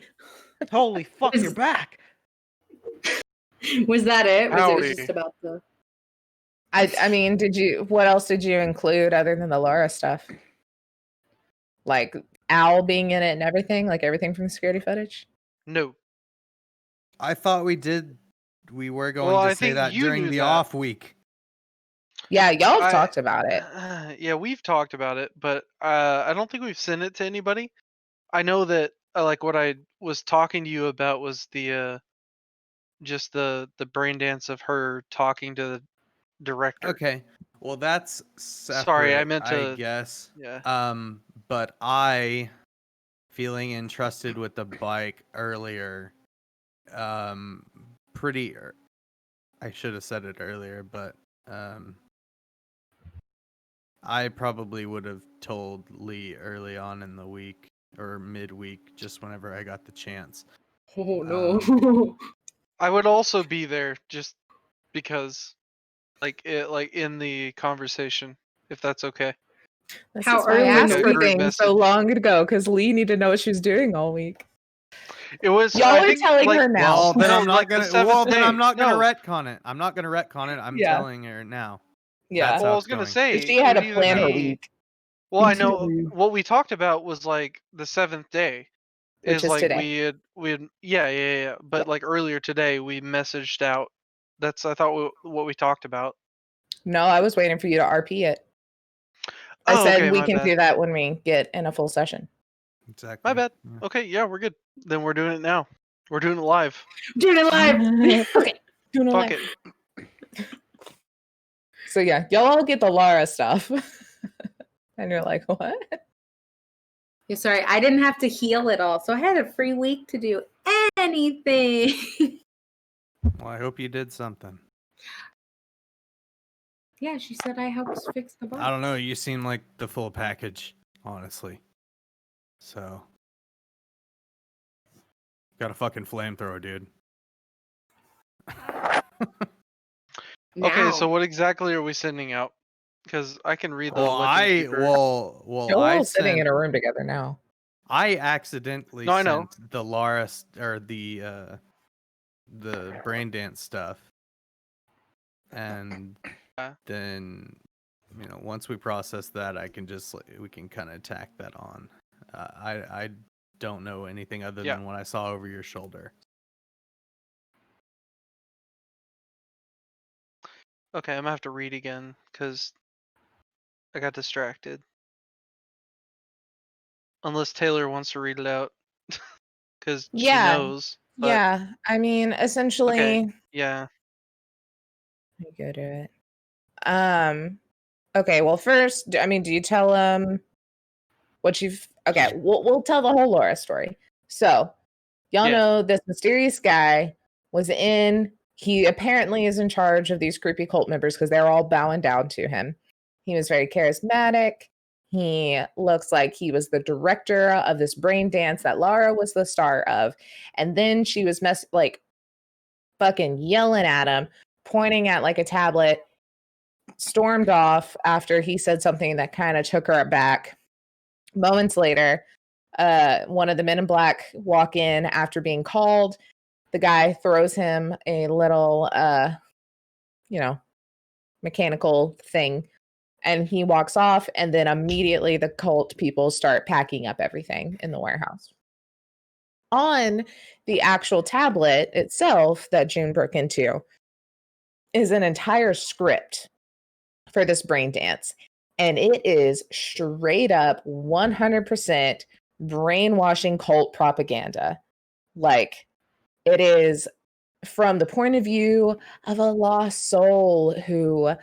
Holy fuck, you're back. Was that it? Was Howdy. it just about the? I mean, what else did you include other than the Laura stuff? Like Owl being in it and everything, like everything from the security footage? No. I thought we were going to say that during the off week. Yeah, y'all have talked about it. Yeah, we've talked about it, but I don't think we've sent it to anybody. I know that like what I was talking to you about was the just the brain dance of her talking to the director. Okay. Well, that's separate, Sorry, I meant to. I guess. Yeah. But I, feeling entrusted with the bike earlier, I should have said it earlier, but I probably would have told Lee early on in the week or midweek, just whenever I got the chance. Oh no. I would also be there just because, like in the conversation, if that's okay. This How is why I early in asked the for week? things so long ago, because Lee needed to know what she was doing all week. It was. Y'all are telling her now. Well, then I'm not the gonna. Well, then seventh I'm not day. gonna No. retcon it. I'm not gonna retcon it. I'm Yeah. telling her now. Yeah. That's Well, how I was it's gonna going. say She had it to would plan her either be- week, Well, I know Continue. what we talked about was like the seventh day. which is like today. we had yeah. But like earlier today, we messaged out. That's I thought what we talked about. No, I was waiting for you to RP it. I Oh, said okay, we my can bad. do that when we get in a full session. Exactly. My bad. Yeah. Okay, yeah, we're good. Then we're doing it now. We're doing it live. Doing it live. Okay. Fuck it. So yeah, y'all all get the Laura stuff. And you're like, what? Yeah, sorry, I didn't have to heal it all, so I had a free week to do anything. Well, I hope you did something. Yeah, she said I helped fix the bug. I don't know. You seem like the full package, honestly. So, got a fucking flamethrower, dude. Okay, Now. so what exactly are we sending out? Because I can read the Well, legend keeper. We're I all sitting in sent. a room together now. I accidentally No, I know. sent the Lara or the brain dance stuff, and then once we process that, we can kind of tack that on. I don't know anything other than what I saw over your shoulder. Okay, I'm gonna have to read again because I got distracted. Unless Taylor wants to read it out, because she knows. But... Yeah. I mean, essentially. Okay. Yeah. Let me go to it. Okay. Well, first, I mean, do you tell what you've? Okay, we'll tell the whole Laura story. So, y'all know this mysterious guy was in. He apparently is in charge of these creepy cult members because they're all bowing down to him. He was very charismatic. He looks like he was the director of this brain dance that Lara was the star of. And then she was fucking yelling at him, pointing at like a tablet, stormed off after he said something that kind of took her aback. Moments later, one of the men in black walk in after being called. The guy throws him a little, mechanical thing, and he walks off. And then immediately the cult people start packing up everything in the warehouse. On the actual tablet itself that June broke into is an entire script for this brain dance. And it is straight up 100% brainwashing cult propaganda. Like, it is from the point of view of a lost soul who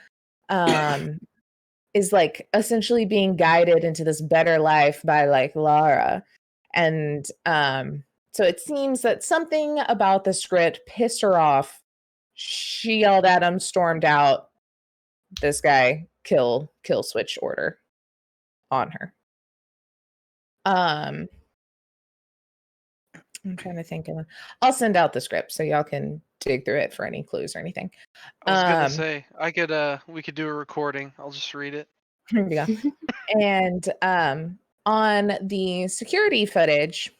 is like essentially being guided into this better life by like Lara. And so it seems that something about the script pissed her off. She yelled at him, stormed out. This guy kill switch order on her. I'm trying to think of. I'll send out the script so y'all can dig through it for any clues or anything. I was gonna say we could do a recording. I'll just read it. Here we go. And on the security footage,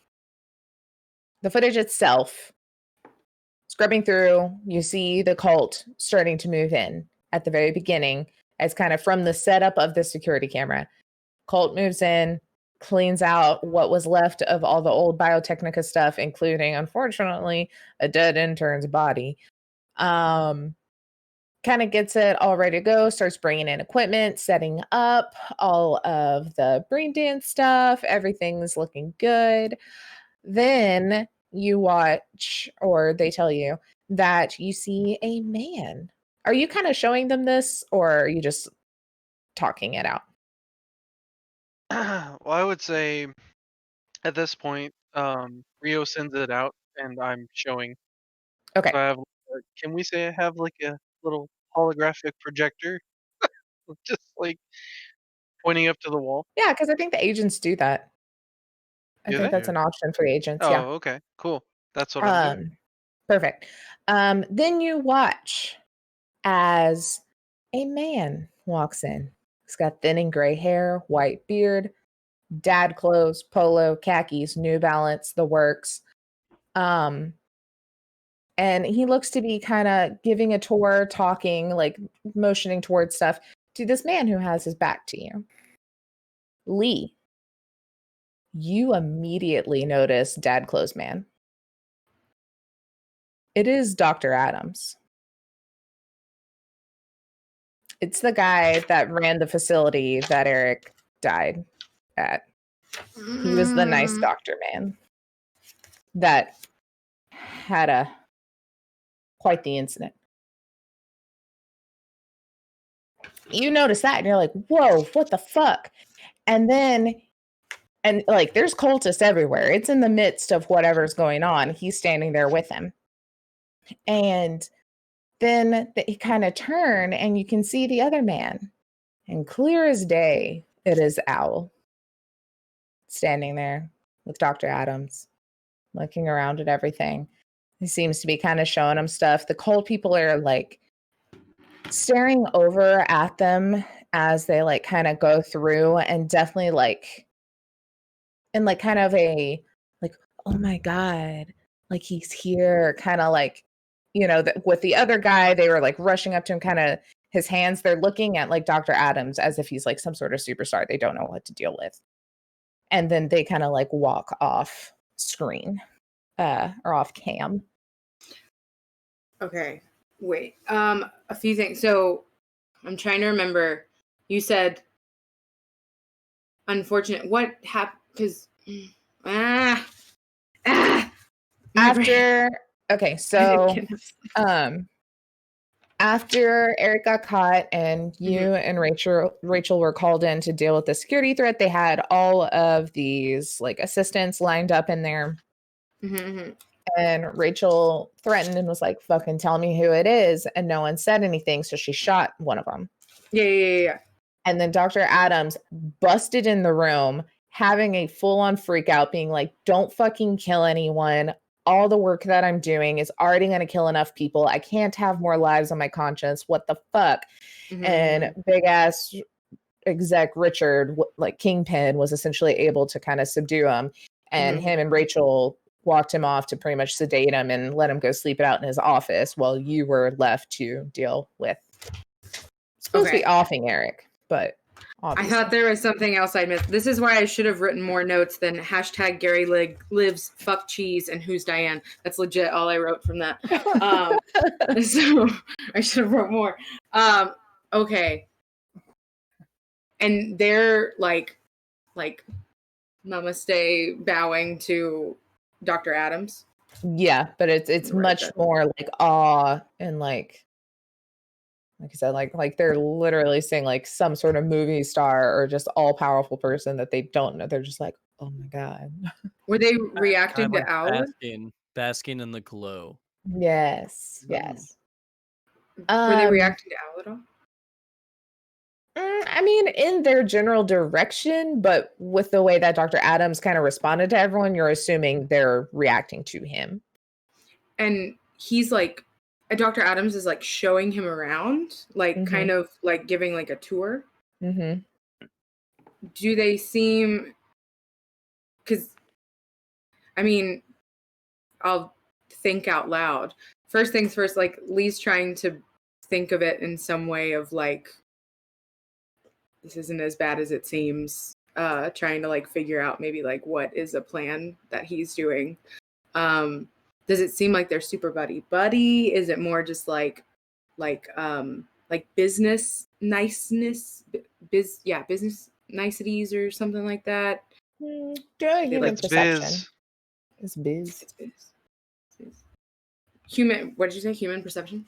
the footage itself, scrubbing through, you see the cult starting to move in at the very beginning, as kind of from the setup of the security camera. Cult moves in, cleans out what was left of all the old Biotechnica stuff, including, unfortunately, a dead intern's body. Kind of gets it all ready to go, starts bringing in equipment, setting up all of the brain dance stuff. Everything's looking good. Then you watch, or they tell you that you see a man. Are you kind of showing them this, or are you just talking it out? Well, I would say at this point, Rio sends it out, and I'm showing. Okay. So I have. Can we say I have like a little holographic projector, just like pointing up to the wall? Yeah, because I think the agents do that. I Do think they? that's an option for agents. Oh, Yeah. okay, cool. That's what I'm doing. Perfect. Then you watch as a man walks in. He's got thin and gray hair, white beard, dad clothes, polo, khakis, New Balance, the works. And he looks to be kind of giving a tour, talking, like motioning towards stuff to this man who has his back to you. Lee, you immediately notice dad clothes man. It is Dr. Adams. It's the guy that ran the facility that Eric died at. He was the nice doctor man that had quite the incident. You notice that and you're like, whoa, what the fuck? And like there's cultists everywhere. It's in the midst of whatever's going on. He's standing there with him. And then they kind of turn and you can see the other man. And clear as day, it is Owl standing there with Dr. Adams, looking around at everything. He seems to be kind of showing them stuff. The cold people are like staring over at them as they like kind of go through, and definitely like in like kind of a like, oh my god, like he's here, kind of like, you know, with the other guy, they were like rushing up to him, kind of his hands, they're looking at like Dr. Adams as if he's like some sort of superstar they don't know what to deal with. And then they kind of like walk off screen or off cam. Okay. Wait. A few things. So I'm trying to remember. You said unfortunate. What happened? Because my brain. After okay, so after Eric got caught and you and Rachel were called in to deal with the security threat, they had all of these like assistants lined up in there. And Rachel threatened and was like, fucking tell me who it is. And no one said anything. So she shot one of them. Yeah. And then Dr. Adams busted in the room, having a full-on freak out, being like, don't fucking kill anyone. All the work that I'm doing is already going to kill enough people. I can't have more lives on my conscience. What the fuck? And big ass exec Richard, like Kingpin, was essentially able to kind of subdue him. And him and Rachel walked him off to pretty much sedate him and let him go sleep it out in his office while you were left to deal with supposed to be offing Eric, but obviously. I thought there was something else I missed. This is why I should have written more notes than hashtag Gary lives fuck cheese and who's Diane. That's legit all I wrote from that. So I should have wrote more. Okay. And they're like namaste bowing to Dr. Adams. Yeah, but it's much more like awe and like I said, like they're literally saying like some sort of movie star or just all powerful person that they don't know. They're just like, oh my god. Were they reacting to like Al? Basking in the glow. Yes. Were they reacting to Al at all? I mean, in their general direction, but with the way that Dr. Adams kind of responded to everyone, you're assuming they're reacting to him. And he's like, Dr. Adams is like showing him around, like kind of like giving like a tour. Do they seem, because, I mean, I'll think out loud. First things first, like Lee's trying to think of it in some way of like, this isn't as bad as it seems, trying to like figure out maybe like what is a plan that he's doing. Does it seem like they're super buddy? Is it more just like business niceness, business niceties or something like that? Human perception. It's biz. It's biz. Human. What did you say? Human perception.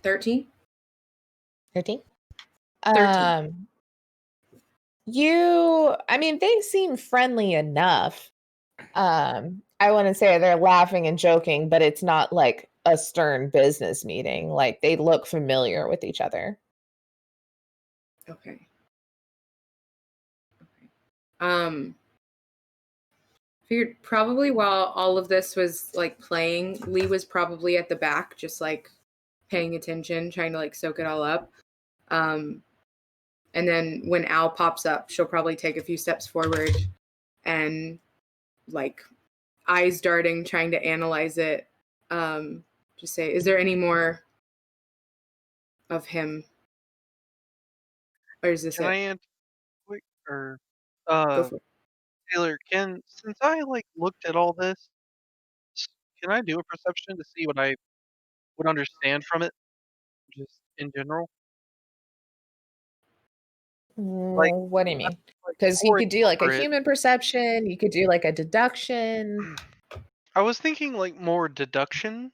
13. 13. I mean, they seem friendly enough. I wouldn't say they're laughing and joking, but it's not like a stern business meeting. Like they look familiar with each other. Okay. Figured probably while all of this was like playing, Lee was probably at the back, just like paying attention, trying to like soak it all up. And then when Al pops up, she'll probably take a few steps forward and like eyes darting, trying to analyze it. Just say, is there any more of him? Or is this Can it? I answer quick? Or Go for it. Taylor, since I like looked at all this, can I do a perception to see what I would understand from it, just in general? Like, What do you mean? Because you could do like a human perception, you could do like a deduction. I was thinking like more deduction,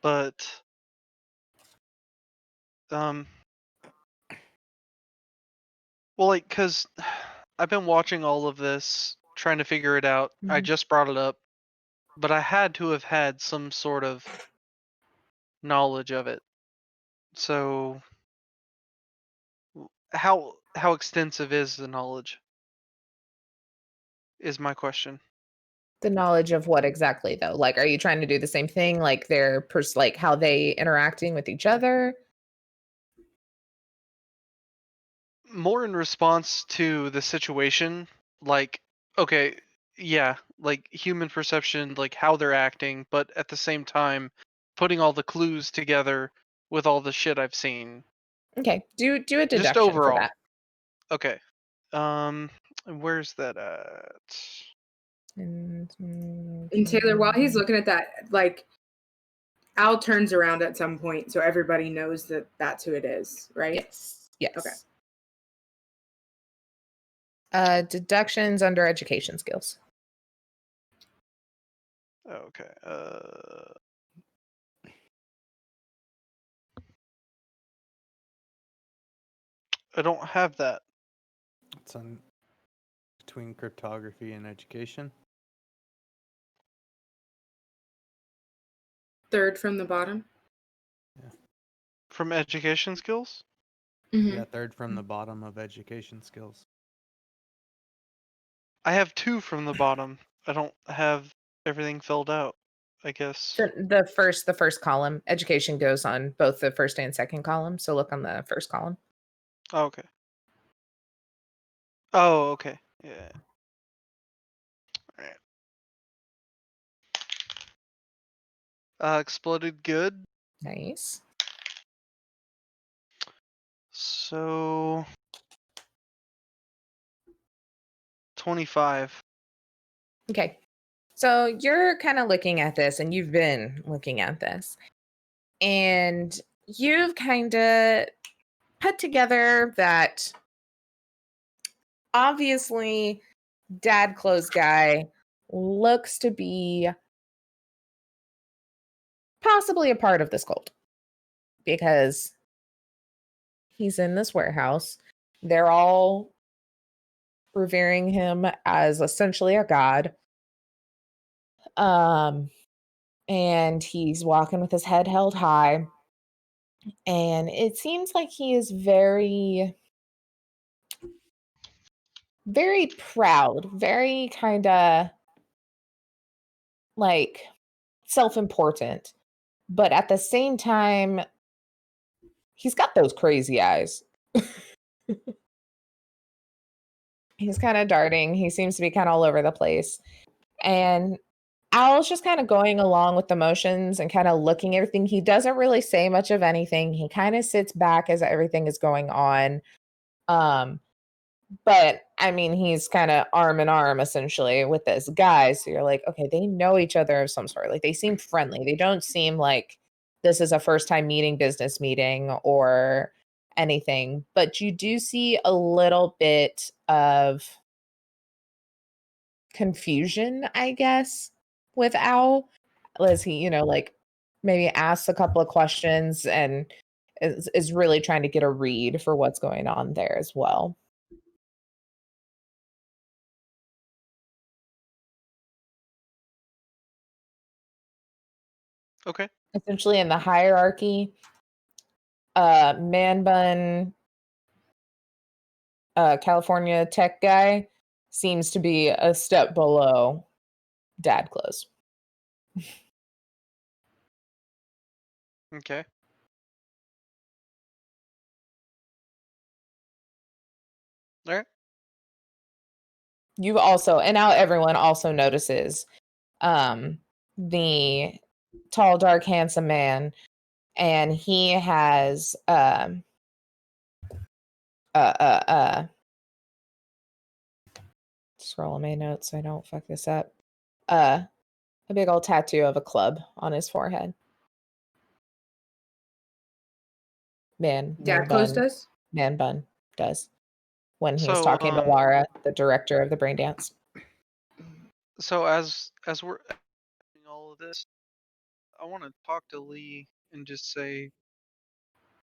but well, like, cause I've been watching all of this, trying to figure it out. I just brought it up, but I had to have had some sort of knowledge of it. So, how how extensive is the knowledge? Is my question. The knowledge of what exactly though? Like, are you trying to do the same thing? Like like how they interacting with each other? More in response to the situation, like, okay, yeah, like human perception, like how they're acting, but at the same time, putting all the clues together with all the shit I've seen. Okay, do a Just deduction for overall. that. Okay. Where's that at? And Taylor, while he's looking at that, like Al turns around at some point so everybody knows that that's who it is, right? Yes. Yes. Okay. Deductions under education skills. Okay. I don't have that. It's on between cryptography and education. Third from the bottom. From education skills? Mm-hmm. Yeah, third from the bottom of education skills. I have 2 from the bottom. I don't have everything filled out, I guess. So the first column, education goes on both the first and second column. So look on the first column. Oh, okay. Oh, okay. Yeah. Alright. Exploded good. Nice. So 25. Okay. So you're kind of looking at this, and you've been looking at this, and you've kind of put together that obviously dad clothes guy looks to be possibly a part of this cult because he's in this warehouse. They're all revering him as essentially a god. And he's walking with his head held high. And it seems like he is very, very proud, very kind of like self-important. But at the same time, he's got those crazy eyes. He's kind of darting. He seems to be kind of all over the place. And Owl's just kind of going along with the motions and kind of looking at everything. He doesn't really say much of anything. He kind of sits back as everything is going on. But I mean, he's kind of arm in arm essentially with this guy. So you're like, okay, they know each other of some sort. Like they seem friendly. They don't seem like this is a first time meeting, business meeting or anything. But you do see a little bit of confusion, I guess, with Owl as he, like maybe asks a couple of questions and is really trying to get a read for what's going on there as well. Okay. Essentially in the hierarchy, Man Bun, California tech guy seems to be a step below Dad Clothes. Okay. All right. You also, and now everyone also notices the tall, dark, handsome man, and he has scroll my notes so I don't fuck this up. A big old tattoo of a club on his forehead. Man Dad close Bun, does? Man Bun does when he was So, talking to Lara, the director of the brain dance. So as we're doing all of this, I want to talk to Lee and just say,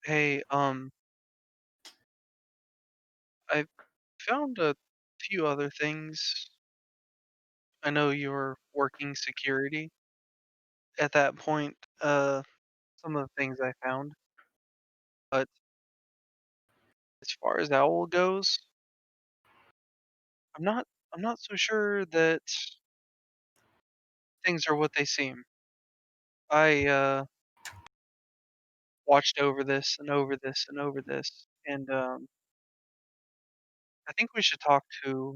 hey, I found a few other things. I know you were working security at that point. Some of the things I found, but as far as Owl goes, I'm not so sure that things are what they seem. I watched over this and over this and over this, and I think we should talk to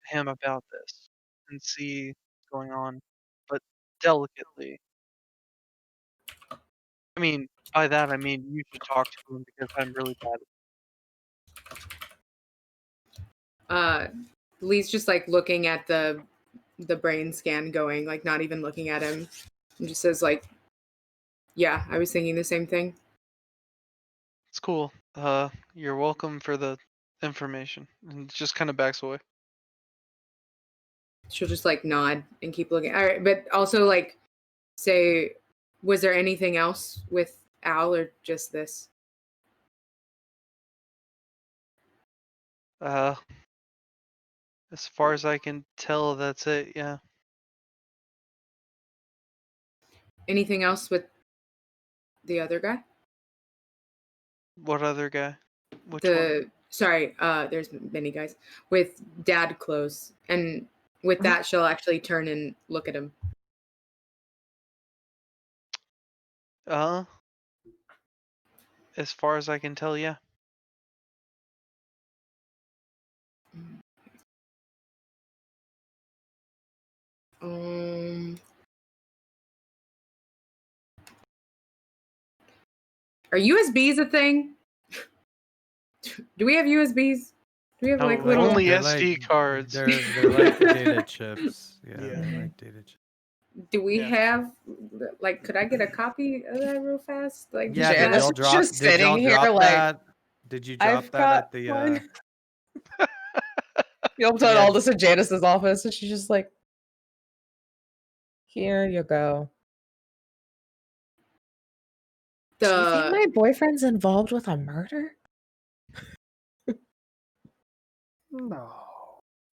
him about this and see what's going on, but delicately. I mean, by that I mean you should talk to him because I'm really bad. Lee's just like looking at the brain scan going, like not even looking at him, and just says like, "Yeah, I was thinking the same thing." It's cool. You're welcome for the information, and just kind of backs away. She'll just like nod and keep looking. All right, but also like say, was there anything else with Al or just this? As far as I can tell, that's it. Yeah. Anything else with the other guy? What other guy? Which one? Sorry, there's many guys with dad clothes, and with that she'll actually turn and look at him. As far as I can tell, yeah. Are USBs a thing? Do we have USBs? Do we have like little only They're SD cards? They're like data chips. Yeah, they're like data chips. Do we have like? Could I get a copy of that real fast? Like, Yeah, did y'all drop, just did y'all sitting here drop like, that? Did you drop I've that got at the one. You'll put all this in Janice's office, and she's just like, "Here you go." Do you think my boyfriend's involved with a murder? No.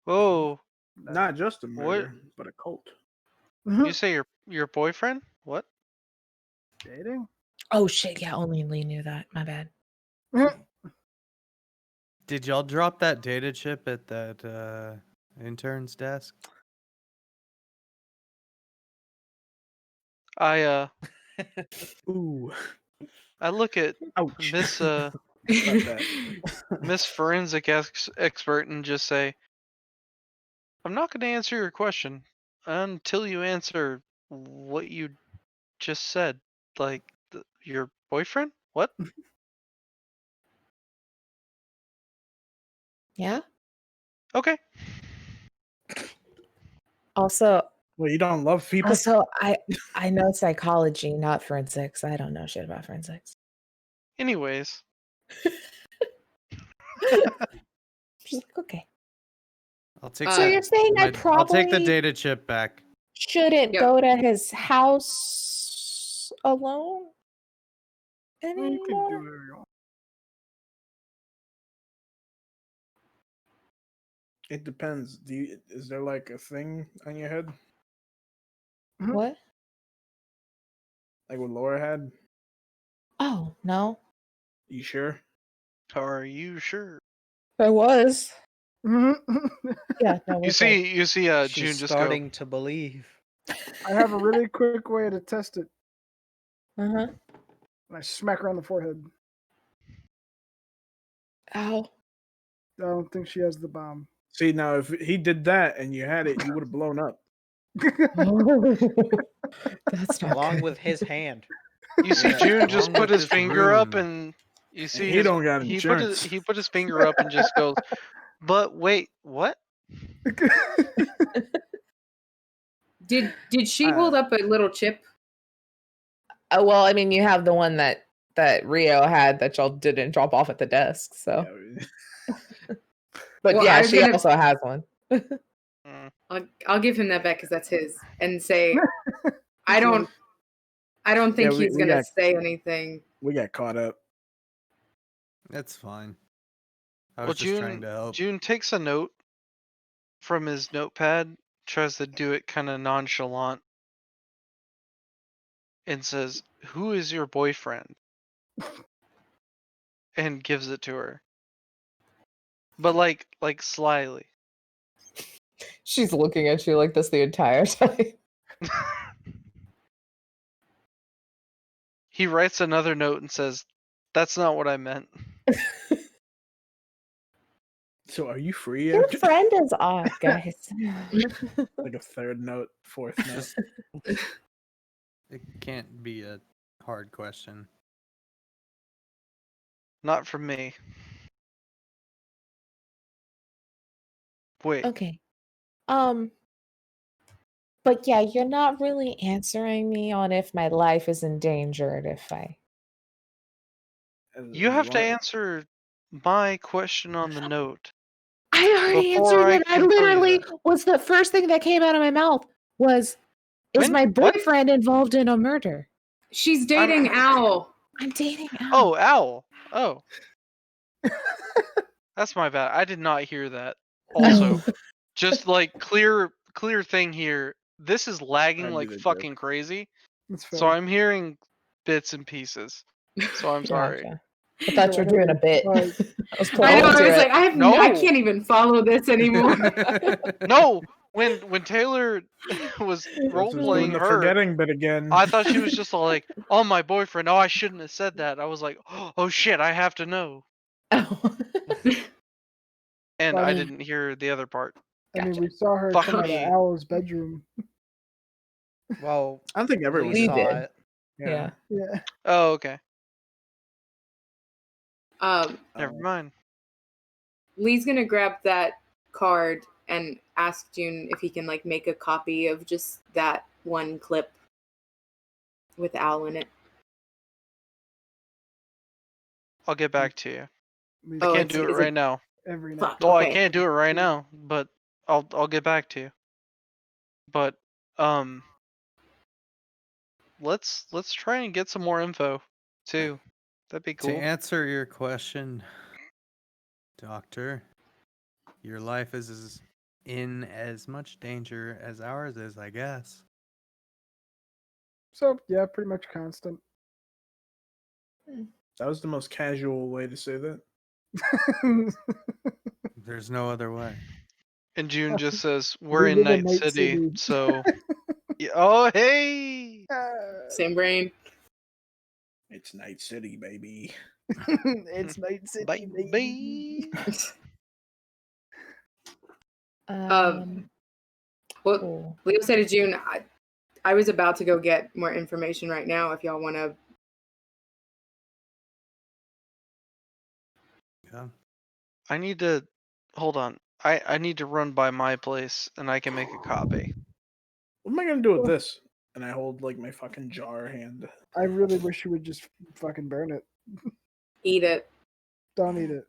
Whoa. Not just a murder, but a cult. You say your boyfriend? What? Dating? Oh shit! Yeah, only Lee knew that. My bad. Did y'all drop that data chip at that intern's desk? Ooh. I look at Ouch. Miss Miss Forensic Expert and just say, I'm not going to answer your question until you answer what you just said. Like, your boyfriend? What? Yeah. Okay. Also, well, you don't love people. Also, I know psychology, not forensics. I don't know shit about forensics. Anyways. She's like, okay. I'll take. So you're saying I I'll take the probably data chip back. shouldn't go to his house alone anymore? It depends. Is there like a thing on your head? What? Like what Laura had? Oh, no. You sure? Are you sure? I was. Yeah, no, You see, She's June just starting to believe. I have a really quick way to test it. Uh-huh. And I smack her on the forehead. Ow. I don't think she has the bomb. See, now if he did that and you had it, you would have blown up. That's not Along good. with his hand. You see, June just put his finger up, and you see he don't got insurance. He put his finger up and just goes, "But wait, what?" Did she hold up a little chip? Well, I mean, you have the one that Rio had that y'all didn't drop off at the desk, so. But Well, yeah, I was she gonna- also has one. I'll give him that back because that's his, and say, I don't think he's gonna say anything. We got caught up. That's fine. I was just trying to help. June takes a note from his notepad, tries to do it kind of nonchalant, and says, "Who is your boyfriend?" and gives it to her. but like slyly. She's looking at you like this the entire time. He writes another note and says, "That's not what I meant." So are you free? Your after- friend is odd, guys. like a third note, fourth note. It can't be a hard question. Not from me. Wait. Okay. But yeah, you're not really answering me on if my life is endangered if I. You have to answer my question on the note. I already Before answered I it. I can tell you literally that. was the first thing that came out of my mouth was, "Is When? my What? boyfriend involved in a murder?" She's dating Al. I'm dating Al. Oh, Owl. Oh. That's my bad. I did not hear that. Also, just like clear thing here. This is lagging I like did a joke. fucking crazy. That's So fair. I'm hearing bits and pieces. So I'm sorry. Gotcha. I thought you were doing a bit. Like, I was I playing know. I into was it. like, I No. can't even follow this anymore. No, when Taylor was role This is doing playing the her, forgetting bit again. I thought she was just all like, "Oh, my boyfriend. Oh, I shouldn't have said that." I was like, "Oh shit, I have to know." And Well, I I mean- didn't hear the other part. I mean, Gotcha. we saw her Fuck come out of me. Owl's bedroom. Well, I don't think everyone we We saw did. it. Yeah. Yeah. Oh, okay. Uh, Never mind. Lee's gonna grab that card and ask June if he can like make a copy of just that one clip with Al in it. I'll get back to you. We Oh, I can't do it is right now. every night. Fuck. Oh, I Okay. can't do it right now, but I'll get back to you. But let's try and get some more info too. That'd be To cool. answer your question, Doctor, your life is in as much danger as ours is, I guess. So yeah, pretty much constant. That was the most casual way to say that. There's no other way. And June just says, "We're We in live Night in Night City, City." so yeah, oh hey." Same brain. It's Night City, baby. It's Night City, Baby. baby. Well, Cool. Leo said to June, I was about to go get more information right now if y'all want to. Yeah. I need to hold on. I need to run by my place and I can make a copy. What am I gonna do with this? And I hold like my fucking jar hand. I really wish you would just fucking burn it. Eat it. Don't eat it.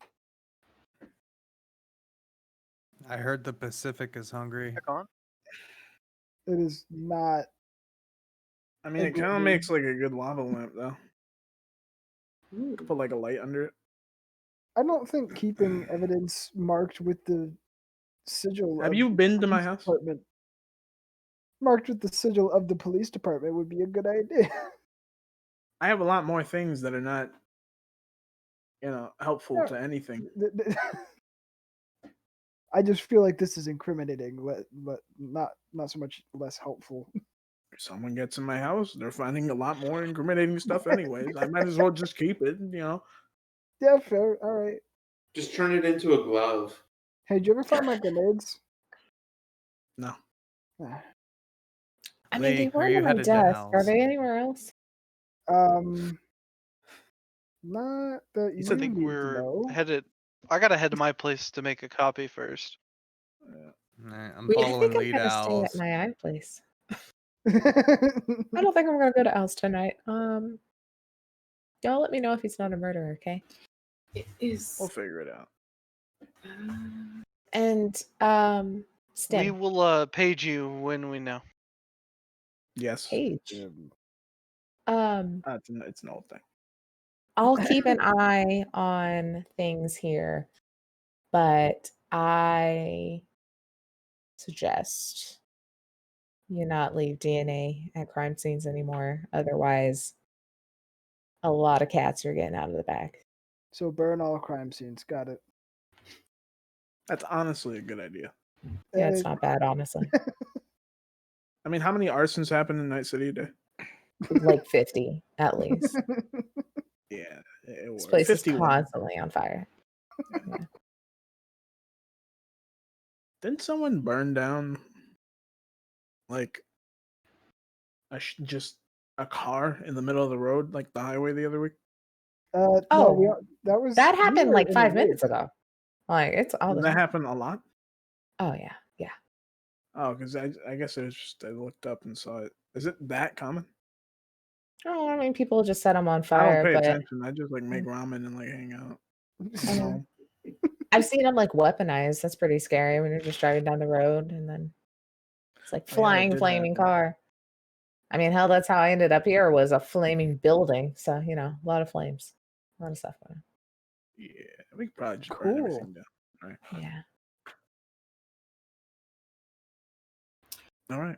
I heard the Pacific is hungry. Back on? It is not. I mean, it kind of makes like a good lava lamp though. Could put like a light under it. I don't think keeping evidence marked with the sigil. Have of you the been to my police house? Department, marked with the sigil of the police department would be a good idea. I have a lot more things that are not, helpful Yeah. to anything. I just feel like this is incriminating, but not so much less helpful. If someone gets in my house, they're finding a lot more incriminating stuff anyways. I might as well just keep it, Yeah, fair. All right. Just turn it into a glove. Hey, did you ever find my grenades? No. Ah. I mean, they Lee, were are you on my headed to desk. Are Hal's? they anywhere else? Not that you I think need to we're know. headed. I gotta head to my place to make a copy first. Nah, I'm I following think I'm Lee to gonna stay at Al's. my eye place. I don't think I'm gonna go to Al's tonight. Y'all let me know if he's not a murderer, okay? It is. We'll figure it out. And We Stim, will page you when we know. Yes. Paige. It's an old thing. I'll keep an eye on things here, but I suggest you not leave DNA at crime scenes anymore. Otherwise, a lot of cats are getting out of the bag. So burn all crime scenes. Got it. That's honestly a good idea. Yeah, it's not bad, honestly. I mean, how many arsons happen in Night City a day? Like 50 at least. Yeah, This place is 50 constantly on fire. Yeah. Didn't someone burn down like just a car in the middle of the road, like the highway the other week? No, Oh, that that we happened were like in 5 a minutes race. ago. Like it's all the Does that time. happen a lot? Oh yeah, yeah. Oh, because I guess it was just I looked up and saw it. Is it that common? Oh, I mean, people just set them on I don't fire, pay but attention. I just like make ramen and like hang out. I know. I've seen them like weaponized. That's pretty scary when you're just driving down the road and then it's like Oh, yeah, that flying, did flaming happen. car. I mean, hell, that's how I ended up here was a flaming building. So, you know, a lot of flames, a lot of stuff going on. Yeah, we could probably just burn everything down. Right. Yeah. All right.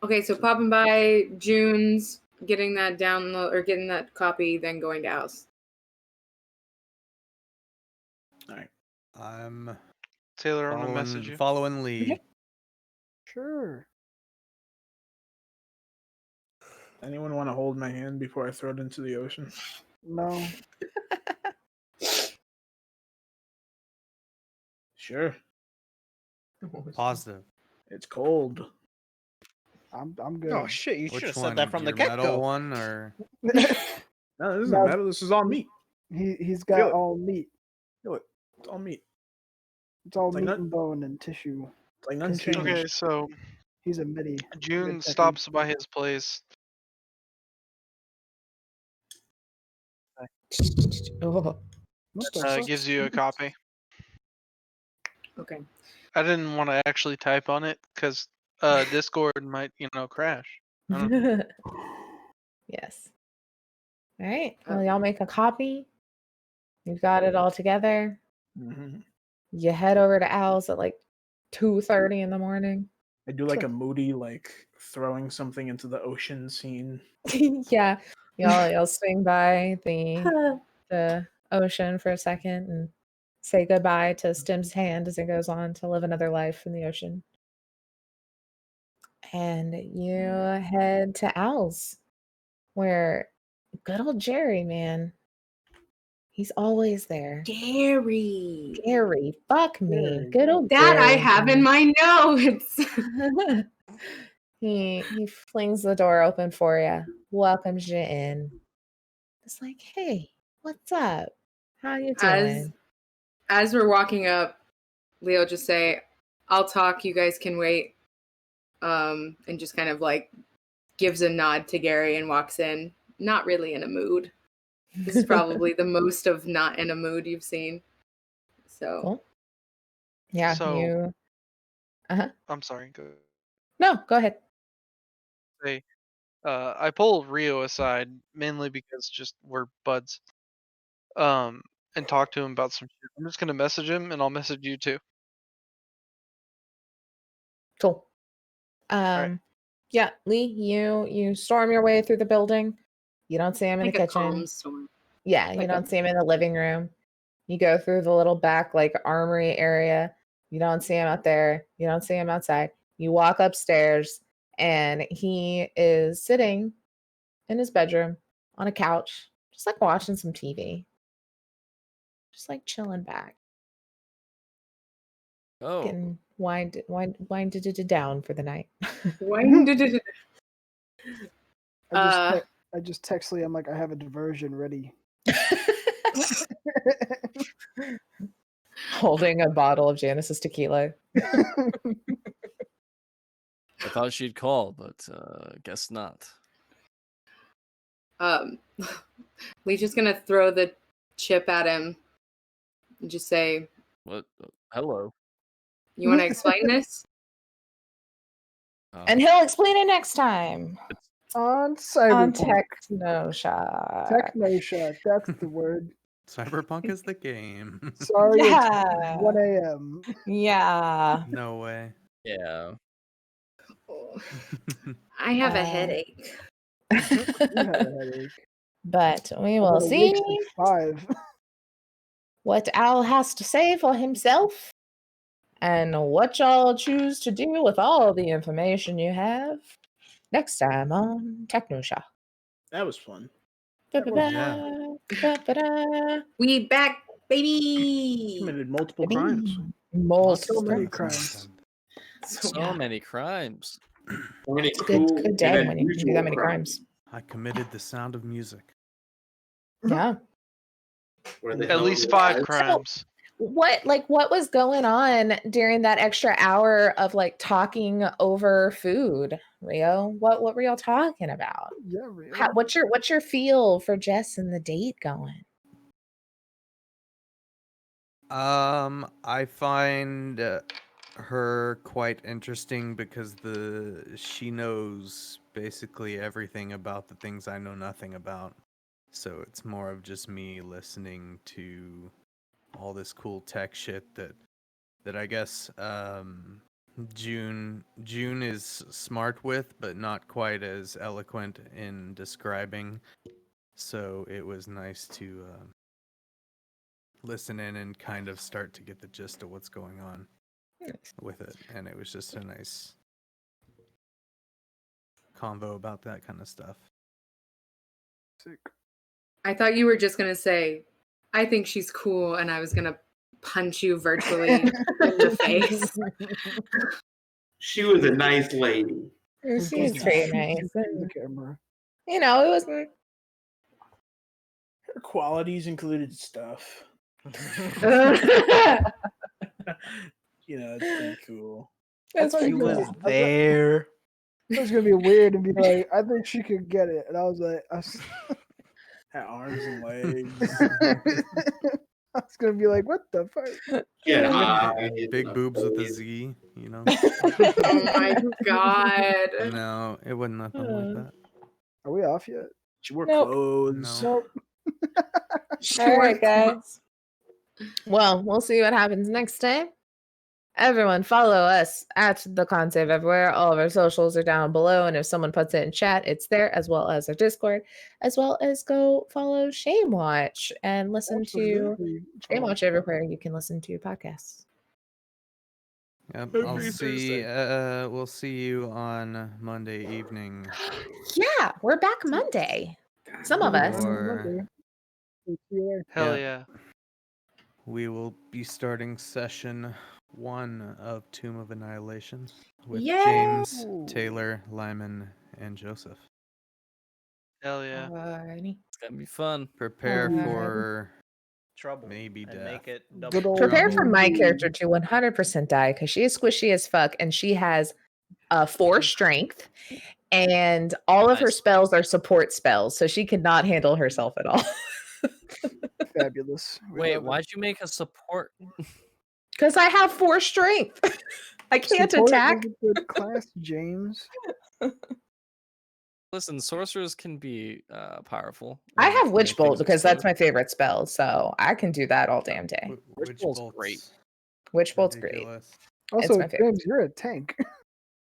Okay, so popping by June's, getting that download or getting that copy, then going to Al's. All right. I'm Taylor, I'm gonna message you. following Lee. Sure. Anyone want to hold my hand before I throw it into the ocean? No. Sure. Positive. It's cold. I'm good. Oh shit! You should Which have one? said that from the Your get metal go. one or? No, this isn't No. metal. This is all meat. He's Feel got it. all meat. Feel it. It's all meat. It's all It's like meat nut- and bone and tissue. It's like nothing 'Cause he's- changed. Okay, so He's a midi. June mid-techie. stops by his place. Oh. What the fuck? Gives you a copy. Okay. I didn't want to actually type on it because Discord might, crash. I don't know. Yes. All right. Well, y'all make a copy. You've got it all together. Mm-hmm. You head over to Al's at like 2:30 in the morning. I do like a moody, like throwing something into the ocean scene. Yeah. Y'all swing by the ocean for a second and say goodbye to Stim's hand as it goes on to live another life in the ocean. And you head to Al's, where good old Jerry, man, he's always there. Gary. Gary, fuck me. Gary. Good old That I Gary, have in man. my notes. He flings the door open for you, welcomes you in. It's like, hey, what's up? How you doing? As we're walking up, Leo just say, "I'll talk. You guys can wait." And just kind of like gives a nod to Gary and walks in. Not really in a mood. This is probably the most of not in a mood you've seen. So Cool. Yeah, So- you. I'm sorry. No, go ahead. I pull Rio aside mainly because just we're buds. And talk to him about some shit. I'm just gonna message him, and I'll message you too. Cool. right. Yeah, Lee, you storm your way through the building. You don't see him in like the a kitchen. calm storm. Yeah, you don't see him in the living room. You go through the little back like armory area. You don't see him out there. You don't see him outside. You walk upstairs and he is sitting in his bedroom on a couch, just like watching some TV. Just like chilling back. Oh, Getting winded down for the night. I just text Lee. I'm like, I have a diversion ready. Holding a bottle of Janice's tequila. I thought she'd call, but guess not. Lee's just gonna throw the chip at him and just say, What? Hello. "You want to explain this?" And he'll explain it next time On on Cyberpunk. TECHNOSHOCK. TECHNOSHOCK. That's the word. Cyberpunk is the game. Sorry, Yeah. it's 1 a.m. Yeah. No way. Yeah. I have a Uh, headache. You had a headache. But we I've will been awake see since 5. what Al has to say for himself And what y'all choose to do with all the information you have next time on TechnoShock. That was fun. We back, baby. Committed multiple crimes. So many crimes. So many crimes. It's a good day when you can do that many crimes. I committed the sound of music. Yeah. At least 5 crimes. What was going on during that extra hour of like talking over food, Rio? What were y'all talking about? Yeah, Rio. What's your feel for Jess and the date going? I find her quite interesting because she knows basically everything about the things I know nothing about. So it's more of just me listening to all this cool tech shit that I guess June is smart with, but not quite as eloquent in describing. So it was nice to listen in and kind of start to get the gist of what's going on with it. And it was just a nice convo about that kind of stuff. Sick. I thought you were just gonna say, I think she's cool, and I was gonna punch you virtually in the face. She was a nice lady. She was pretty nice. The camera. You know, it wasn't. Her qualities included stuff. You know, it's pretty cool. She was there. It was gonna be weird and be like, I think she could get it, and I was like, Had arms and legs. I was gonna be like, what the fuck? Yeah, Big boobs with a Z, you know? Oh my god. No, it wasn't nothing like that. Are we off yet? She wore Nope. clothes. No. All right, guys. Well, we'll see what happens next time. Everyone, follow us at the Concave everywhere. All of our socials are down below, and if someone puts it in chat, it's there, as well as our Discord, as well as go follow Shame Watch and listen to Absolutely. Shame Watch everywhere you can listen to podcasts. Yep, Every I'll see. Thursday. We'll see you on Monday evening. Yeah, we're back Monday. Some of us. Or Hell yeah. we will be starting session 1 of Tomb of Annihilation with Yay! James, Taylor, Lyman, and Joseph. Hell yeah. Alrighty. It's gonna be fun. Prepare Alright. for Trouble. maybe and death. make it Good double old Prepare trouble. for my Indeed. character to 100% die because she is squishy as fuck and she has 4 strength and all of her Nice. spells are support spells, so she cannot handle herself at all. Fabulous. We Wait, love it. why'd you make a support? Because I have 4 strength. I can't Support attack. is a good class, James. Listen, sorcerers can be powerful. I and have make Witch Bolt things because that's explode. my favorite spell, so I can do that all damn day. Witch Bolt's great. Witch Bolt's great. Ridiculous. Also, my favorite. James, you're a tank.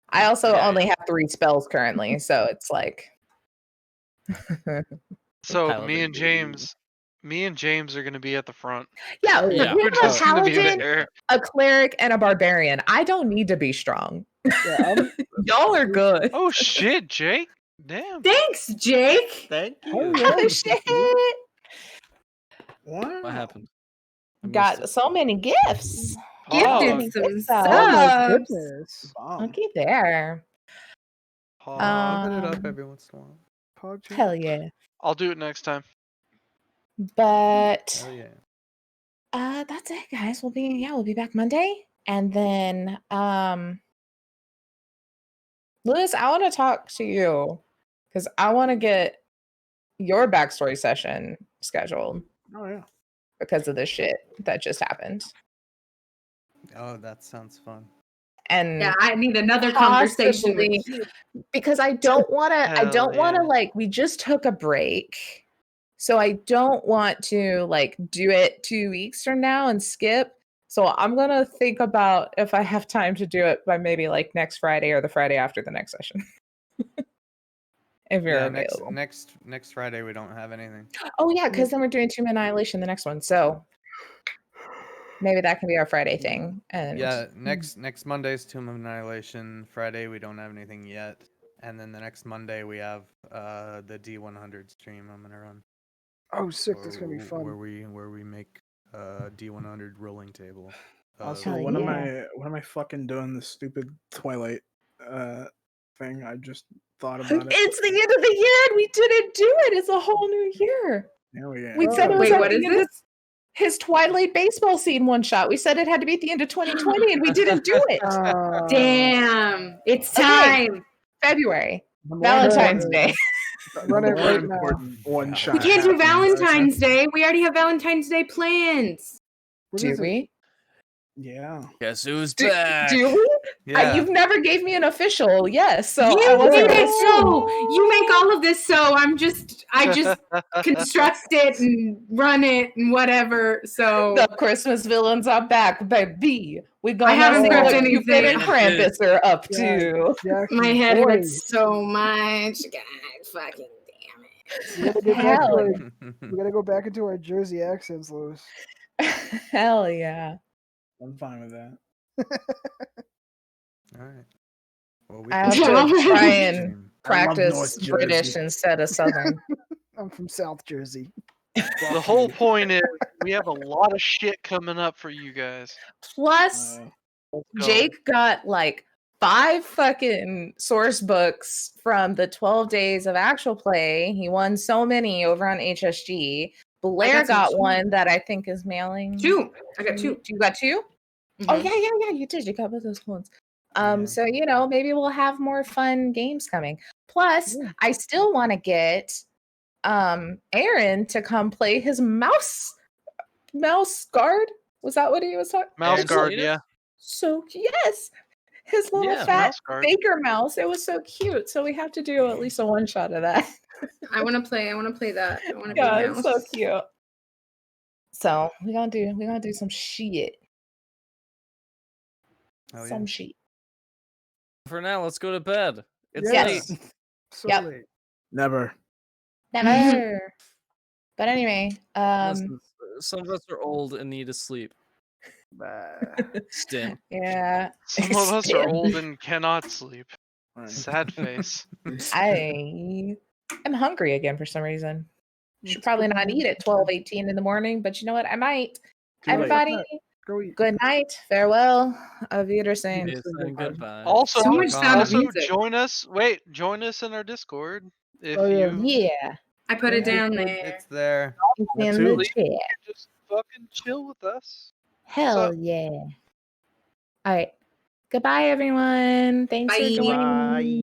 I also Yeah, only have 3 spells currently, so it's like. So Paladin. me and James are gonna be at the front. Yeah, Yeah. we We're have a just gonna be paladin, there. a cleric, and a barbarian. I don't need to be strong. Yeah, Y'all are good. Oh shit, Jake. Damn. Thanks, Jake. Thank Hell you. yeah. Oh shit! Wow. What happened? I missed Got it. so many gifts. Gifted Pog. some Gifts. Oh my subs. goodness. Bomb. Looky there. Pog. I'll put it up Um, every once in a while. Pog James. Hell yeah. I'll do it next time. But Oh yeah. that's it, guys. We'll be back Monday. And then Lewis, I want to talk to you because I want to get your backstory session scheduled Oh yeah. because of this shit that just happened. Oh, that sounds fun. And Yeah, I need another conversation with possibly you. because I don't want to Hell yeah. like we just took a break. So I don't want to like do it 2 weeks from now and skip. So I'm going to think about if I have time to do it by maybe like next Friday or the Friday after the next session. If you're Yeah, available. next Friday we don't have anything. Oh yeah, because then we're doing Tomb Annihilation the next one. So maybe that can be our Friday thing. And Yeah, next Monday's Tomb of Annihilation. Friday we don't have anything yet, and then the next Monday we have the D100 stream I'm gonna run. Oh, sick! That's gonna be Where fun. we make D100 rolling table. Also, Hell when am yeah. I fucking doing this stupid Twilight thing? I just thought about it. It's the end of the year and we didn't do it. It's a whole new year. There we go. We said it was Wait, at what the is end of this? his Twilight baseball scene one shot. We said it had to be at the end of 2020 and we didn't do it. Damn, it's Okay. time. February. The more Valentine's important- Day. Run the it more right now. important one We shot. We can't do happens, Valentine's Day. We already have Valentine's Day plans. What Do is it? we? Yeah. Guess who's Do, back? do we? Yeah. You've never gave me an official yes, so I You wasn't made gonna it so. You make all of this so. I just construct it and run it and whatever. So The Christmas villains are back, baby. We gonna haven't see prepped what anything. Cupid and Krampus are up Yeah. to. Jackson, my head boy, hurts so much. God fucking damn it. We gotta, get back to Hell our, we gotta go back into our Jersey accents, Lewis. Hell yeah. I'm fine with that. All right. Well, I have Yeah. to try and I love practice North British Jersey. instead of Southern. I'm from South Jersey. The whole point is we have a lot of shit coming up for you guys. Plus, Let's go. Jake got like 5 fucking source books from the 12 days of actual play. He won so many over on HSG. Blair got some got too. one that I think is mailing. 2. I got 2. You got 2? Oh Mhm. yeah, you did. You got both those ones. Yeah. So maybe we'll have more fun games coming. Plus, I still want to get Aaron to come play his mouse guard. Was that what he was talking? Mouse Aaron guard, Salinas? yeah. So yes, his little Yeah, fat mouse guard. baker mouse. It was so cute. So we have to do at least a one shot of that. I want to play that. I want to Yeah, be it's mouse. so cute. So we're gonna do some shit. Hell yeah. Some shit. For now, let's go to bed. It's Yes. late. So Yep. late. Never. Never. But anyway, Listen, some of us are old and need to sleep. Bah. Stim. yeah. Some of us are Stim. old and cannot sleep. Right. Sad face. I am hungry again for some reason. Should Let's probably go not ahead. eat at 12:18 in the morning, but you know what? I might. Too late. Everybody, Go eat. good night. Farewell. Auf Wiedersehen. It's saying goodbye. Also, So much sound of also music. join us in our Discord if Oh, yeah. you Yeah. I put it down there. It's there. It's That in too. the chat. just fucking chill with us. Hell So- yeah. All right. Goodbye, everyone. Thanks Bye. for joining me.